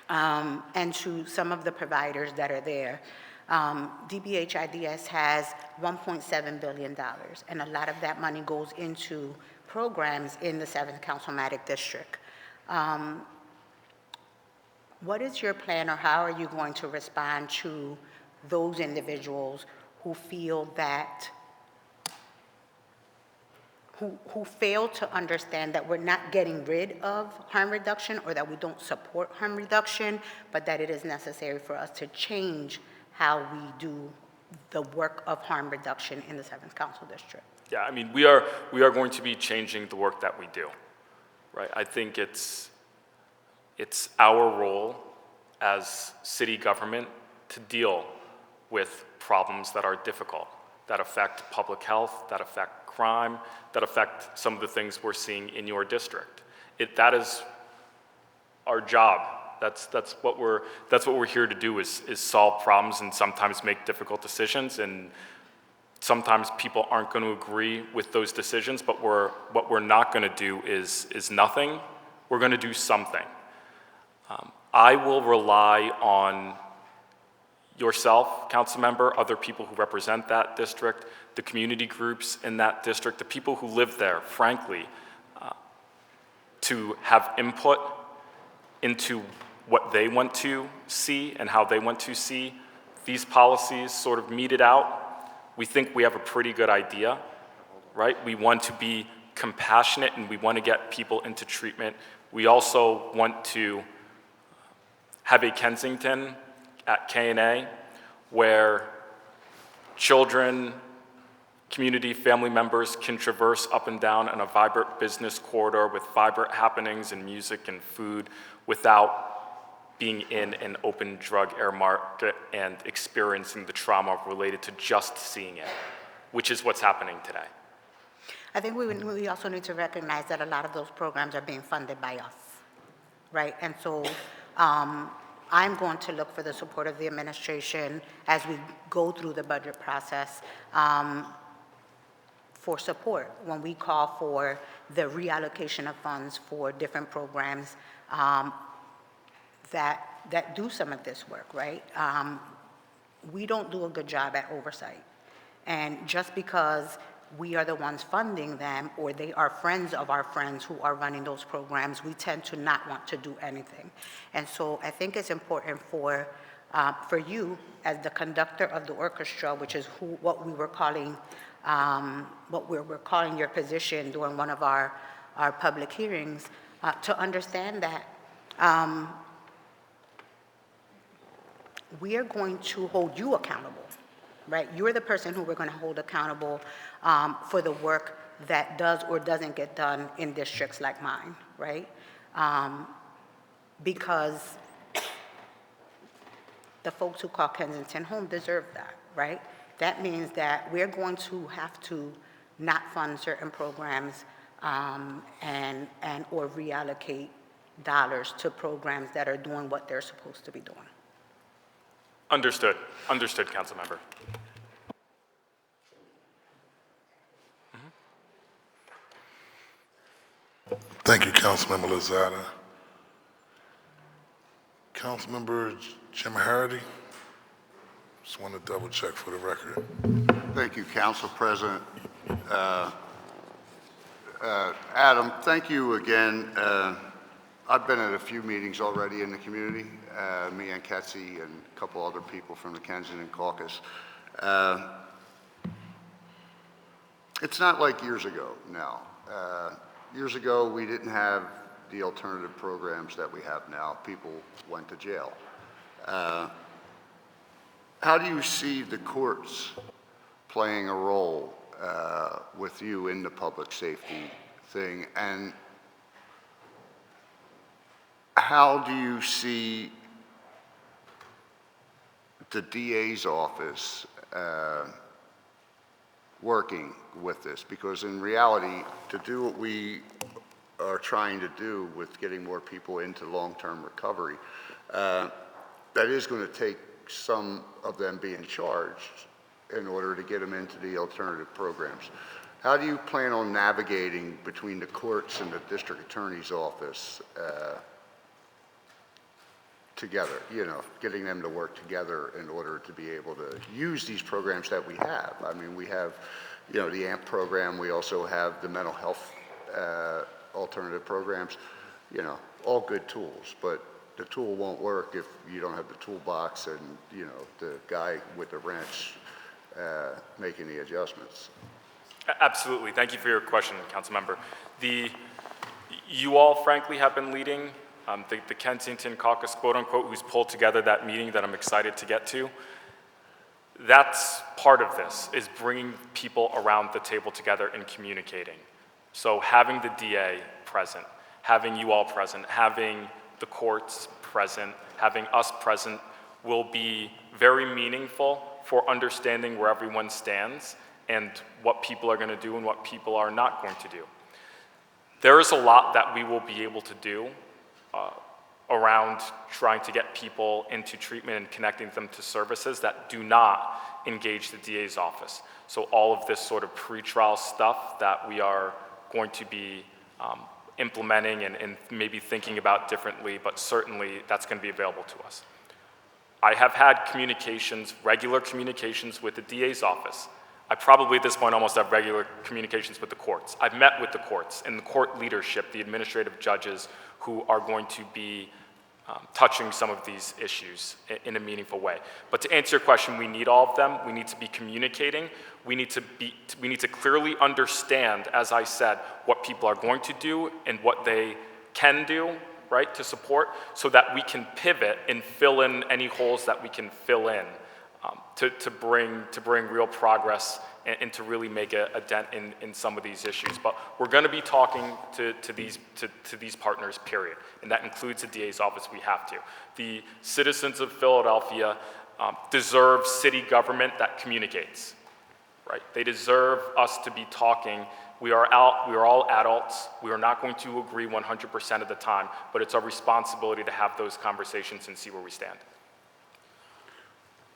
O: and to some of the providers that are there. DBHIDS has $1.7 billion, and a lot of that money goes into programs in the 7th Councilmatic District. What is your plan, or how are you going to respond to those individuals who feel that, who fail to understand that we're not getting rid of harm reduction, or that we don't support harm reduction, but that it is necessary for us to change how we do the work of harm reduction in the 7th Council District?
M: Yeah, I mean, we are going to be changing the work that we do, right? I think it's our role as city government to deal with problems that are difficult, that affect public health, that affect crime, that affect some of the things we're seeing in your district. That is our job. That's what we're here to do, is solve problems and sometimes make difficult decisions. And sometimes people aren't going to agree with those decisions, but what we're not going to do is nothing. We're going to do something. I will rely on yourself, council member, other people who represent that district, the community groups in that district, the people who live there, frankly, to have input into what they want to see and how they want to see these policies sort of meted out. We think we have a pretty good idea, right? We want to be compassionate and we want to get people into treatment. We also want to have a Kensington at KNA where children, community, family members can traverse up and down in a vibrant business corridor with vibrant happenings and music and food without being in an open drug air market and experiencing the trauma related to just seeing it, which is what's happening today.
O: I think we also need to recognize that a lot of those programs are being funded by us, right? And so I'm going to look for the support of the administration as we go through the budget process for support when we call for the reallocation of funds for different programs that do some of this work, right? We don't do a good job at oversight. And just because we are the ones funding them, or they are friends of our friends who are running those programs, we tend to not want to do anything. And so I think it's important for For you, as the conductor of the orchestra, which is what we were calling, what we were calling your position during one of our public hearings, to understand that we are going to hold you accountable, right? You're the person who we're going to hold accountable for the work that does or doesn't get done in districts like mine, right? Because the folks who call Kensington home deserve that, right? That means that we're going to have to not fund certain programs and or reallocate dollars to programs that are doing what they're supposed to be doing.
M: Understood. Understood, council member.
A: Thank you, Councilmember Lozada. Councilmember Jim Harity. Just want to double check for the record.
P: Thank you, Council President. Adam, thank you again. I've been at a few meetings already in the community, me and Ketsi and a couple other people from the Kensington caucus. It's not like years ago now. Years ago, we didn't have the alternative programs that we have now. People went to jail. How do you see the courts playing a role with you in the public safety thing? And how do you see the DA's office working with this? Because in reality, to do what we are trying to do with getting more people into long-term recovery, that is going to take some of them being charged in order to get them into the alternative programs. How do you plan on navigating between the courts and the district attorney's office together, you know, getting them to work together in order to be able to use these programs that we have? I mean, we have, you know, the AMP program, we also have the mental health alternative programs, you know, all good tools, but the tool won't work if you don't have the toolbox and, you know, the guy with the wrench making the adjustments.
M: Absolutely. Thank you for your question, council member. You all, frankly, have been leading the Kensington caucus, quote unquote, who's pulled together that meeting that I'm excited to get to. That's part of this, is bringing people around the table together and communicating. So having the DA present, having you all present, having the courts present, having us present will be very meaningful for understanding where everyone stands and what people are going to do and what people are not going to do. There is a lot that we will be able to do around trying to get people into treatment and connecting them to services that do not engage the DA's office. So all of this sort of pretrial stuff that we are going to be implementing and maybe thinking about differently, but certainly that's going to be available to us. I have had communications, regular communications with the DA's office. I probably at this point almost have regular communications with the courts. I've met with the courts and the court leadership, the administrative judges who are going to be touching some of these issues in a meaningful way. But to answer your question, we need all of them. We need to be communicating. We need to clearly understand, as I said, what people are going to do and what they can do, right, to support, so that we can pivot and fill in any holes that we can fill in to bring real progress and to really make a dent in some of these issues. But we're going to be talking to these partners, period, and that includes the DA's office. We have to. The citizens of Philadelphia deserve city government that communicates, right? They deserve us to be talking. We are all adults. We are not going to agree 100% of the time, but it's our responsibility to have those conversations and see where we stand.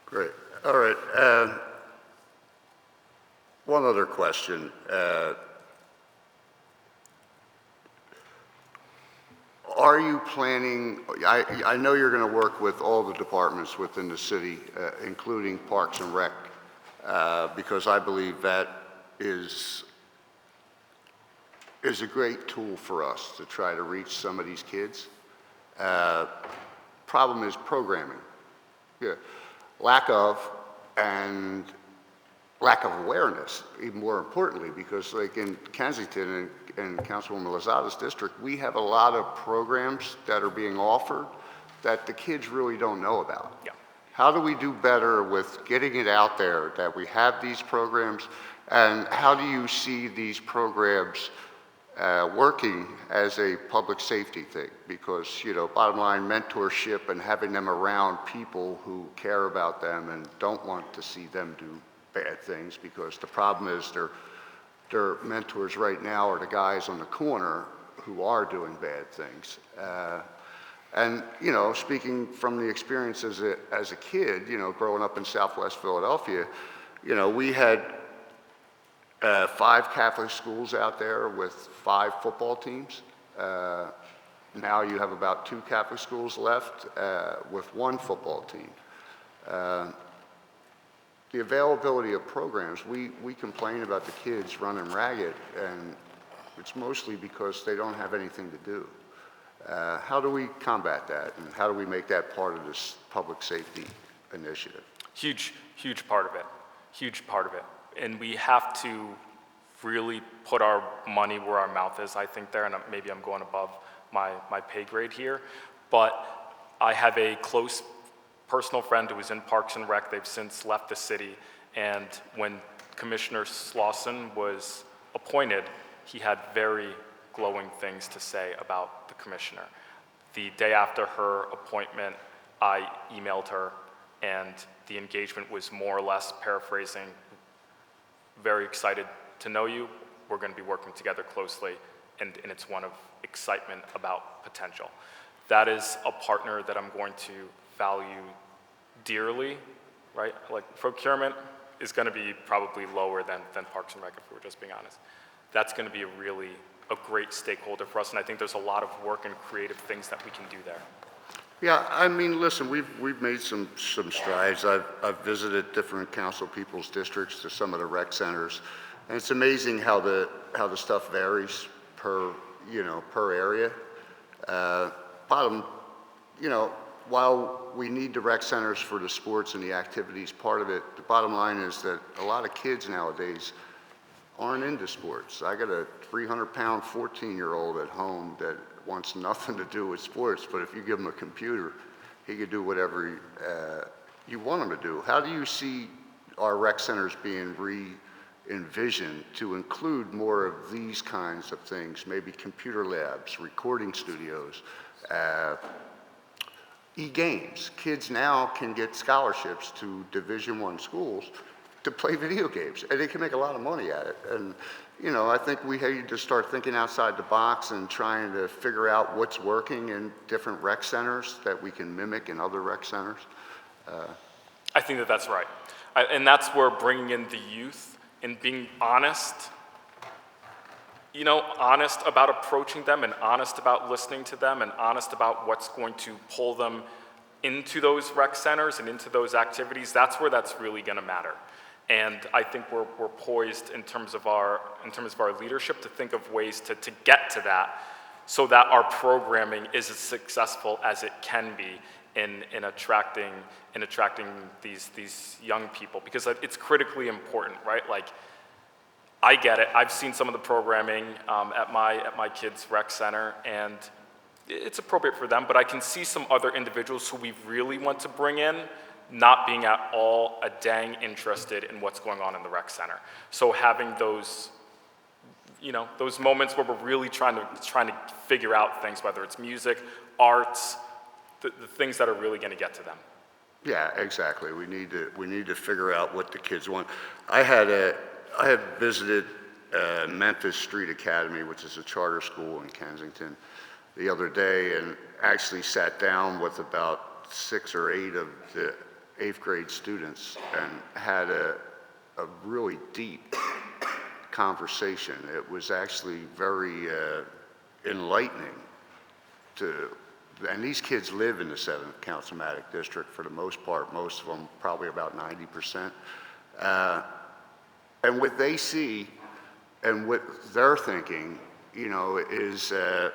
P: Great. All right. One other question. Are you planning, I know you're going to work with all the departments within the city, including Parks and Rec, because I believe that is a great tool for us to try to reach some of these kids. Problem is programming. yeah, lack of, and lack of awareness, even more importantly, because like in Kensington and Councilwoman Lozada's district, we have a lot of programs that are being offered that the kids really don't know about.
M: Yeah.
P: How do we do better with getting it out there that we have these programs, and how do you see these programs working as a public safety thing? Because, you know, bottom line, mentorship and having them around people who care about them and don't want to see them do bad things, because the problem is their mentors right now are the guys on the corner who are doing bad things. And, you know, speaking from the experience as a kid, you know, growing up in Southwest Philadelphia, you know, we had 5 Catholic schools out there with 5 football teams. Now you have about 2 Catholic schools left with 1 football team. The availability of programs, we complain about the kids running ragged, and it's mostly because they don't have anything to do. How do we combat that, and how do we make that part of this public safety initiative?
M: Huge part of it, huge part of it. And we have to really put our money where our mouth is, I think, there, and maybe I'm going above my pay grade here, but I have a close personal friend who was in Parks and Rec. They've since left the city, and when Commissioner Slauson was appointed, he had very glowing things to say about the commissioner. The day after her appointment, I emailed her, and the engagement was more or less paraphrasing, very excited to know you, we're going to be working together closely, and it's one of excitement about potential. That is a partner that I'm going to value dearly, right? Like procurement is going to be probably lower than Parks and Rec, if we're just being honest. That's going to be a great stakeholder for us, and I think there's a lot of work and creative things that we can do there.
P: Yeah, I mean, listen, we've made some strides. I've visited different council people's districts to some of the rec centers, and it's amazing how the stuff varies per area. While we need the rec centers for the sports and the activities part of it, the bottom line is that a lot of kids nowadays aren't into sports. I got a 300-pound 14-year-old at home that wants nothing to do with sports, but if you give him a computer, he could do whatever you want him to do. How do you see our rec centers being re-envisioned to include more of these kinds of things, maybe computer labs, recording studios, e-games? Kids now can get scholarships to Division I schools to play video games, and they can make a lot of money at it. And, you know, I think we need to start thinking outside the box and trying to figure out what's working in different rec centers that we can mimic in other rec centers.
M: I think that's right. And that's where bringing in the youth and being honest, honest about approaching them and honest about listening to them and honest about what's going to pull them into those rec centers and into those activities, that's where that's really going to matter. And I think we're poised in terms of our leadership to think of ways to get to that, so that our programming is as successful as it can be in attracting these young people, because it's critically important, right? Like, I get it. I've seen some of the programming at my kids' rec center, and it's appropriate for them, but I can see some other individuals who we really want to bring in not being at all a dang interested in what's going on in the rec center. So having those moments where we're really trying to figure out things, whether it's music, arts, the things that are really going to get to them.
P: Yeah, exactly. We need to figure out what the kids want. I had visited Memphis Street Academy, which is a charter school in Kensington, the other day, and actually sat down with about 6 or 8 of the 8th grade students and had a really deep conversation. It was actually very enlightening and these kids live in the 7th Councilmatic District for the most part, most of them, probably about 90%. And what they see and what they're thinking, is I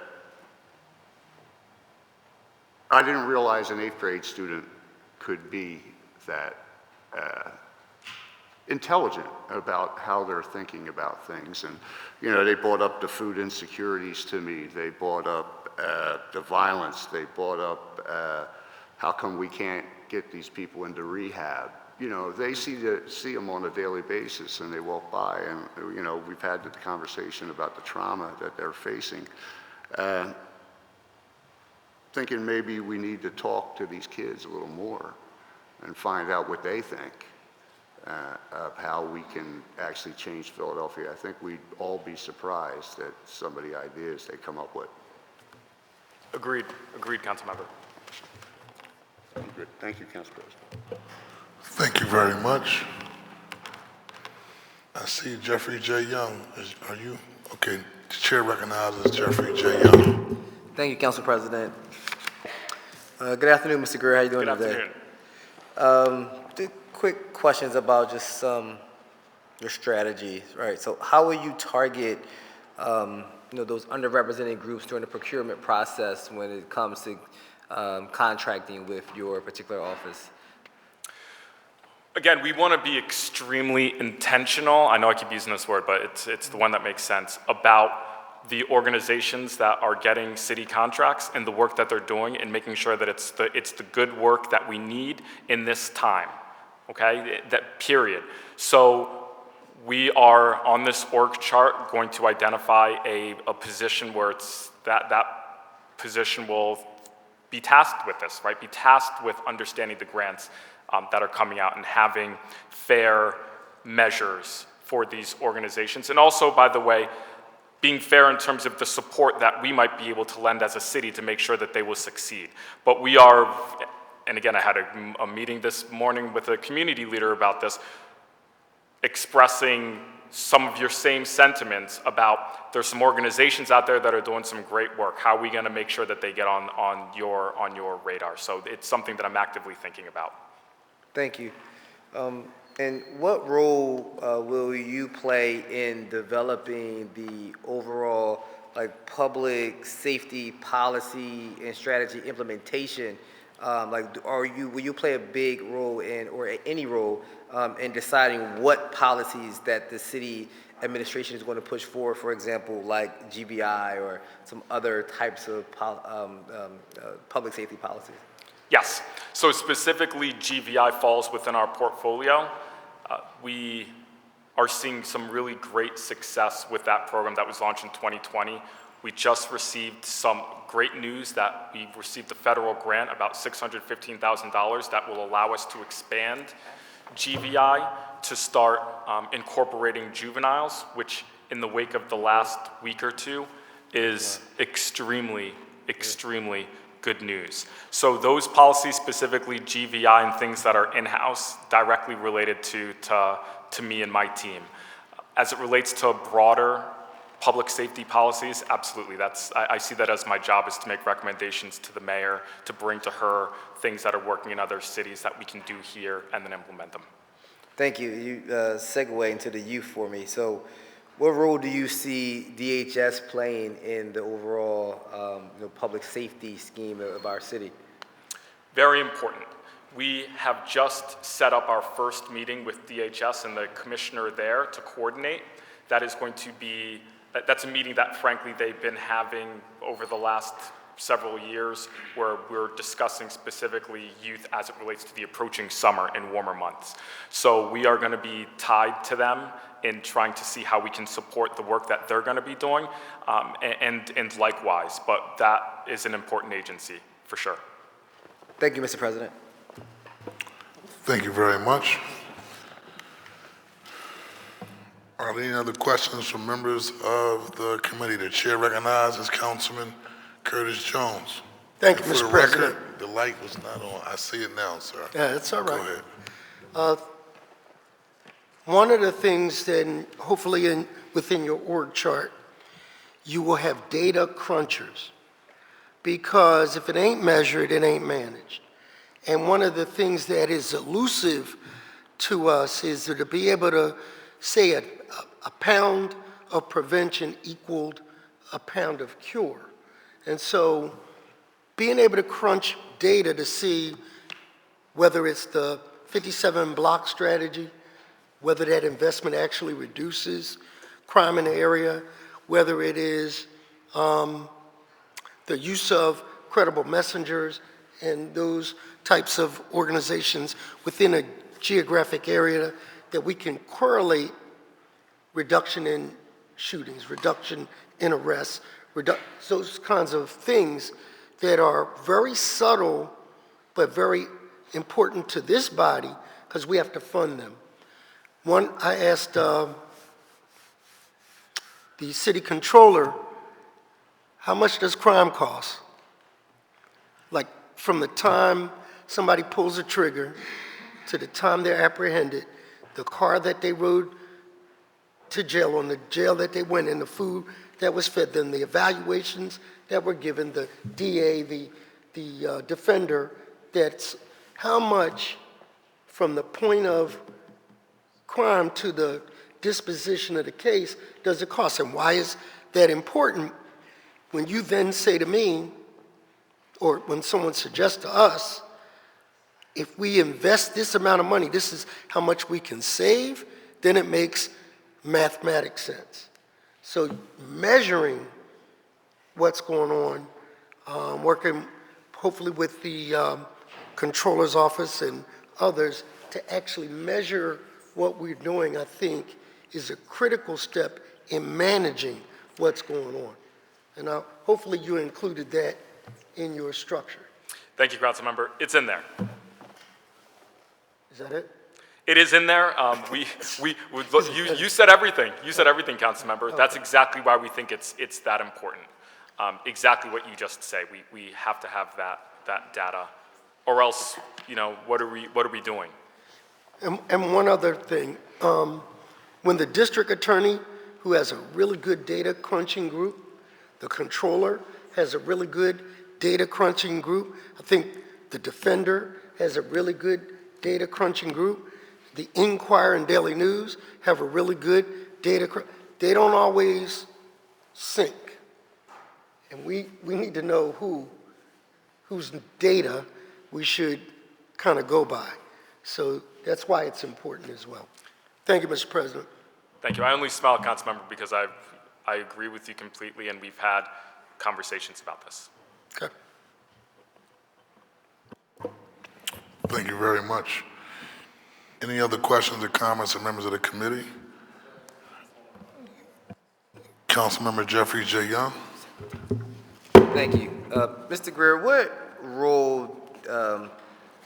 P: didn't realize an 8th grade student could be that intelligent about how they're thinking about things. And, you know, they brought up the food insecurities to me. They brought up the violence. They brought up how come we can't get these people into rehab. You know, they see them on a daily basis, and they walk by, and, you know, we've had the conversation about the trauma that they're facing. Thinking maybe we need to talk to these kids a little more and find out what they think of how we can actually change Philadelphia. I think we'd all be surprised at some of the ideas they come up with.
M: Agreed, Councilmember.
P: Good. Thank you, Council President.
A: Thank you very much. I see Jeffrey J. Young. Are you? Okay, the chair recognizes Jeffrey J. Young.
E: Thank you, Council President. Good afternoon, Mr. Greer. How you doing today?
M: Good afternoon.
E: Quick questions about just your strategy, right? So how will you target those underrepresented groups during the procurement process when it comes to contracting with your particular office?
M: Again, we want to be extremely intentional. I know I keep using this word, but it's the one that makes sense, about the organizations that are getting city contracts and the work that they're doing, and making sure that it's the good work that we need in this time, okay? That period. So we are on this org chart going to identify a position where it's that position will be tasked with this, right? Be tasked with understanding the grants that are coming out and having fair measures for these organizations. And also, by the way, being fair in terms of the support that we might be able to lend as a city to make sure that they will succeed. But we are, and again, I had a meeting this morning with a community leader about this, expressing some of your same sentiments about there's some organizations out there that are doing some great work. How are we gonna make sure that they get on your radar? So it's something that I'm actively thinking about.
E: Thank you. And what role will you play in developing the overall public safety policy and strategy implementation? Will you play a big role or any role in deciding what policies that the city administration is going to push forward, for example, like GBI or some other types of public safety policies?
M: Yes, so specifically GVI falls within our portfolio. We are seeing some really great success with that program that was launched in 2020. We just received some great news that we received a federal grant, about $615,000, that will allow us to expand GVI to start incorporating juveniles, which in the wake of the last week or two is extremely good news. So those policies, specifically GVI and things that are in-house, directly related to me and my team. As it relates to broader public safety policies, absolutely. I see that as my job, is to make recommendations to the mayor, to bring to her things that are working in other cities that we can do here and then implement them.
E: Thank you. You segue into the youth for me. So what role do you see DHS playing in the overall public safety scheme of our city?
M: Very important. We have just set up our first meeting with DHS and the commissioner there to coordinate. That is going to be, that's a meeting that frankly they've been having over the last several years, where we're discussing specifically youth as it relates to the approaching summer and warmer months. So we are going to be tied to them in trying to see how we can support the work that they're going to be doing, and likewise, but that is an important agency for sure.
E: Thank you, Mr. President.
A: Thank you very much. Are there any other questions from members of the committee? The chair recognizes Councilman Curtis Jones.
D: Thank you,
A: And for
D: Mr.
A: the record,
D: President.
A: the light was not on. I see it now, sir.
D: Yeah, it's all right.
A: Go ahead.
D: One of the things then, hopefully within your org chart, you will have data crunchers, because if it ain't measured, it ain't managed. And one of the things that is elusive to us is to be able to say a pound of prevention equaled a pound of cure. And so being able to crunch data to see whether it's the 57 block strategy, whether that investment actually reduces crime in the area, whether it is the use of credible messengers and those types of organizations within a geographic area that we can correlate reduction in shootings, reduction in arrests, those kinds of things that are very subtle but very important to this body because we have to fund them. One, I asked the city controller, how much does crime cost? Like from the time somebody pulls a trigger to the time they're apprehended, the car that they rode to jail on, the jail that they went in, the food that was fed them, the evaluations that were given, the DA, the defender, that's how much from the point of crime to the disposition of the case does it cost? And why is that important? When you then say to me, or when someone suggests to us, if we invest this amount of money, this is how much we can save, then it makes mathematic sense. So measuring what's going on, working hopefully with the controller's office and others to actually measure what we're doing, I think, is a critical step in managing what's going on. And hopefully you included that in your structure.
M: Thank you, Councilmember. It's in there.
D: Is that it?
M: It is in there. You said everything. You said everything, Councilmember. That's exactly why we think it's that important. Exactly what you just say. We have to have that data, or else, what are we doing?
D: And one other thing, when the district attorney, who has a really good data crunching group, the controller has a really good data crunching group, I think the defender has a really good data crunching group, the Inquirer and Daily News have a really good data they don't always sync. And we need to know whose data we should kind of go by. So that's why it's important as well. Thank you, Mr. President.
M: Thank you. I only smile, Councilmember, because I agree with you completely, and we've had conversations about this.
D: Okay.
A: Thank you very much. Any other questions or comments from members of the committee? Councilmember Jeffrey J. Young.
E: Thank you. Mr. Greer, what role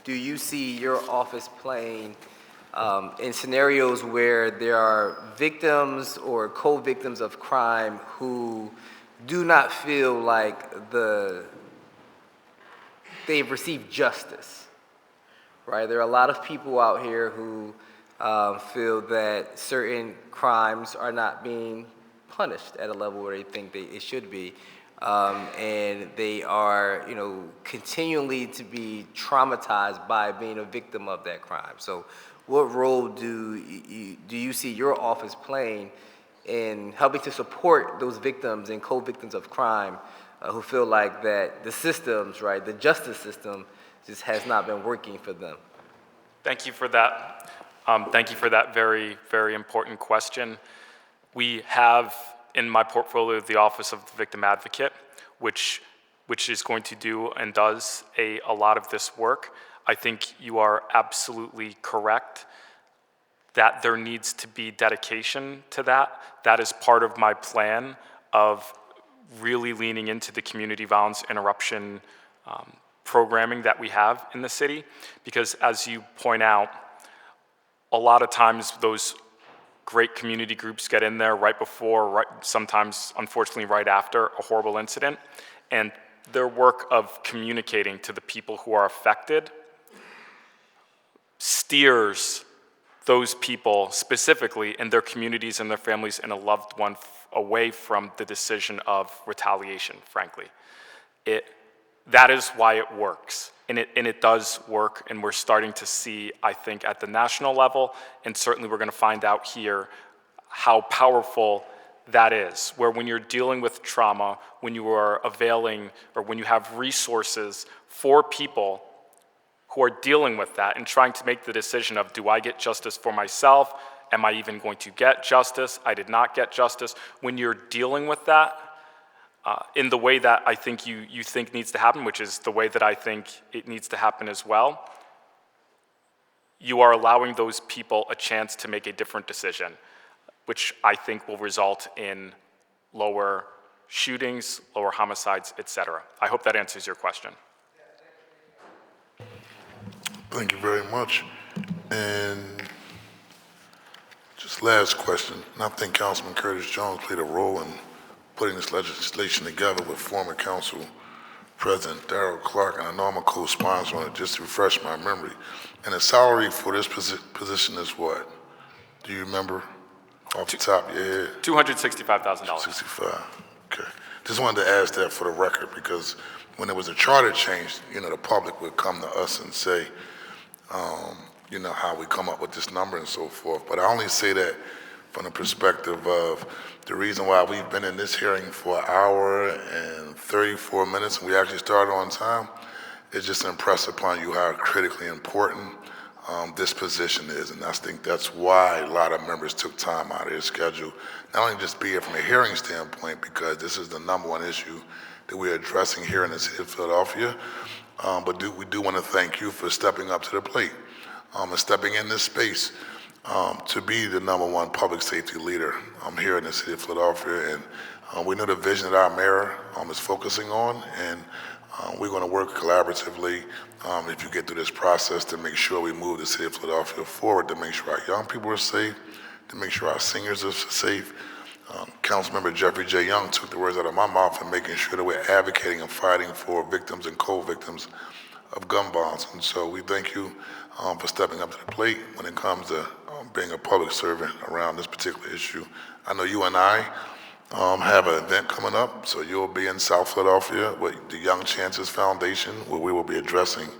E: do you see your office playing in scenarios where there are victims or co-victims of crime who do not feel like they've received justice, right? There are a lot of people out here who feel that certain crimes are not being punished at a level where they think it should be. And they are, continually to be traumatized by being a victim of that crime. So what role do you see your office playing in helping to support those victims and co-victims of crime who feel like that the systems, right, the justice system just has not been working for them?
M: Thank you for that. Thank you for that very, very important question. We have in my portfolio the Office of the Victim Advocate, which is going to do and does a lot of this work. I think you are absolutely correct that there needs to be dedication to that. That is part of my plan of really leaning into the community violence interruption programming that we have in the city, because as you point out, a lot of times those great community groups get in there right before, sometimes unfortunately right after a horrible incident, and their work of communicating to the people who are affected steers those people specifically and their communities and their families and a loved one away from the decision of retaliation, frankly. That is why it works. And it does work, and we're starting to see, I think, at the national level, and certainly we're going to find out here how powerful that is, where when you're dealing with trauma, when you are availing or when you have resources for people who are dealing with that and trying to make the decision of, do I get justice for myself? Am I even going to get justice? I did not get justice. When you're dealing with that in the way that I think you think needs to happen, which is the way that I think it needs to happen as well, you are allowing those people a chance to make a different decision, which I think will result in lower shootings, lower homicides, et cetera. I hope that answers your question.
A: Thank you very much. And just last question, and I think Councilman Curtis Jones played a role in putting this legislation together with former Council President Darrell Clark, and I know I'm a co-sponsor on it, just to refresh my memory. And the salary for this position is what? Do you remember off the top of your head?
M: $265,000.
A: 65, okay. Just wanted to ask that for the record, because when there was a charter change, the public would come to us and say, how we come up with this number and so forth. But I only say that from the perspective of the reason why we've been in this hearing for an hour and 34 minutes, and we actually started on time, is just to impress upon you how critically important this position is. And I think that's why a lot of members took time out of their schedule, not only just be here from a hearing standpoint, because this is the #1 issue that we're addressing here in the city of Philadelphia, but we do want to thank you for stepping up to the plate and stepping in this space to be the #1 public safety leader here in the city of Philadelphia. And we know the vision that our mayor is focusing on, and we're going to work collaboratively if you get through this process to make sure we move the city of Philadelphia forward, to make sure our young people are safe, to make sure our seniors are safe. Councilmember Jeffrey J. Young took the words out of my mouth in making sure that we're advocating and fighting for victims and co-victims of gun violence. And so we thank you for stepping up to the plate when it comes to being a public servant around this particular issue. I know you and I have an event coming up, so you'll be in South Philadelphia with the Young Chances Foundation, where we will be addressing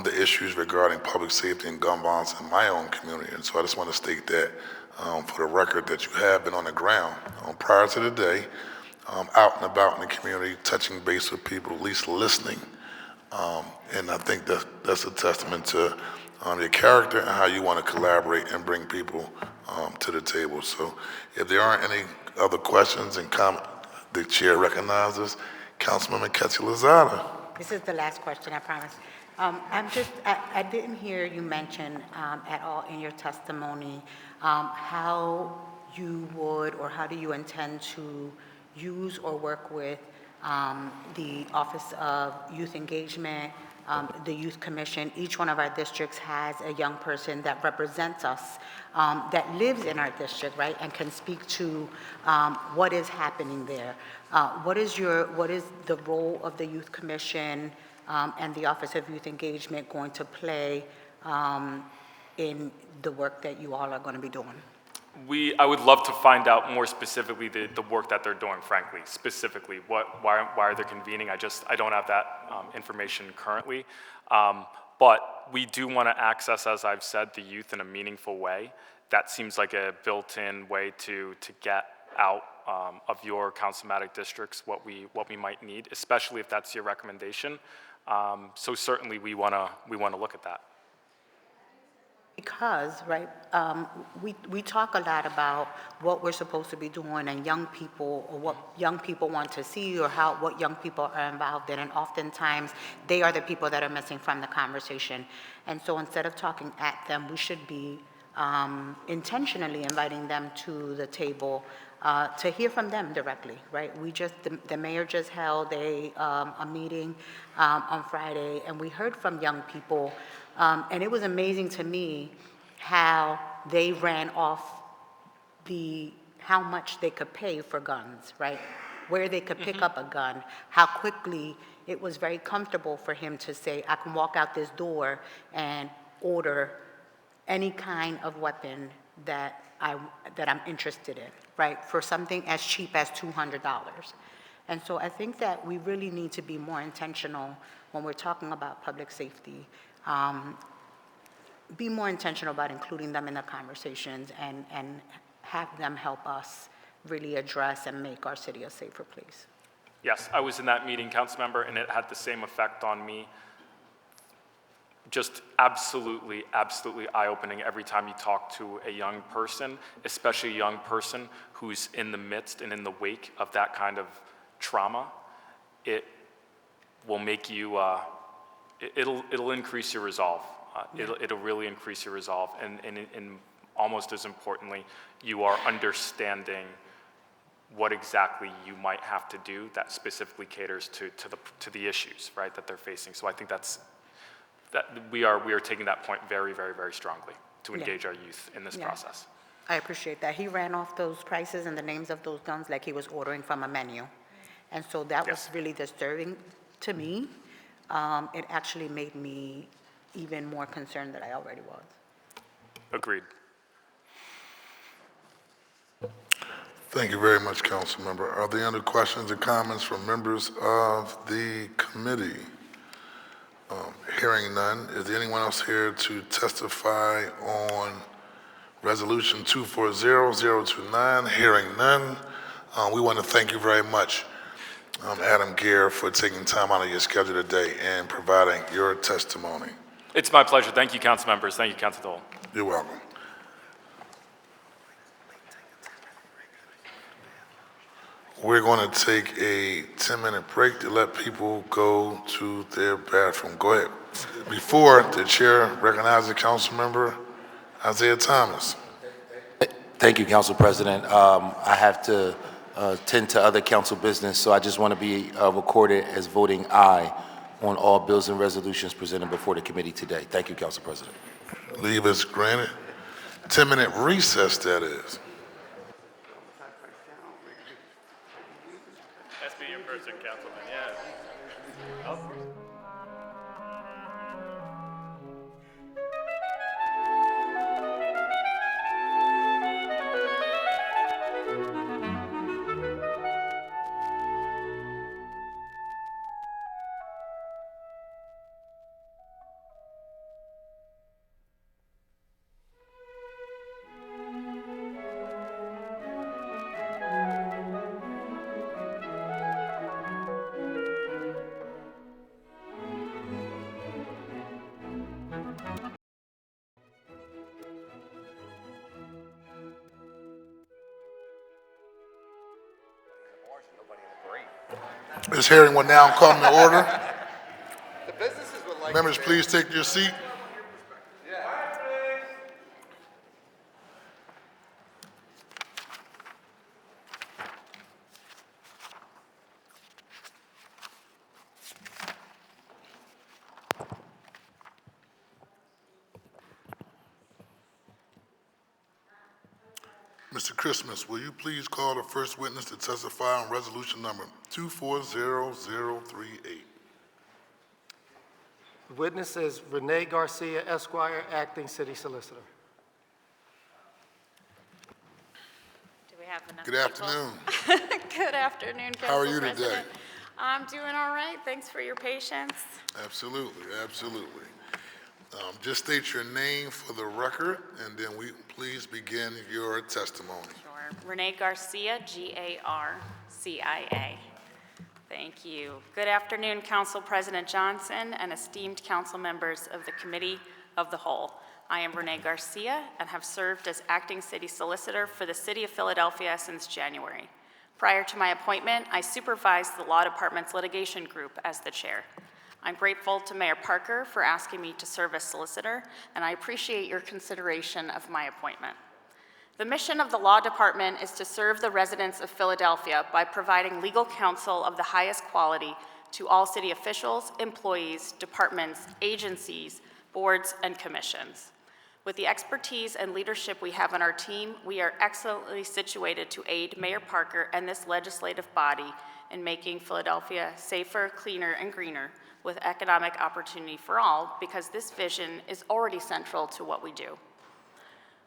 A: the issues regarding public safety and gun violence in my own community. And so I just want to state that for the record, that you have been on the ground prior to the day, out and about in the community, touching base with people, at least listening. And I think that's a testament to your character and how you want to collaborate and bring people to the table. So if there aren't any other questions and comments, the chair recognizes Councilwoman Ketsi Lozada.
O: This is the last question, I promise. I didn't hear you mention at all in your testimony how you would, or how do you intend to use or work with the Office of Youth Engagement, the Youth Commission. Each one of our districts has a young person that represents us, that lives in our district, right, and can speak to what is happening there. What is the role of the Youth Commission and the Office of Youth Engagement going to play in the work that you all are going to be doing?
M: I would love to find out more specifically the work that they're doing, frankly, specifically. Why are they convening? I don't have that information currently. But we do want to access, as I've said, the youth in a meaningful way. That seems like a built-in way to get out of your councilmatic districts what we might need, especially if that's your recommendation. So certainly we want to look at that.
O: Because, right, we talk a lot about what we're supposed to be doing and young people, or what young people want to see, or what young people are involved in, and oftentimes they are the people that are missing from the conversation. And so instead of talking at them, we should be intentionally inviting them to the table to hear from them directly, right? The mayor just held a meeting on Friday, and we heard from young people. And it was amazing to me how they ran off how much they could pay for guns, right? Where they could pick up a gun, how quickly it was very comfortable for him to say, I can walk out this door and order any kind of weapon that I'm interested in, right? For something as cheap as $200. And so I think that we really need to be more intentional when we're talking about public safety. Be more intentional about including them in the conversations and have them help us really address and make our city a safer place.
M: Yes, I was in that meeting, council member, and it had the same effect on me. just absolutely, absolutely eye-opening every time you talk to a young person, especially a young person who's in the midst and in the wake of that kind of trauma. It will make you, it'll increase your resolve. It'll really increase your resolve. And almost as importantly, you are understanding what exactly you might have to do that specifically caters to the issues, right, that they're facing. So I think that we are taking that point very, very, very strongly to engage our youth in this process.
O: I appreciate that. He ran off those prices and the names of those guns like he was ordering from a menu. And so that was really disturbing to me. It actually made me even more concerned than I already was.
M: Agreed.
A: Thank you very much, Councilmember. Are there any questions or comments from members of the committee? Hearing none, is there anyone else here to testify on Resolution 240029? Hearing none, we want to thank you very much, Adam Gear, for taking time out of your schedule today and providing your testimony.
M: It's my pleasure. Thank you, council members. Thank you, Council Dole.
A: You're welcome. We're going to take a 10-minute break to let people go to their bathroom. Go ahead. Before the chair recognizes Council Member Isaiah Thomas.
F: Thank you, Council President. I have to tend to other council business, so I just want to be recorded as voting aye on all bills and resolutions presented before the committee today. Thank you, Council President.
A: Leave is granted. 10-minute recess, that is.
M: SB in person, Councilman, yes.
A: This hearing will now come to order. Members, please take your seat. Mr. Christmas, will you please call the first witness to testify on resolution number 240038?
B: The witness is Rene Garcia, Esquire, Acting City Solicitor.
Q: Do we have enough
A: Good afternoon.
Q: Good afternoon, Council
A: How are you
Q: President.
A: today?
Q: I'm doing all right. Thanks for your patience.
A: Absolutely, absolutely. Just state your name for the record, and then we please begin your testimony.
Q: Sure. Renee Garcia, Garcia. Thank you. Good afternoon, Council President Johnson and esteemed council members of the Committee of the Whole. I am Renee Garcia and have served as Acting City Solicitor for the City of Philadelphia since January. Prior to my appointment, I supervised the Law Department's litigation group as the chair. I'm grateful to Mayor Parker for asking me to serve as solicitor, and I appreciate your consideration of my appointment. The mission of the Law Department is to serve the residents of Philadelphia by providing legal counsel of the highest quality to all city officials, employees, departments, agencies, boards, and commissions. With the expertise and leadership we have on our team, we are excellently situated to aid Mayor Parker and this legislative body in making Philadelphia safer, cleaner, and greener, with economic opportunity for all, because this vision is already central to what we do.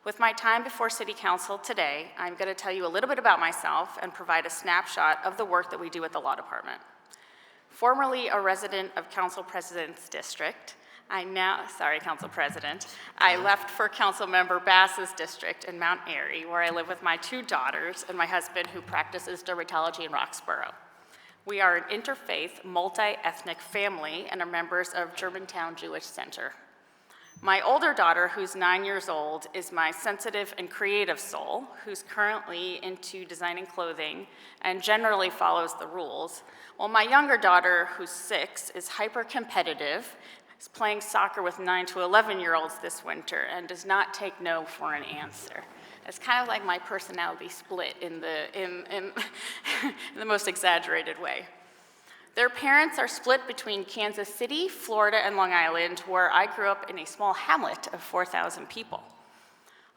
Q: With my time before City Council today, I'm going to tell you a little bit about myself and provide a snapshot of the work that we do at the Law Department. Formerly a resident of Council President's District, I left for Council Member Bass's district in Mount Airy, where I live with my 2 daughters and my husband, who practices dermatology in Roxborough. We are an interfaith, multi-ethnic family and are members of Germantown Jewish Center. My older daughter, who's 9 years old, is my sensitive and creative soul, who's currently into designing clothing and generally follows the rules, while my younger daughter, who's 6, is hyper-competitive, is playing soccer with 9 to 11-year-olds this winter, and does not take no for an answer. It's kind of like my personality split in the most exaggerated way. Their parents are split between Kansas City, Florida, and Long Island, where I grew up in a small hamlet of 4,000 people.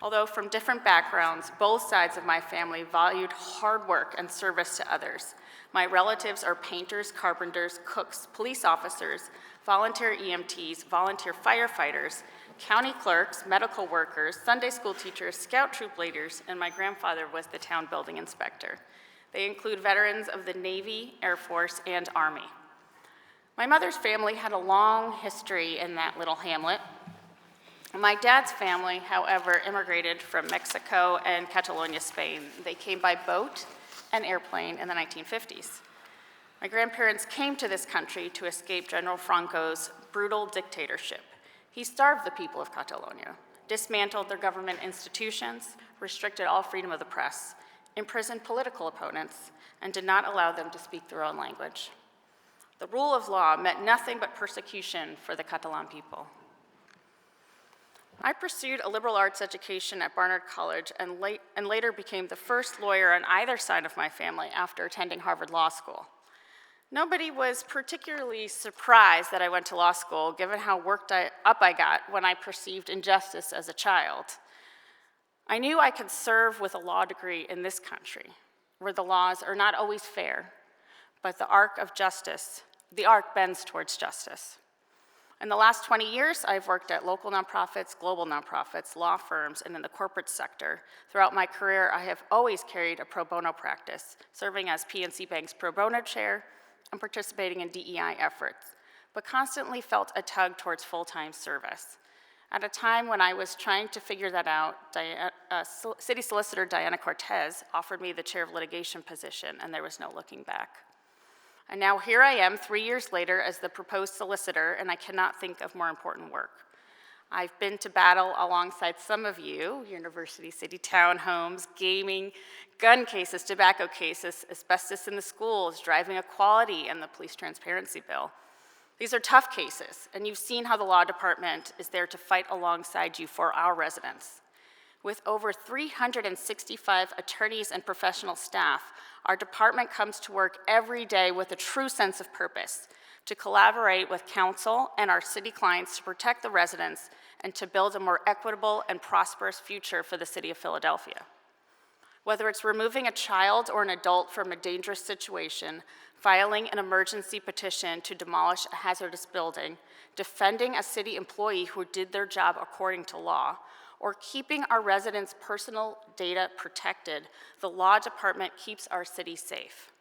Q: Although from different backgrounds, both sides of my family valued hard work and service to others. My relatives are painters, carpenters, cooks, police officers, volunteer EMTs, volunteer firefighters, county clerks, medical workers, Sunday school teachers, scout troop leaders, and my grandfather was the town building inspector. They include veterans of the Navy, Air Force, and Army. My mother's family had a long history in that little hamlet. My dad's family, however, immigrated from Mexico and Catalonia, Spain. They came by boat and airplane in the 1950s. My grandparents came to this country to escape General Franco's brutal dictatorship. He starved the people of Catalonia, dismantled their government institutions, restricted all freedom of the press, imprisoned political opponents, and did not allow them to speak their own language. The rule of law meant nothing but persecution for the Catalan people. I pursued a liberal arts education at Barnard College and later became the first lawyer on either side of my family after attending Harvard Law School. Nobody was particularly surprised that I went to law school, given how worked up I got when I perceived injustice as a child. I knew I could serve with a law degree in this country, where the laws are not always fair, but the arc bends towards justice. In the last 20 years, I've worked at local nonprofits, global nonprofits, law firms, and in the corporate sector. Throughout my career, I have always carried a pro bono practice, serving as PNC Bank's pro bono chair and participating in DEI efforts, but constantly felt a tug towards full-time service. At a time when I was trying to figure that out, City Solicitor Diana Cortez offered me the chair of litigation position, and there was no looking back. And now here I am 3 years later as the proposed solicitor, and I cannot think of more important work. I've been to battle alongside some of you, University City townhomes, gaming, gun cases, tobacco cases, asbestos in the schools, driving equality, and the police transparency bill. These are tough cases, and you've seen how the law department is there to fight alongside you for our residents. With over 365 attorneys and professional staff, our department comes to work every day with a true sense of purpose, to collaborate with council and our city clients to protect the residents and to build a more equitable and prosperous future for the city of Philadelphia. Whether it's removing a child or an adult from a dangerous situation, filing an emergency petition to demolish a hazardous building, defending a city employee who did their job according to law, or keeping our residents' personal data protected, the law department keeps our city safe.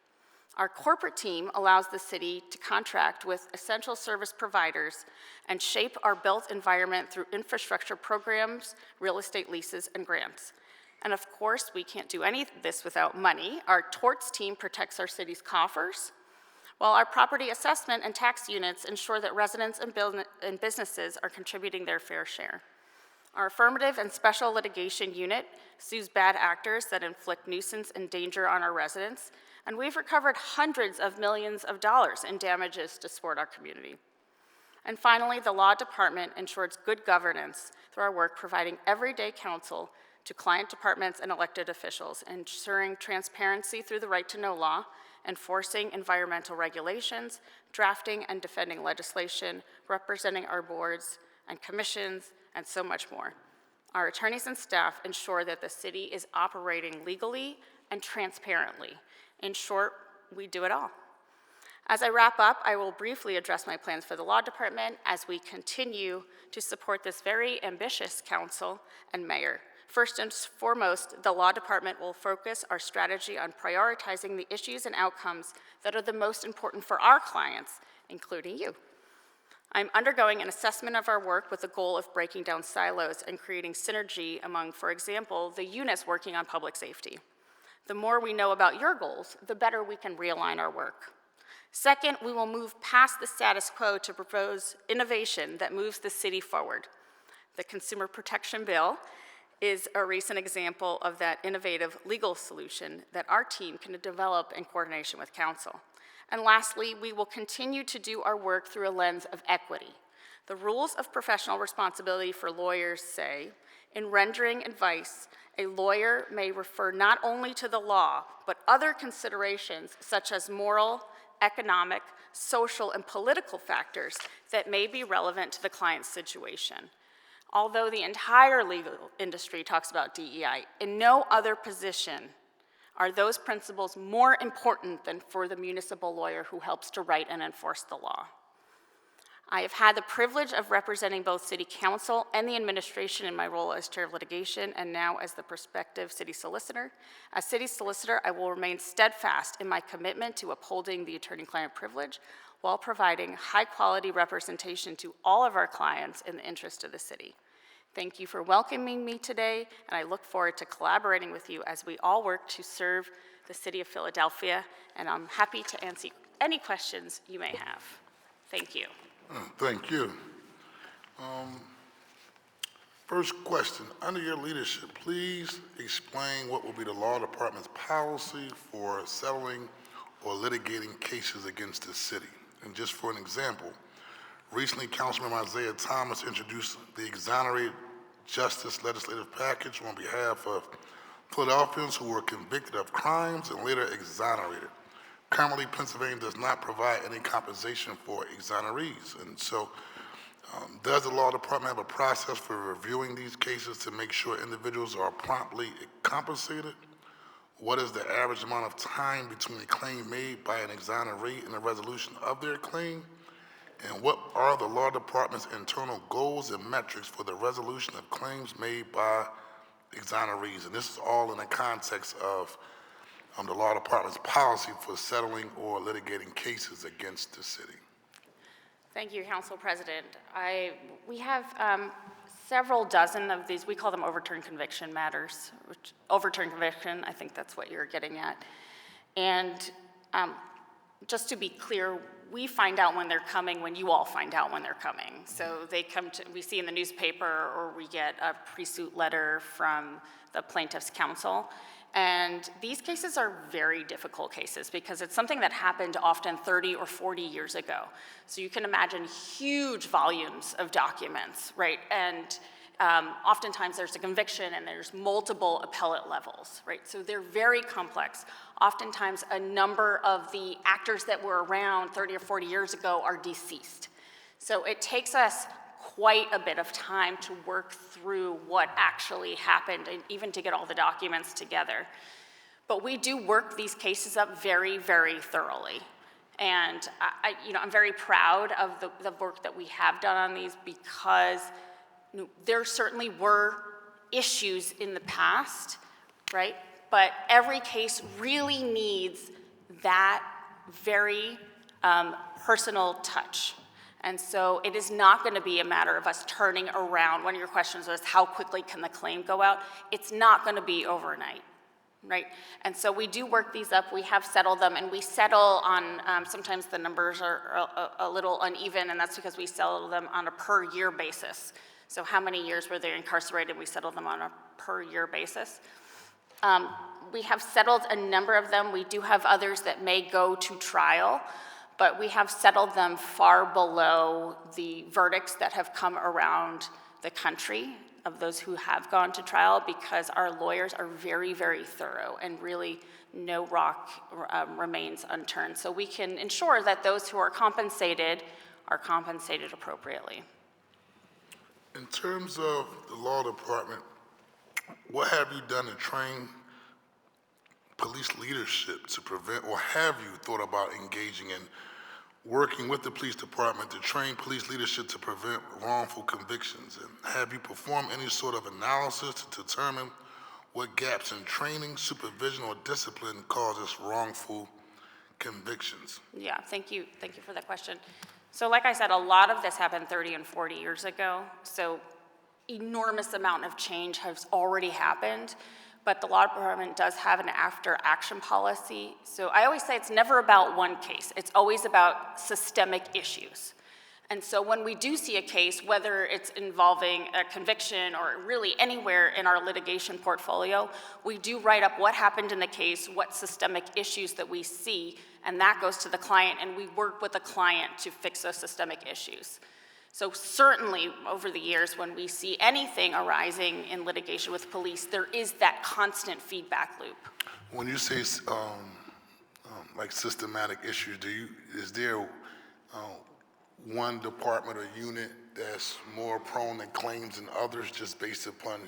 Q: Our corporate team allows the city to contract with essential service providers and shape our built environment through infrastructure programs, real estate leases, and grants. And of course, we can't do any of this without money. Our torts team protects our city's coffers, while our property assessment and tax units ensure that residents and businesses are contributing their fair share. Our affirmative and special litigation unit sues bad actors that inflict nuisance and danger on our residents, and we've recovered hundreds of millions of dollars in damages to support our community. And finally, the law department ensures good governance through our work providing everyday counsel to client departments and elected officials, ensuring transparency through the right to know law, enforcing environmental regulations, drafting and defending legislation, representing our boards and commissions, and so much more. Our attorneys and staff ensure that the city is operating legally and transparently. In short, we do it all. As I wrap up, I will briefly address my plans for the law department as we continue to support this very ambitious council and mayor. First and foremost, the law department will focus our strategy on prioritizing the issues and outcomes that are the most important for our clients, including you. I'm undergoing an assessment of our work with the goal of breaking down silos and creating synergy among, for example, the units working on public safety. The more we know about your goals, the better we can realign our work. Second, we will move past the status quo to propose innovation that moves the city forward. The Consumer Protection Bill is a recent example of that innovative legal solution that our team can develop in coordination with counsel. And lastly, we will continue to do our work through a lens of equity. The rules of professional responsibility for lawyers say, in rendering advice, a lawyer may refer not only to the law, but other considerations such as moral, economic, social, and political factors that may be relevant to the client's situation. Although the entire legal industry talks about DEI, in no other position are those principles more important than for the municipal lawyer who helps to write and enforce the law. I have had the privilege of representing both City Council and the administration in my role as Chair of Litigation and now as the prospective City Solicitor. As City Solicitor, I will remain steadfast in my commitment to upholding the attorney-client privilege while providing high-quality representation to all of our clients in the interest of the city. Thank you for welcoming me today, and I look forward to collaborating with you as we all work to serve the City of Philadelphia, and I'm happy to answer any questions you may have. Thank you.
A: Thank you. First question, under your leadership, please explain what will be the law department's policy for settling or litigating cases against the city. And just for an example, recently Councilman Isaiah Thomas introduced the Exonerated Justice legislative package on behalf of Philadelphians who were convicted of crimes and later exonerated. Currently, Pennsylvania does not provide any compensation for exonerees. And so, does the law department have a process for reviewing these cases to make sure individuals are promptly compensated? What is the average amount of time between a claim made by an exoneree and the resolution of their claim? And what are the law department's internal goals and metrics for the resolution of claims made by exonerees? And this is all in the context of the law department's policy for settling or litigating cases against the city.
Q: Thank you, Council President. We have several dozen of these, we call them overturned conviction matters. Overturned conviction, I think that's what you're getting at. And just to be clear, we find out when they're coming when you all find out when they're coming. So they come to, we see in the newspaper or we get a pre-suit letter from the plaintiff's counsel. And these cases are very difficult cases because it's something that happened often 30 or 40 years ago. So you can imagine huge volumes of documents, right? And oftentimes there's a conviction and there's multiple appellate levels, right? So they're very complex. Oftentimes a number of the actors that were around 30 or 40 years ago are deceased. So it takes us quite a bit of time to work through what actually happened and even to get all the documents together. But we do work these cases up very, very thoroughly. And I'm very proud of the work that we have done on these because there certainly were issues in the past, right? But every case really needs that very personal touch. And so it is not going to be a matter of us turning around. One of your questions was how quickly can the claim go out? It's not going to be overnight, right? And so we do work these up. We have settled them, and we settle on, sometimes the numbers are a little uneven, and that's because we settle them on a per year basis. So how many years were they incarcerated? We settle them on a per year basis. We have settled a number of them. We do have others that may go to trial, but we have settled them far below the verdicts that have come around the country of those who have gone to trial because our lawyers are very, very thorough and really no rock remains unturned. So we can ensure that those who are compensated appropriately.
A: In terms of the law department, what have you done to train police leadership to prevent, or have you thought about engaging in working with the police department to train police leadership to prevent wrongful convictions? And have you performed any sort of analysis to determine what gaps in training, supervision, or discipline causes wrongful convictions?
Q: Yeah, thank you for that question. So like I said, a lot of this happened 30 and 40 years ago. So enormous amount of change has already happened. But the law department does have an after-action policy. So I always say it's never about one case. It's always about systemic issues. And so when we do see a case, whether it's involving a conviction or really anywhere in our litigation portfolio, we do write up what happened in the case, what systemic issues that we see, and that goes to the client, and we work with the client to fix those systemic issues. So certainly, over the years, when we see anything arising in litigation with police, there is that constant feedback loop.
A: When you say like systematic issues, is there one department or unit that's more prone to claims than others just based upon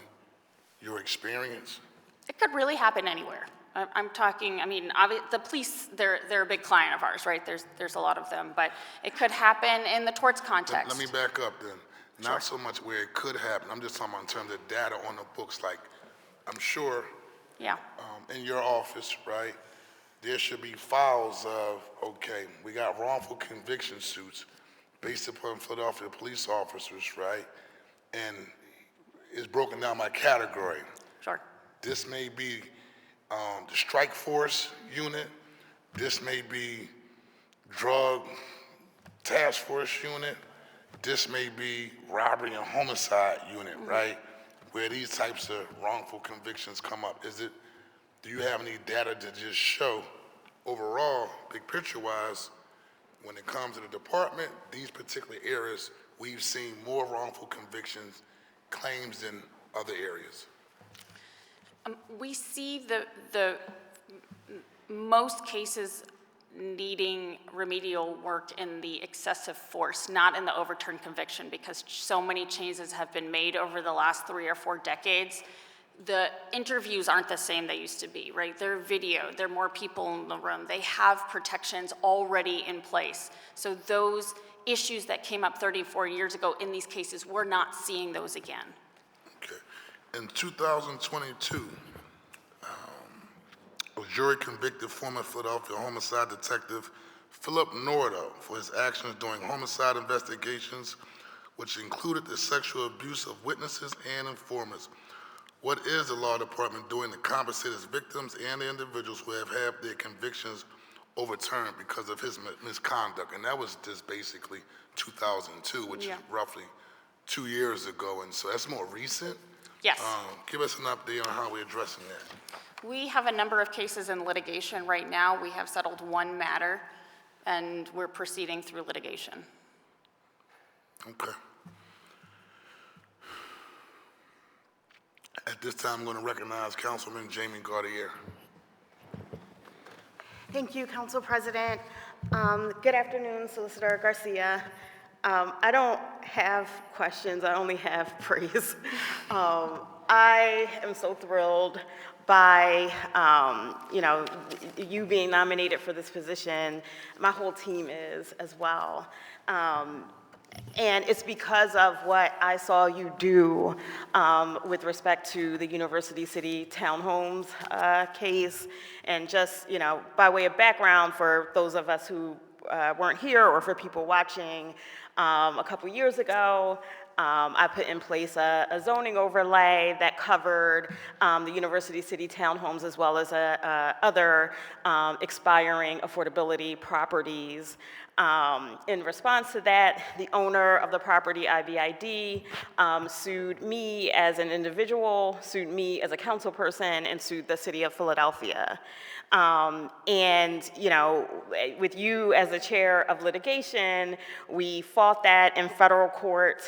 A: your experience?
Q: It could really happen anywhere. I'm talking, the police, they're a big client of ours, right? There's a lot of them, but it could happen in the torts context.
A: Let me back up then. Not so much where it could happen, I'm just talking about in terms of data on the books. Like, I'm sure in your office, right, there should be files of, okay, we got wrongful conviction suits based upon Philadelphia police officers, right? And it's broken down by category.
Q: Sure.
A: This may be the strike force unit. This may be drug task force unit. This may be robbery and homicide unit, right? Where these types of wrongful convictions come up. Do you have any data to just show overall, big picture wise, when it comes to the department, these particular areas, we've seen more wrongful convictions, claims than other areas?
Q: We see the most cases needing remedial work in the excessive force, not in the overturned conviction, because so many changes have been made over the last 3 or 4 decades. The interviews aren't the same they used to be, right? They're video, there are more people in the room. They have protections already in place. So those issues that came up 34 years ago in these cases, we're not seeing those again.
A: In 2022, a jury convicted former Philadelphia homicide detective Philip Nordo for his actions during homicide investigations, which included the sexual abuse of witnesses and informants. What is the law department doing to compensate its victims and the individuals who have had their convictions overturned because of his misconduct? And that was just basically 2002, which is roughly 2 years ago, and so that's more recent.
Q: Yes.
A: Give us an update on how we're addressing that.
Q: We have a number of cases in litigation right now. We have settled one matter, and we're proceeding through litigation.
A: Okay. At this time, I'm going to recognize Councilman Jamie Gaudier.
H: Thank you, Council President. Good afternoon, Solicitor Garcia. I don't have questions, I only have praise. I am so thrilled by you being nominated for this position. My whole team is as well. And it's because of what I saw you do with respect to the University City Townhomes case. And just, by way of background for those of us who weren't here or for people watching, a couple years ago, I put in place a zoning overlay that covered the University City Townhomes as well as other expiring affordability properties. In response to that, the owner of the property, IBID, sued me as an individual, sued me as a council person, and sued the city of Philadelphia. And, with you as the chair of litigation, we fought that in federal court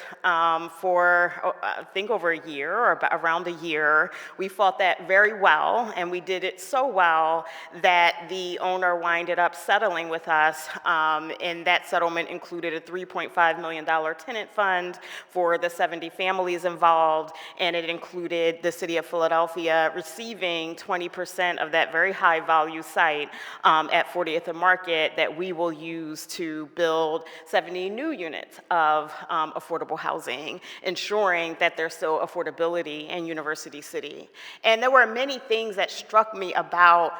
H: for, I think, over a year or around a year. We fought that very well, and we did it so well that the owner winded up settling with us, and that settlement included a $3.5 million tenant fund for the 70 families involved, and it included the city of Philadelphia receiving 20% of that very high value site at 40th and Market that we will use to build 70 new units of affordable housing, ensuring that there's still affordability in University City. And there were many things that struck me about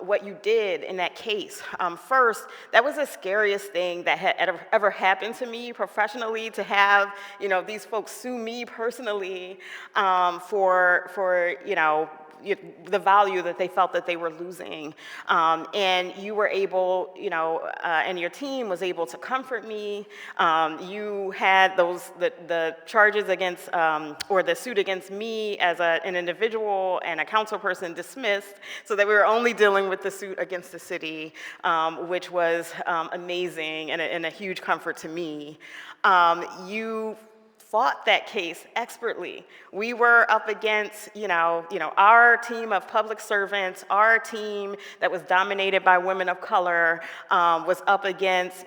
H: what you did in that case. First, that was the scariest thing that had ever happened to me professionally, to have these folks sue me personally for the value that they felt that they were losing. And you were able, and your team was able to comfort me. You had the charges against, or the suit against me as an individual and a council person dismissed, so that we were only dealing with the suit against the city, which was amazing and a huge comfort to me. You fought that case expertly. We were up against, our team of public servants, our team that was dominated by women of color, was up against,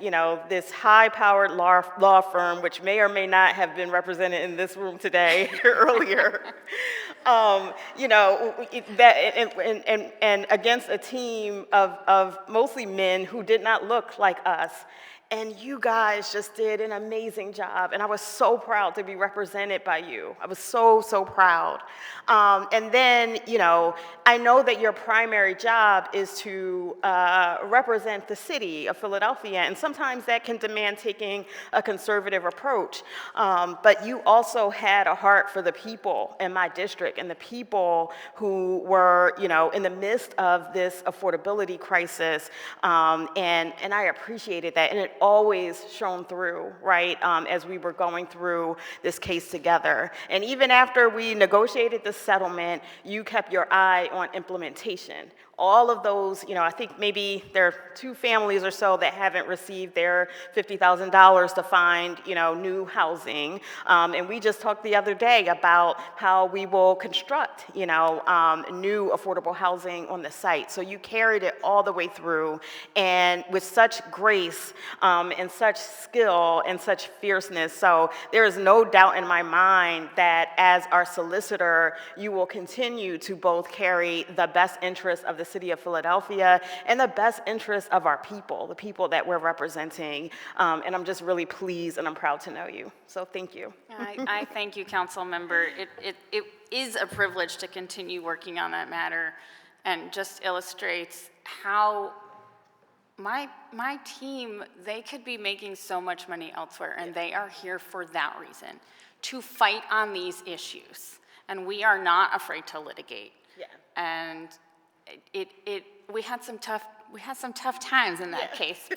H: this high-powered law firm, which may or may not have been represented in this room today earlier. And against a team of mostly men who did not look like us. And you guys just did an amazing job, and I was so proud to be represented by you. I was so, so proud. And then, I know that your primary job is to represent the city of Philadelphia, and sometimes that can demand taking a conservative approach. But you also had a heart for the people in my district and the people who were, in the midst of this affordability crisis, and I appreciated that. And it always shone through, right, as we were going through this case together. And even after we negotiated the settlement, you kept your eye on implementation. All of those, I think maybe there are 2 families or so that haven't received their $50,000 to find, new housing. And we just talked the other day about how we will construct, new affordable housing on the site. So you carried it all the way through, and with such grace and such skill and such fierceness. So there is no doubt in my mind that as our solicitor, you will continue to both carry the best interests of the city of Philadelphia and the best interests of our people, the people that we're representing. And I'm just really pleased and I'm proud to know you. So thank you.
Q: I thank you, council member. It is a privilege to continue working on that matter, and just illustrates how my team, they could be making so much money elsewhere, and they are here for that reason, to fight on these issues. And we are not afraid to litigate. Yeah. And we had some tough times in that case,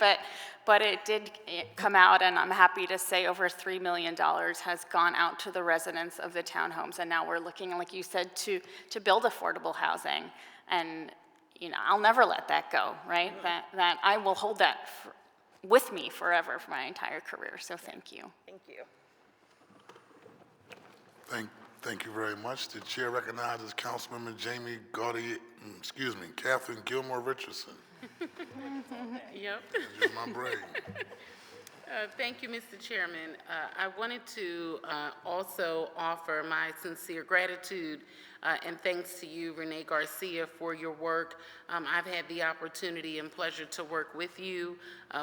Q: but it did come out, and I'm happy to say over $3 million has gone out to the residents of the townhomes, and now we're looking, like you said, to build affordable housing. And I'll never let that go, right? Mm-hmm. That I will hold that with me forever for my entire career. So thank you.
H: Thank you.
A: Thank you very much. The chair recognizes Councilmember Catherine Gilmore Richardson.
G: Yep.
A: You're my brain.
G: Thank you, Mr. Chairman. I wanted to also offer my sincere gratitude and thanks to you, Renee Garcia, for your work. I've had the opportunity and pleasure to work with you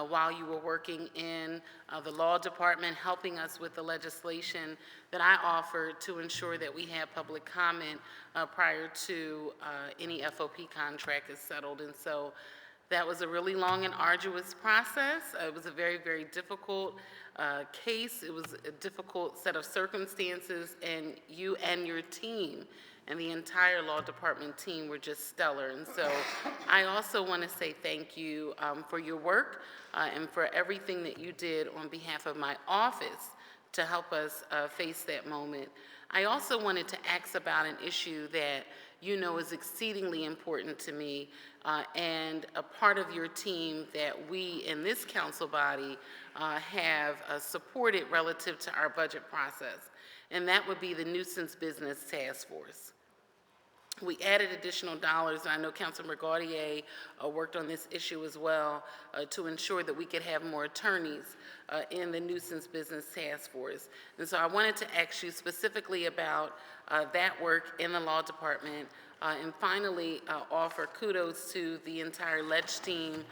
G: while you were working in the law department, helping us with the legislation that I offered to ensure that we had public comment prior to any FOP contract is settled. And so that was a really long and arduous process. It was a very, very difficult case. It was a difficult set of circumstances, and you and your team and the entire law department team were just stellar. And so I also want to say thank you for your work and for everything that you did on behalf of my office to help us face that moment. I also wanted to ask about an issue that you know is exceedingly important to me and a part of your team that we in this council body have supported relative to our budget process, and that would be the Nuisance Business Task Force. We added additional dollars, and I know Councilmember Gaudier worked on this issue as well, to ensure that we could have more attorneys in the Nuisance Business Task Force. And so I wanted to ask you specifically about that work in the law department, and finally offer kudos to the entire LEDGE team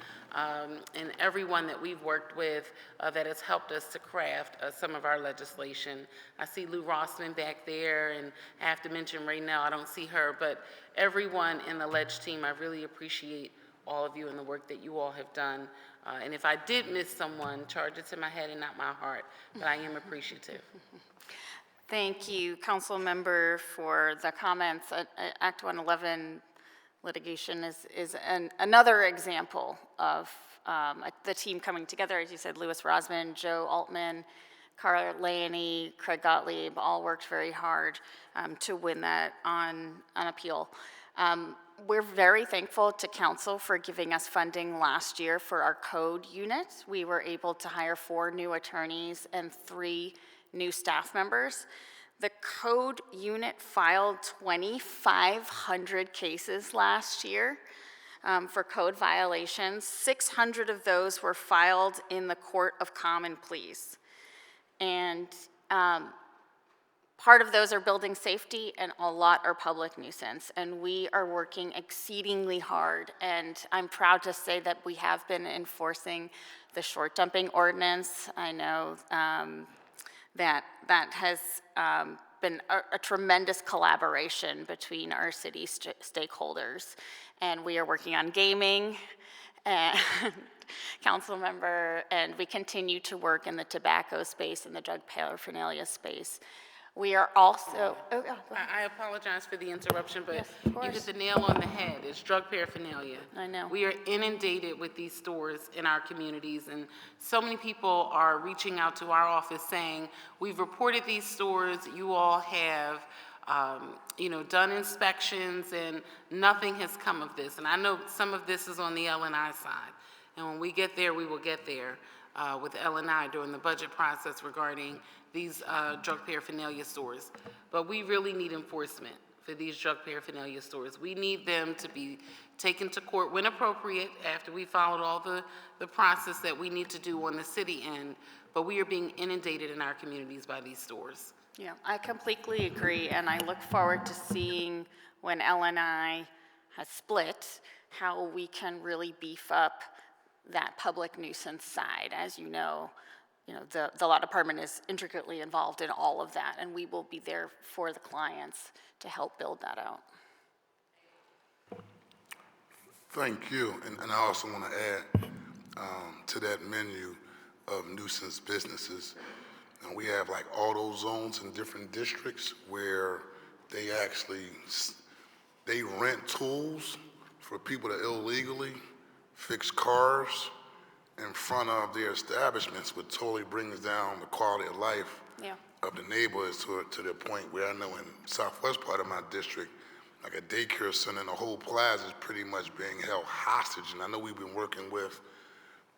G: and everyone that we've worked with that has helped us to craft some of our legislation. I see Lou Rossman back there, and I have to mention right now, I don't see her, but everyone in the LEDGE team, I really appreciate all of you and the work that you all have done. And if I did miss someone, charge it to my head and not my heart, but I am appreciative.
Q: Thank you, Council Member, for the comments. Act 111 litigation is another example of the team coming together. As you said, Louis Rosman, Joe Altman, Carl Laney, Craig Gottlieb all worked very hard to win that on appeal. We're very thankful to Council for giving us funding last year for our code unit. We were able to hire 4 new attorneys and 3 new staff members. The code unit filed 2,500 cases last year for code violations. 600 of those were filed in the Court of Common Pleas. And part of those are building safety and a lot are public nuisance. And we are working exceedingly hard. And I'm proud to say that we have been enforcing the short dumping ordinance. I know that has been a tremendous collaboration between our city stakeholders. And we are working on gaming, and council member, and we continue to work in the tobacco space and the drug paraphernalia space. We are also,
G: I apologize for the interruption, but
Q: Yes, of
G: you hit
Q: course.
G: the nail on the head. It's drug paraphernalia.
Q: I know.
G: We are inundated with these stores in our communities, and so many people are reaching out to our office saying, we've reported these stores, you all have done inspections, and nothing has come of this. And I know some of this is on the L&I side. And when we get there, we will get there with L&I during the budget process regarding these drug paraphernalia stores. But we really need enforcement for these drug paraphernalia stores. We need them to be taken to court when appropriate, after we followed all the process that we need to do on the city end. But we are being inundated in our communities by these stores.
Q: Yeah, I completely agree, and I look forward to seeing when L&I has split, how we can really beef up that public nuisance side. As you know, the law department is intricately involved in all of that, and we will be there for the clients to help build that out.
A: Thank you. And I also want to add to that menu of nuisance businesses, we have like auto zones in different districts where they rent tools for people to illegally fix cars in front of their establishments, which totally brings down the quality of life of the neighborhoods to the point where I know in southwest part of my district, like a daycare center and the whole plaza is pretty much being held hostage. And I know we've been working with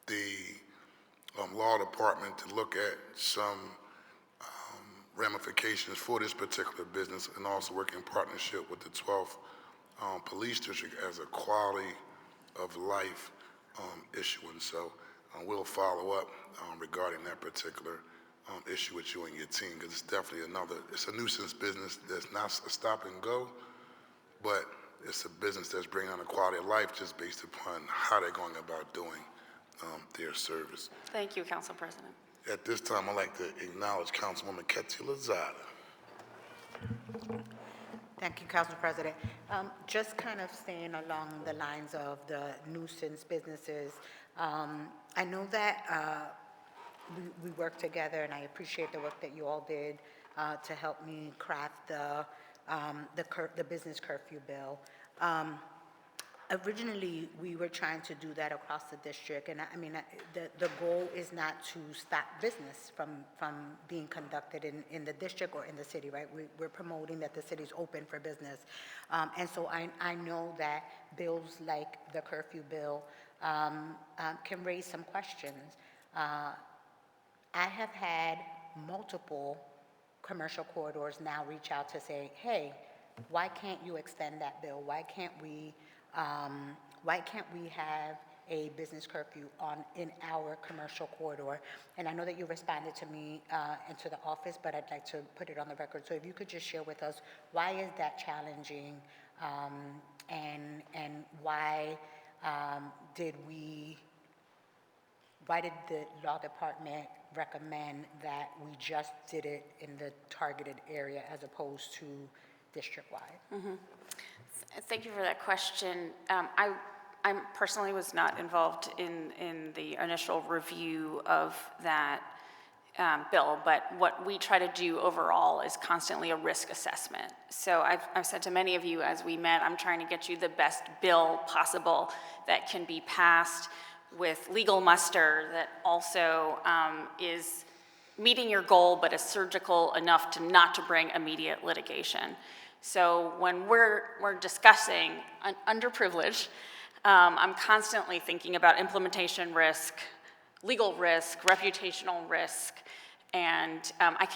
A: the law department to look at some ramifications for this particular business, and also work in partnership with the 12th Police District as a quality of life issue. And so we'll follow up regarding that particular issue with you and your team, because it's definitely it's a nuisance business that's not a stop and go, but it's a business that's bringing on a quality of life just based upon how they're going about doing their service.
Q: Thank you, Council President.
A: At this time, I'd like to acknowledge Councilwoman Ketty Lozada.
O: Thank you, Council President. Just kind of staying along the lines of the nuisance businesses, I know that we work together, and I appreciate the work that you all did to help me craft the business curfew bill. Originally, we were trying to do that across the district, and I mean, the goal is not to stop business from being conducted in the district or in the city, right? We're promoting that the city's open for business. And so I know that bills like the curfew bill can raise some questions. I have had multiple commercial corridors now reach out to say, hey, why can't you extend that bill? Why can't we have a business curfew in our commercial corridor? And I know that you responded to me and to the office, but I'd like to put it on the record. So if you could just share with us, why is that challenging, and why did the law department recommend that we just did it in the targeted area as opposed to district-wide?
Q: Mm-hmm. Thank you for that question. I personally was not involved in the initial review of that bill, but what we try to do overall is constantly a risk assessment. So I've said to many of you as we met, I'm trying to get you the best bill possible that can be passed with legal muster that also is meeting your goal but is surgical enough to not to bring immediate litigation. So when we're discussing underprivileged, I'm constantly thinking about implementation risk, legal risk, reputational risk, and I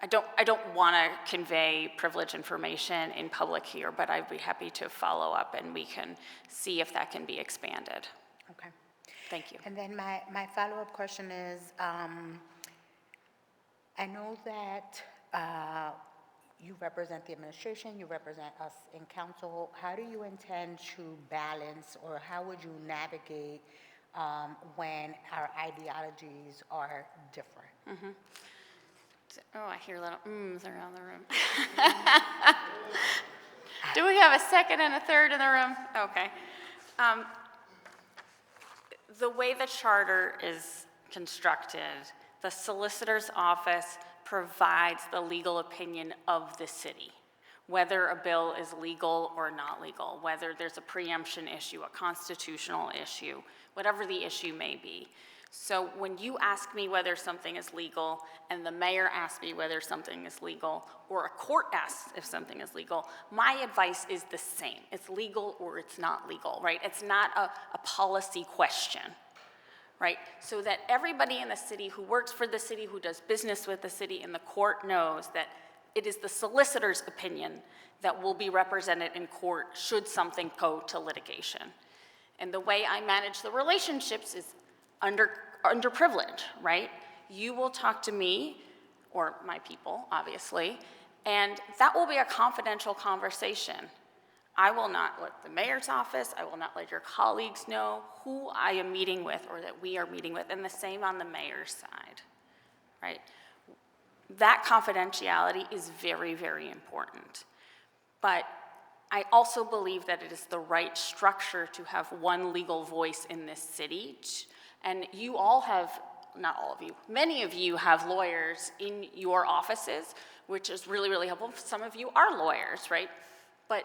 Q: don't want to convey privileged information in public here, but I'd be happy to follow up and we can see if that can be expanded.
O: Okay.
Q: Thank you.
O: And then my follow-up question is, I know that you represent the administration, you represent us in council. How do you intend to balance, or how would you navigate when our ideologies are different?
Q: Mm-hmm. Oh, I hear little ums around the room. Do we have a second and a third in the room? Okay. The way the charter is constructed, the solicitor's office provides the legal opinion of the city, whether a bill is legal or not legal, whether there's a preemption issue, a constitutional issue, whatever the issue may be. So when you ask me whether something is legal and the mayor asks me whether something is legal, or a court asks if something is legal, my advice is the same. It's legal or it's not legal, right? It's not a policy question, right? So that everybody in the city who works for the city, who does business with the city, and the court knows that it is the solicitor's opinion that will be represented in court should something go to litigation. And the way I manage the relationships is underprivileged, right? You will talk to me, or my people, obviously, and that will be a confidential conversation. I will not let the mayor's office, I will not let your colleagues know who I am meeting with or that we are meeting with, and the same on the mayor's side, right? That confidentiality is very, very important. But I also believe that it is the right structure to have one legal voice in this city. And you all have, not all of you, many of you have lawyers in your offices, which is really, really helpful. Some of you are lawyers, right? But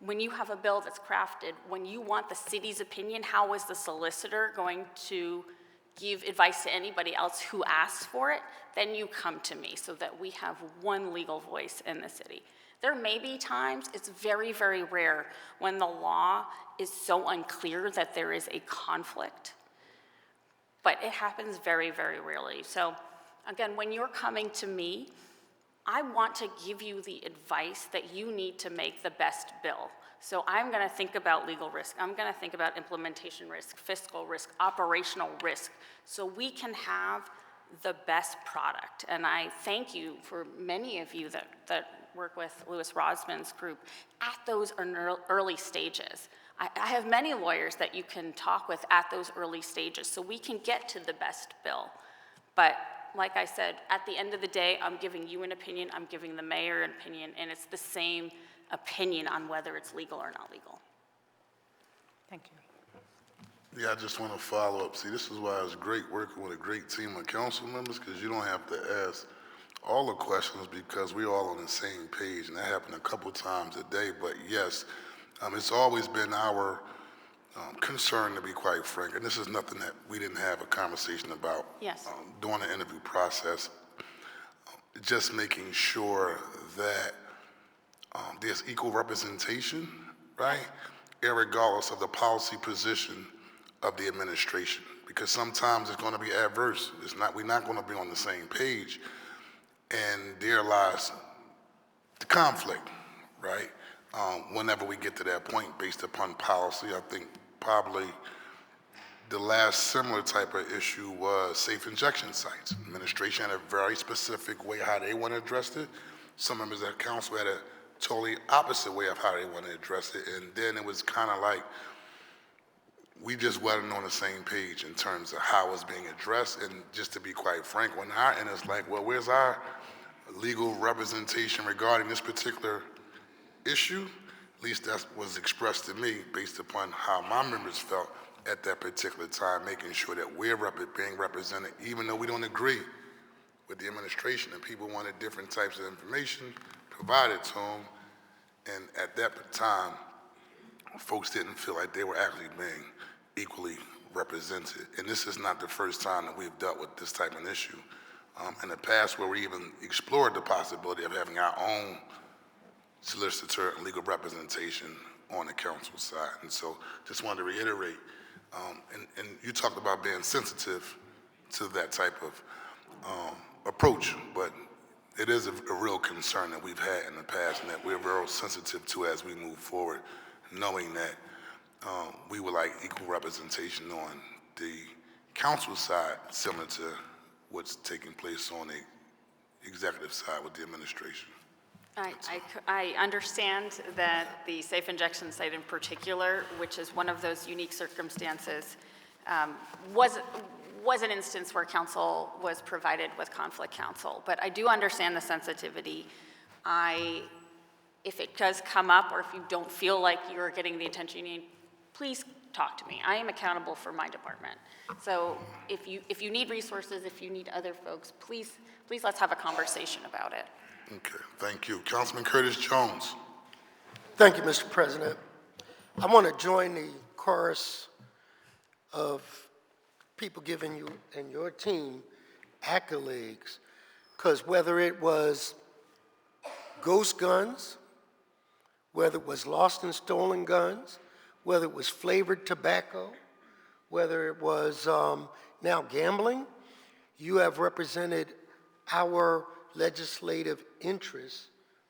Q: when you have a bill that's crafted, when you want the city's opinion, how is the solicitor going to give advice to anybody else who asks for it? Then you come to me so that we have one legal voice in the city. There may be times, it's very, very rare, when the law is so unclear that there is a conflict. But it happens very, very rarely. So again, when you're coming to me, I want to give you the advice that you need to make the best bill. So I'm going to think about legal risk. I'm going to think about implementation risk, fiscal risk, operational risk, so we can have the best product. And I thank you for many of you that work with Louis Rosman's group at those early stages. I have many lawyers that you can talk with at those early stages so we can get to the best bill. But like I said, at the end of the day, I'm giving you an opinion, I'm giving the mayor an opinion, and it's the same opinion on whether it's legal or not legal.
O: Thank you.
A: Yeah, I just want to follow up. See, this is why it's great working with a great team of council members, because you don't have to ask all the questions because we're all on the same page, and that happened a couple times a day. But yes, it's always been our concern, to be quite frank, and this is nothing that we didn't have a conversation about
Q: Yes.
A: During the interview process, just making sure that there's equal representation, right, irregardless of the policy position of the administration, because sometimes it's going to be adverse. We're not going to be on the same page, and there lies the conflict, right? Whenever we get to that point based upon policy. I think probably the last similar type of issue was safe injection sites. Administration had a very specific way how they want to address it. Some members of the council had a totally opposite way of how they want to address it, and then it was kind of like we just wasn't on the same page in terms of how it's being addressed. And just to be quite frank, on our end, it's like, well, where's our legal representation regarding this particular issue? At least that was expressed to me based upon how my members felt. at that particular time, making sure that we're being represented, even though we don't agree with the administration and people wanted different types of information provided to them. And at that time, folks didn't feel like they were actually being equally represented. And this is not the first time that we've dealt with this type of issue. In the past, where we even explored the possibility of having our own solicitor and legal representation on the council side. And so just wanted to reiterate, and you talked about being sensitive to that type of approach, but it is a real concern that we've had in the past and that we're real sensitive to as we move forward, knowing that we would like equal representation on the council side, similar to what's taking place on the executive side with the administration.
Q: I understand that the safe injection site in particular, which is one of those unique circumstances, was an instance where counsel was provided with conflict counsel. But I do understand the sensitivity. If it does come up, or if you don't feel like you're getting the attention you need, please talk to me. I am accountable for my department. So if you need resources, if you need other folks, please let's have a conversation about it.
A: Okay, thank you. Councilman Curtis Jones.
D: Thank you, Mr. President. I want to join the chorus of people giving you and your team accolades, because whether it was ghost guns, whether it was lost and stolen guns, whether it was flavored tobacco, whether it was now gambling, you have represented our legislative interests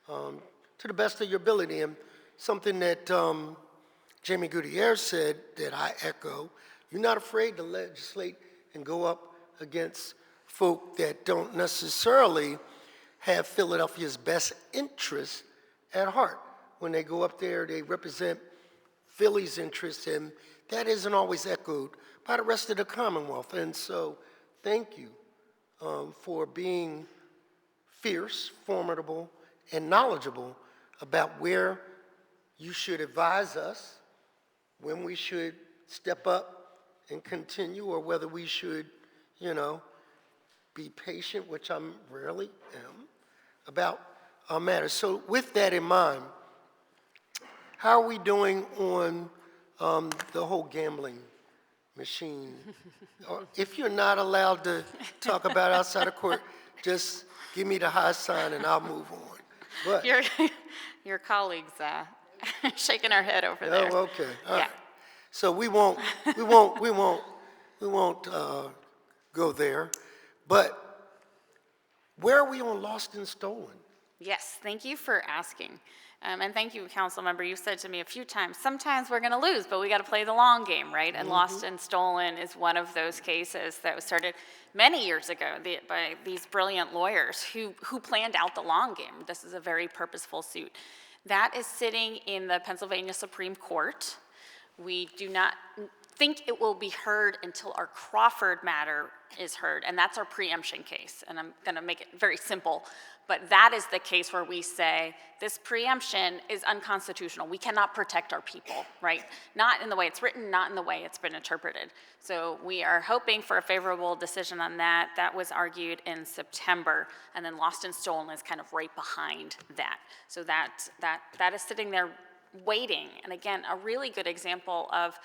D: to the best of your ability. And something that Jamie Gutierrez said that I echo, you're not afraid to legislate and go up against folk that don't necessarily have Philadelphia's best interests at heart. When they go up there, they represent Philly's interests, and that isn't always echoed by the rest of the Commonwealth. And so thank you for being fierce, formidable, and knowledgeable about where you should advise us, when we should step up and continue, or whether we should, be patient, which I rarely am, about our matters. So with that in mind, how are we doing on the whole gambling machine? Or if you're not allowed to talk about outside of court, just give me the high sign and I'll move on. But
Q: Your colleagues shaking our head over there.
D: oh, okay. All
Q: Yeah.
D: right. So we won't go there. But where are we on lost and stolen?
Q: Yes, thank you for asking. And thank you, council member. You've said to me a few times, sometimes we're going to lose, but we got to play the long game, right? And Lost and Stolen is one of those cases that was started many years ago by these brilliant lawyers who planned out the long game. This is a very purposeful suit. That is sitting in the Pennsylvania Supreme Court. We do not think it will be heard until our Crawford matter is heard, and that's our preemption case. And I'm going to make it very simple, but that is the case where we say this preemption is unconstitutional. We cannot protect our people, right? Not in the way it's written, not in the way it's been interpreted. So we are hoping for a favorable decision on that. That was argued in September, and then Lost and Stolen is kind of right behind that. So that is sitting there waiting. And again, a really good example of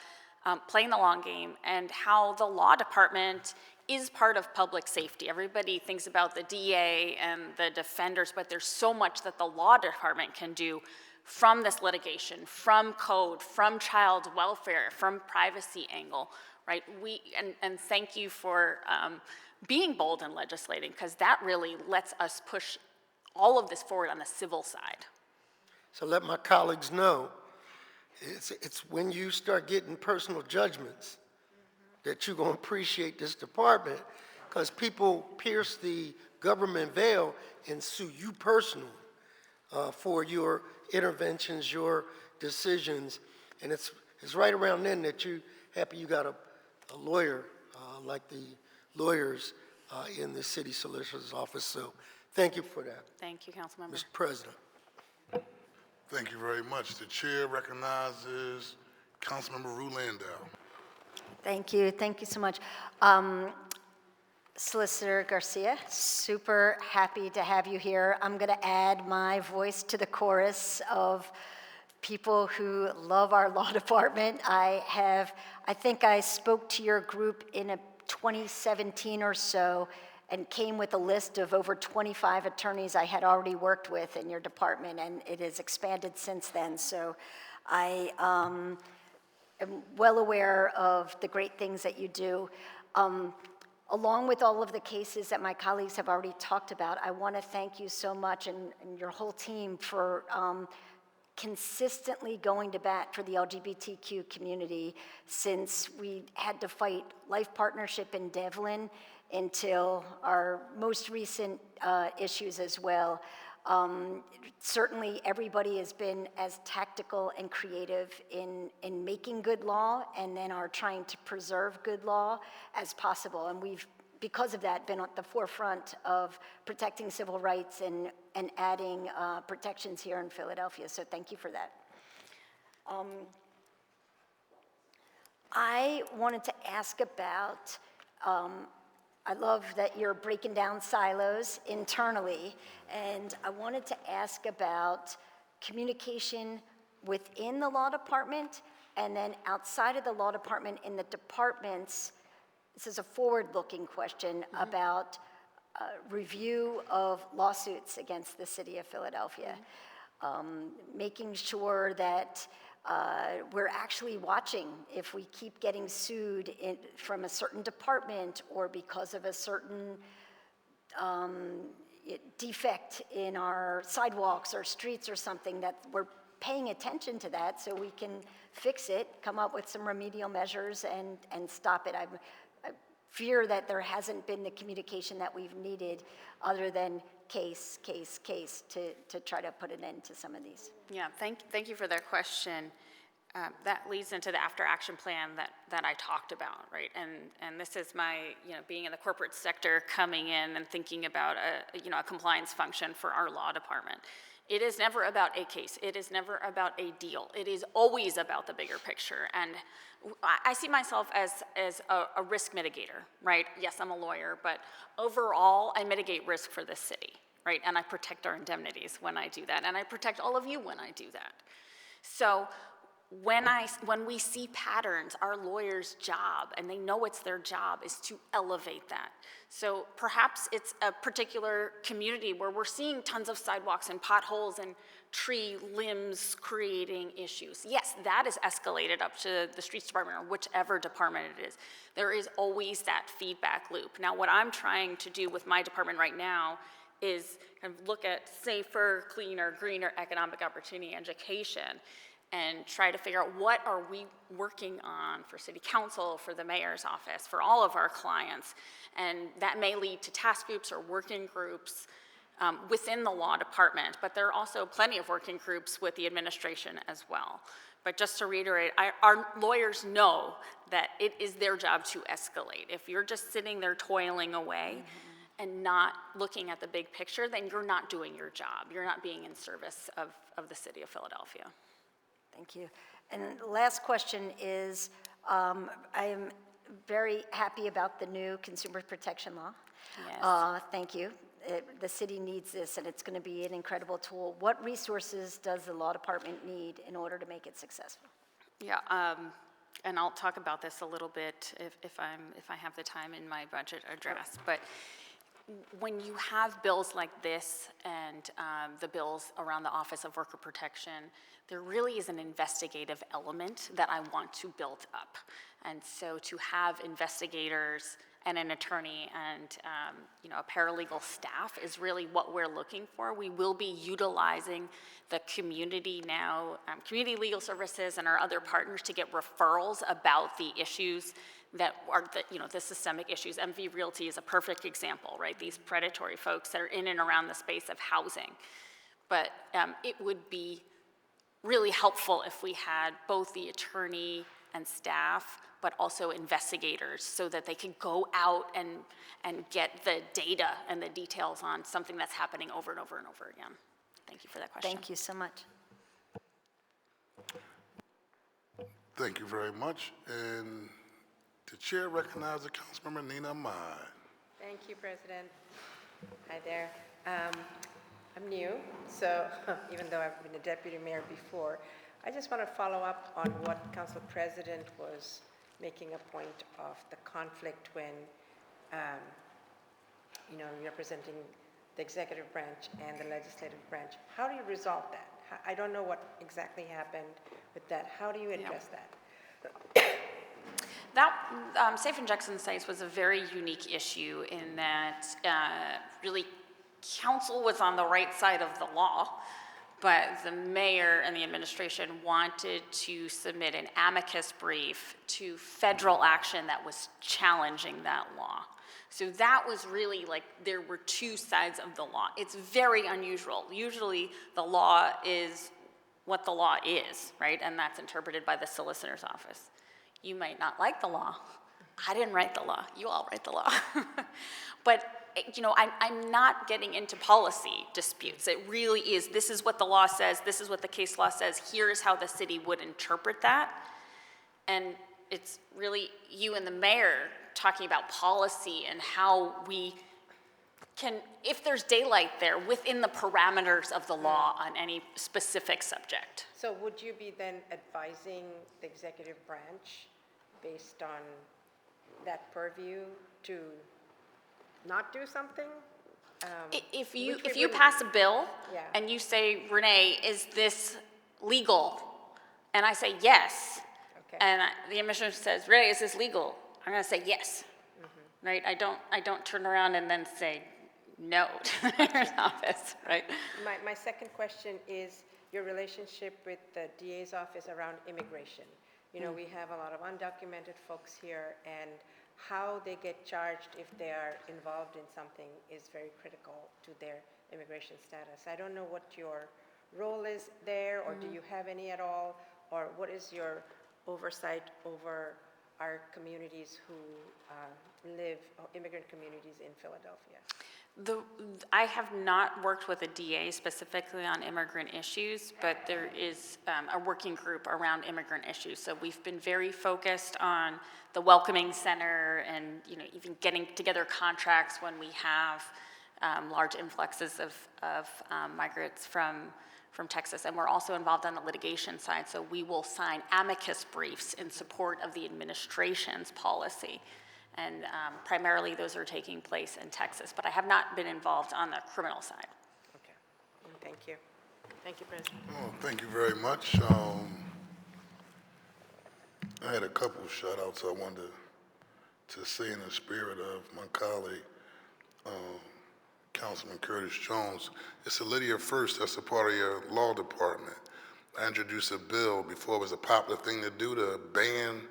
Q: playing the long game and how the law department is part of public safety. Everybody thinks about the DA and the defenders, but there's so much that the law department can do from this litigation, from code, from child welfare, from privacy angle, right? And thank you for being bold in legislating, because that really lets us push all of this forward on the civil side.
D: So let my colleagues know, it's when you start getting personal judgments that you're going to appreciate this department, because people pierce the government veil and sue you personally for your interventions, your decisions. And it's right around then that you're happy you got a lawyer like the lawyers in the city solicitor's office. So thank you for that.
Q: Thank you, Councilmember.
D: Mr. President.
A: Thank you very much. The chair recognizes Councilmember Rue Landau.
K: Thank you so much. Solicitor Garcia, super happy to have you here. I'm going to add my voice to the chorus of people who love our law department. I think I spoke to your group in 2017 or so and came with a list of over 25 attorneys I had already worked with in your department, and it has expanded since then. So I am well aware of the great things that you do. Along with all of the cases that my colleagues have already talked about, I want to thank you so much and your whole team for consistently going to bat for the LGBTQ community since we had to fight Life Partnership in Devlin until our most recent issues as well. Certainly everybody has been as tactical and creative in making good law and then are trying to preserve good law as possible. And we've, because of that, been at the forefront of protecting civil rights and adding protections here in Philadelphia. So thank you for that. I wanted to ask about, I love that you're breaking down silos internally, and I wanted to ask about communication within the law department and then outside of the law department in the departments. This is a forward-looking question about review of lawsuits against the city of Philadelphia, making sure that we're actually watching if we keep getting sued from a certain department or because of a certain defect in our sidewalks or streets or something, that we're paying attention to that so we can fix it, come up with some remedial measures and stop it. I fear that there hasn't been the communication that we've needed other than case to try to put an end to some of these.
Q: Yeah, thank you for that question. That leads into the after-action plan that I talked about, right? And this is my, being in the corporate sector, coming in and thinking about a compliance function for our law department. It is never about a case. It is never about a deal. It is always about the bigger picture. And I see myself as a risk mitigator, right? Yes, I'm a lawyer, but overall, I mitigate risk for this city, right? And I protect our indemnities when I do that, and I protect all of you when I do that. So when we see patterns, our lawyers' job, and they know it's their job, is to elevate that. So perhaps it's a particular community where we're seeing tons of sidewalks and potholes and tree limbs creating issues. Yes, that is escalated up to the streets department or whichever department it is. There is always that feedback loop. Now, what I'm trying to do with my department right now is kind of look at safer, cleaner, greener economic opportunity education and try to figure out what are we working on for city council, for the mayor's office, for all of our clients. And that may lead to task groups or working groups within the law department, but there are also plenty of working groups with the administration as well. But just to reiterate, our lawyers know that it is their job to escalate. If you're just sitting there toiling away and not looking at the big picture, then you're not doing your job. You're not being in service of the city of Philadelphia.
K: Thank you. And the last question is, I am very happy about the new consumer protection law.
Q: Yes.
K: Thank you. The city needs this, and it's going to be an incredible tool. What resources does the law department need in order to make it successful?
Q: Yeah, and I'll talk about this a little bit if I have the time in my budget address. But when you have bills like this and the bills around the Office of Worker Protection, there really is an investigative element that I want to build up. And so to have investigators and an attorney and a paralegal staff is really what we're looking for. We will be utilizing the community now, community legal services and our other partners to get referrals about the issues that are the systemic issues. MV Realty is a perfect example, right? These predatory folks that are in and around the space of housing. But it would be really helpful if we had both the attorney and staff, but also investigators so that they could go out and get the data and the details on something that's happening over and over and over again. Thank you for that question.
K: Thank you so much.
A: Thank you very much. And The chair recognizes Councilmember Nina Ahmad.
J: Thank you, President. Hi there. I'm new, so even though I've been a deputy mayor before, I just want to follow up on what Council President was making a point of the conflict when, representing the executive branch and the legislative branch. How do you resolve that? I don't know what exactly happened with that. How do you address that?
Q: That Safe Injection sites was a very unique issue in that really council was on the right side of the law, but the mayor and the administration wanted to submit an amicus brief to federal action that was challenging that law. So that was really like, there were two sides of the law. It's very unusual. Usually the law is what the law is, right? And that's interpreted by the solicitor's office. You might not like the law. I didn't write the law. You all write the law. But, I'm not getting into policy disputes. It really is, this is what the law says, this is what the case law says, here's how the city would interpret that. And it's really you and the mayor talking about policy and how we can, if there's daylight there, within the parameters of the law on any specific subject.
J: So would you be then advising the executive branch based on that purview to not do something?
Q: If you pass a bill
J: Yeah.
Q: and you say, Renee, is this legal? And I say yes,
J: Okay.
Q: and the administrator says, Renee, is this legal? I'm going to say yes, right? I don't turn around and then say no to the mayor's office, right?
J: My second question is your relationship with the DA's office around immigration. We have a lot of undocumented folks here, and how they get charged if they are involved in something is very critical to their immigration status. I don't know what your role is there, or do you have any at all, or what is your oversight over our communities who immigrant communities in Philadelphia?
Q: I have not worked with a DA specifically on immigrant issues, but there is a working group around immigrant issues. So we've been very focused on the welcoming center and even getting together contracts when we have large influxes of migrants from Texas. And we're also involved on the litigation side. So we will sign amicus briefs in support of the administration's policy. And primarily those are taking place in Texas, but I have not been involved on the criminal side.
J: Okay, thank you. Thank you, President.
A: Oh, thank you very much. I had a couple of shout outs I wanted to say in the spirit of my colleague, Councilman Curtis Jones. It's a Lydia First, that's a part of your law department. I introduced a bill before it was a popular thing to do to ban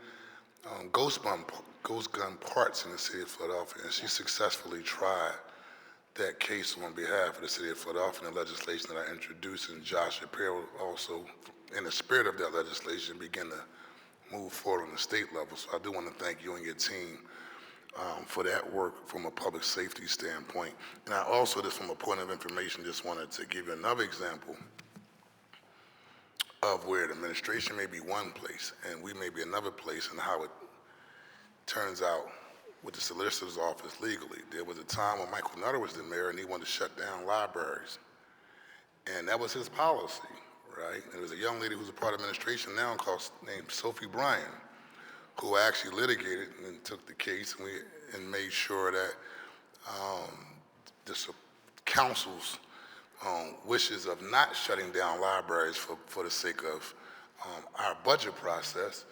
A: ghost gun parts in the city of Philadelphia, and she successfully tried that case on behalf of the city of Philadelphia and the legislation that I introduced, and Josh Shapiro also, in the spirit of that legislation, began to move forward on the state level. So I do want to thank you and your team for that work from a public safety standpoint. And I also, just from a point of information, just wanted to give you another example of where the administration may be one place and we may be another place, and how it turns out with the solicitor's office legally. There was a time when Michael Nutter was the mayor and he wanted to shut down libraries. And that was his policy, right? And there was a young lady who's a part of administration now named Sophie Bryan, who actually litigated and took the case and made sure that the council's wishes of not shutting down libraries for the sake of our budget process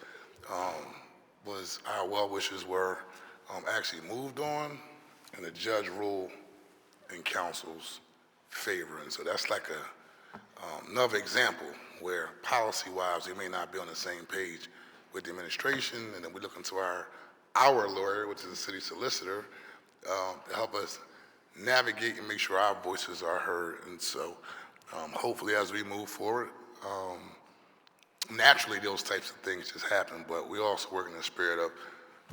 A: was our well wishes were actually moved on, and the judge ruled in council's favor. And so that's like another example where policy-wise we may not be on the same page with the administration, and then we look into our lawyer, which is the city solicitor, to help us navigate and make sure our voices are heard. And so hopefully as we move forward, naturally those types of things just happen, but we also work in the spirit of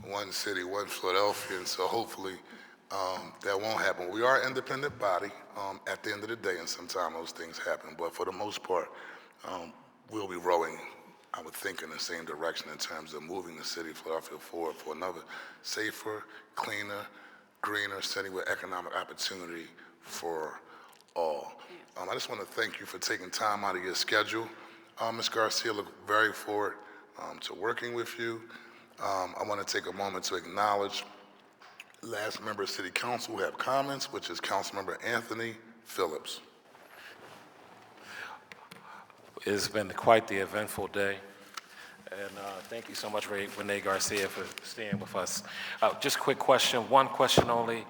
A: one city, one Philadelphia, and so hopefully that won't happen. We are an independent body at the end of the day, and sometimes those things happen, but for the most part, we'll be rowing I would think in the same direction in terms of moving the city of Philadelphia forward for another safer, cleaner, greener city with economic opportunity for all. I just want to thank you for taking time out of your schedule. Ms. Garcia, look very forward to working with you. I want to take a moment to acknowledge last member of City Council who have comments, which is Councilmember Anthony Phillips.
N: It's been quite the eventful day, and thank you so much, Renee Garcia, for staying with us. Just a quick question, one question only.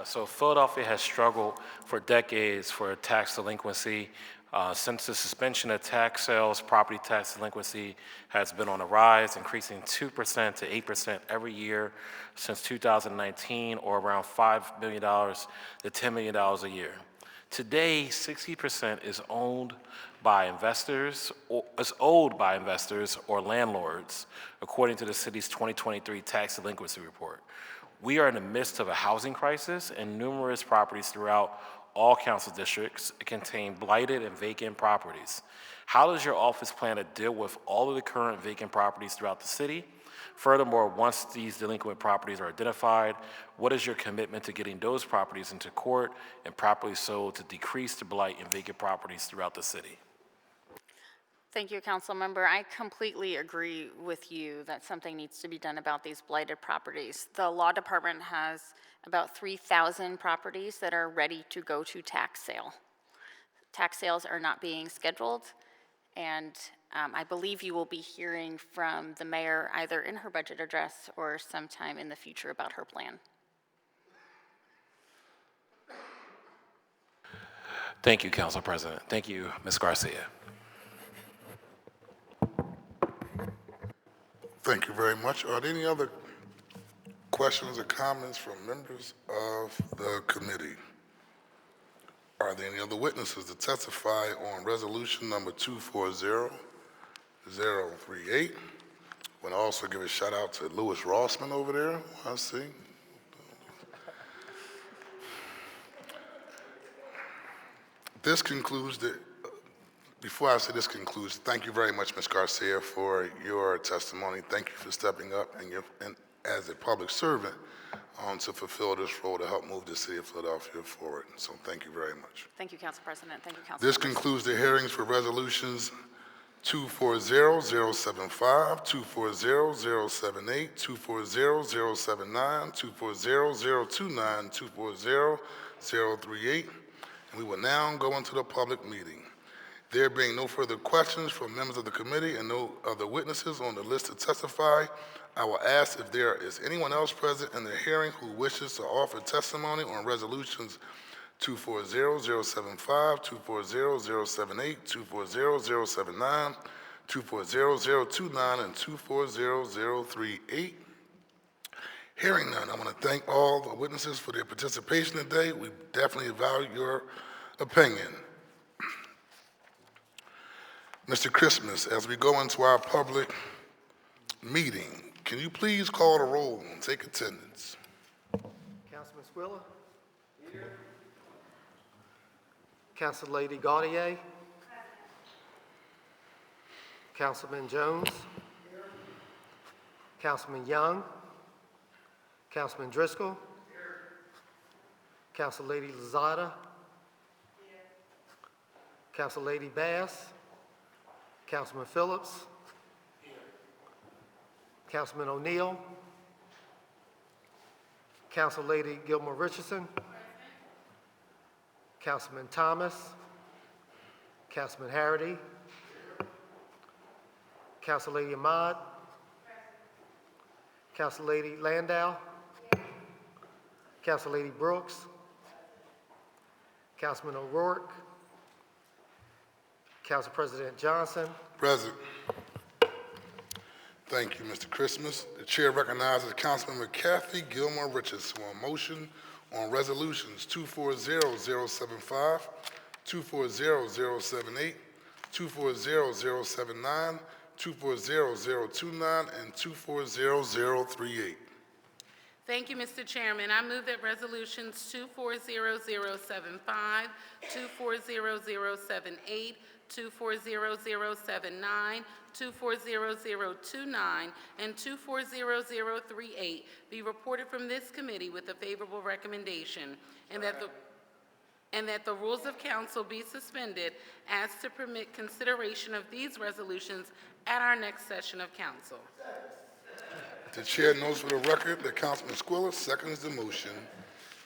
N: So Philadelphia has struggled for decades for tax delinquency. Since the suspension of tax sales, property tax delinquency has been on a rise, increasing 2% to 8% every year since 2019, or around $5 million to $10 million a year. Today, 60% is owned by investors, or is owed by investors or landlords, according to the city's 2023 tax delinquency report. We are in the midst of a housing crisis, and numerous properties throughout all council districts contain blighted and vacant properties. How does your office plan to deal with all of the current vacant properties throughout the city? Furthermore, once these delinquent properties are identified, what is your commitment to getting those properties into court and properly sold to decrease the blight and vacant properties throughout the city?
Q: Thank you, Council Member. I completely agree with you that something needs to be done about these blighted properties. The law department has about 3,000 properties that are ready to go to tax sale. Tax sales are not being scheduled, and I believe you will be hearing from the mayor either in her budget address or sometime in the future about her plan.
N: Thank you, Council President. Thank you, Ms. Garcia.
A: Thank you very much. Are there any other questions or comments from members of the committee? Are there any other witnesses to testify on resolution number 240038? I want to also give a shout out to Louis Rossman over there, I see. This concludes the, before I say this concludes, thank you very much, Ms. Garcia, for your testimony. Thank you for stepping up and as a public servant to fulfill this role to help move the city of Philadelphia forward. So thank you very much.
Q: Thank you, Council President. Thank you, Council.
A: This concludes the hearings for resolutions 240075, 240078, 240079, 240029, 240038. And we will now go into the public meeting. There being no further questions from members of the committee and no other witnesses on the list to testify, I will ask if there is anyone else present in the hearing who wishes to offer testimony on resolutions 240075, 240078, 240079, 240029, and 240038. Hearing none, I want to thank all the witnesses for their participation today. We definitely value your opinion. Mr. Christmas, as we go into our public meeting, can you please call the roll and take attendance?
B: Councilman Squilla? Here. Councilor Gaudier? Councilman Jones? Here. Councilman Young? Councilman Driscoll? Here. Councilor Lozada? Here. Councilor Bass? Councilman Phillips? Here. Councilman O'Neill? Councilor Gilmore Richardson? Councilman Thomas? Councilman Harity? Councilor Ahmad? Councilor Landau? Councilor Brooks? Councilman O'Rourke? Council President Johnson?
A: Present. Thank you, Mr. Christmas. The chair recognizes Councilmember Kathy Gilmore Richardson on motion on resolutions 240075, 240078, 240079, 240029, and 240038.
G: Thank you, Mr. Chairman. I move that resolutions 240075, 240078, 240079, 240029, and 240038 be reported from this committee with a favorable recommendation, and that the rules of council be suspended as to permit consideration of these resolutions at our next session of council.
A: The chair notes for the record that Councilman Squilla seconds the motion.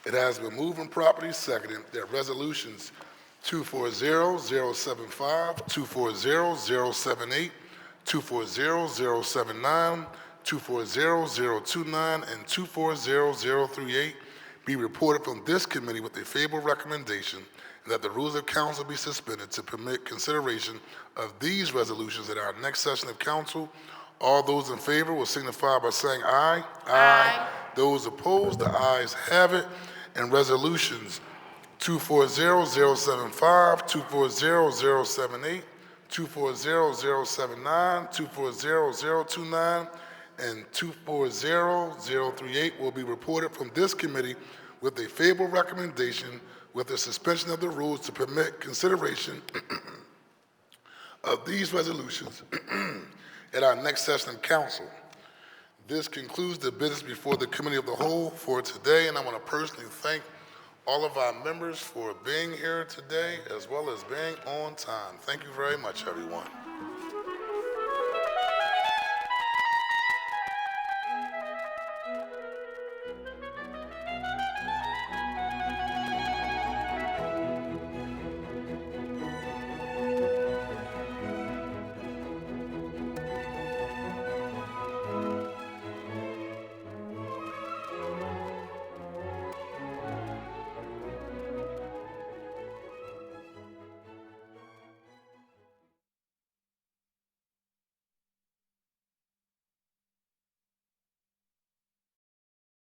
A: It has been moved and properly seconded that resolutions 240075, 240078, 240079, 240029, and 240038 be reported from this committee with a favorable recommendation, and that the rules of council be suspended to permit consideration of these resolutions at our next session of council. All those in favor will signify by saying aye. Aye. Those opposed, the ayes have it. And resolutions 240075, 240078, 240079, 240029, and 240038 will be reported from this committee with a favorable recommendation with the suspension of the rules to permit consideration of these resolutions at our next session of council. This concludes the business before the Committee of the Whole for today, and I want to personally thank all of our members for being here today as well as being on time. Thank you very much, everyone.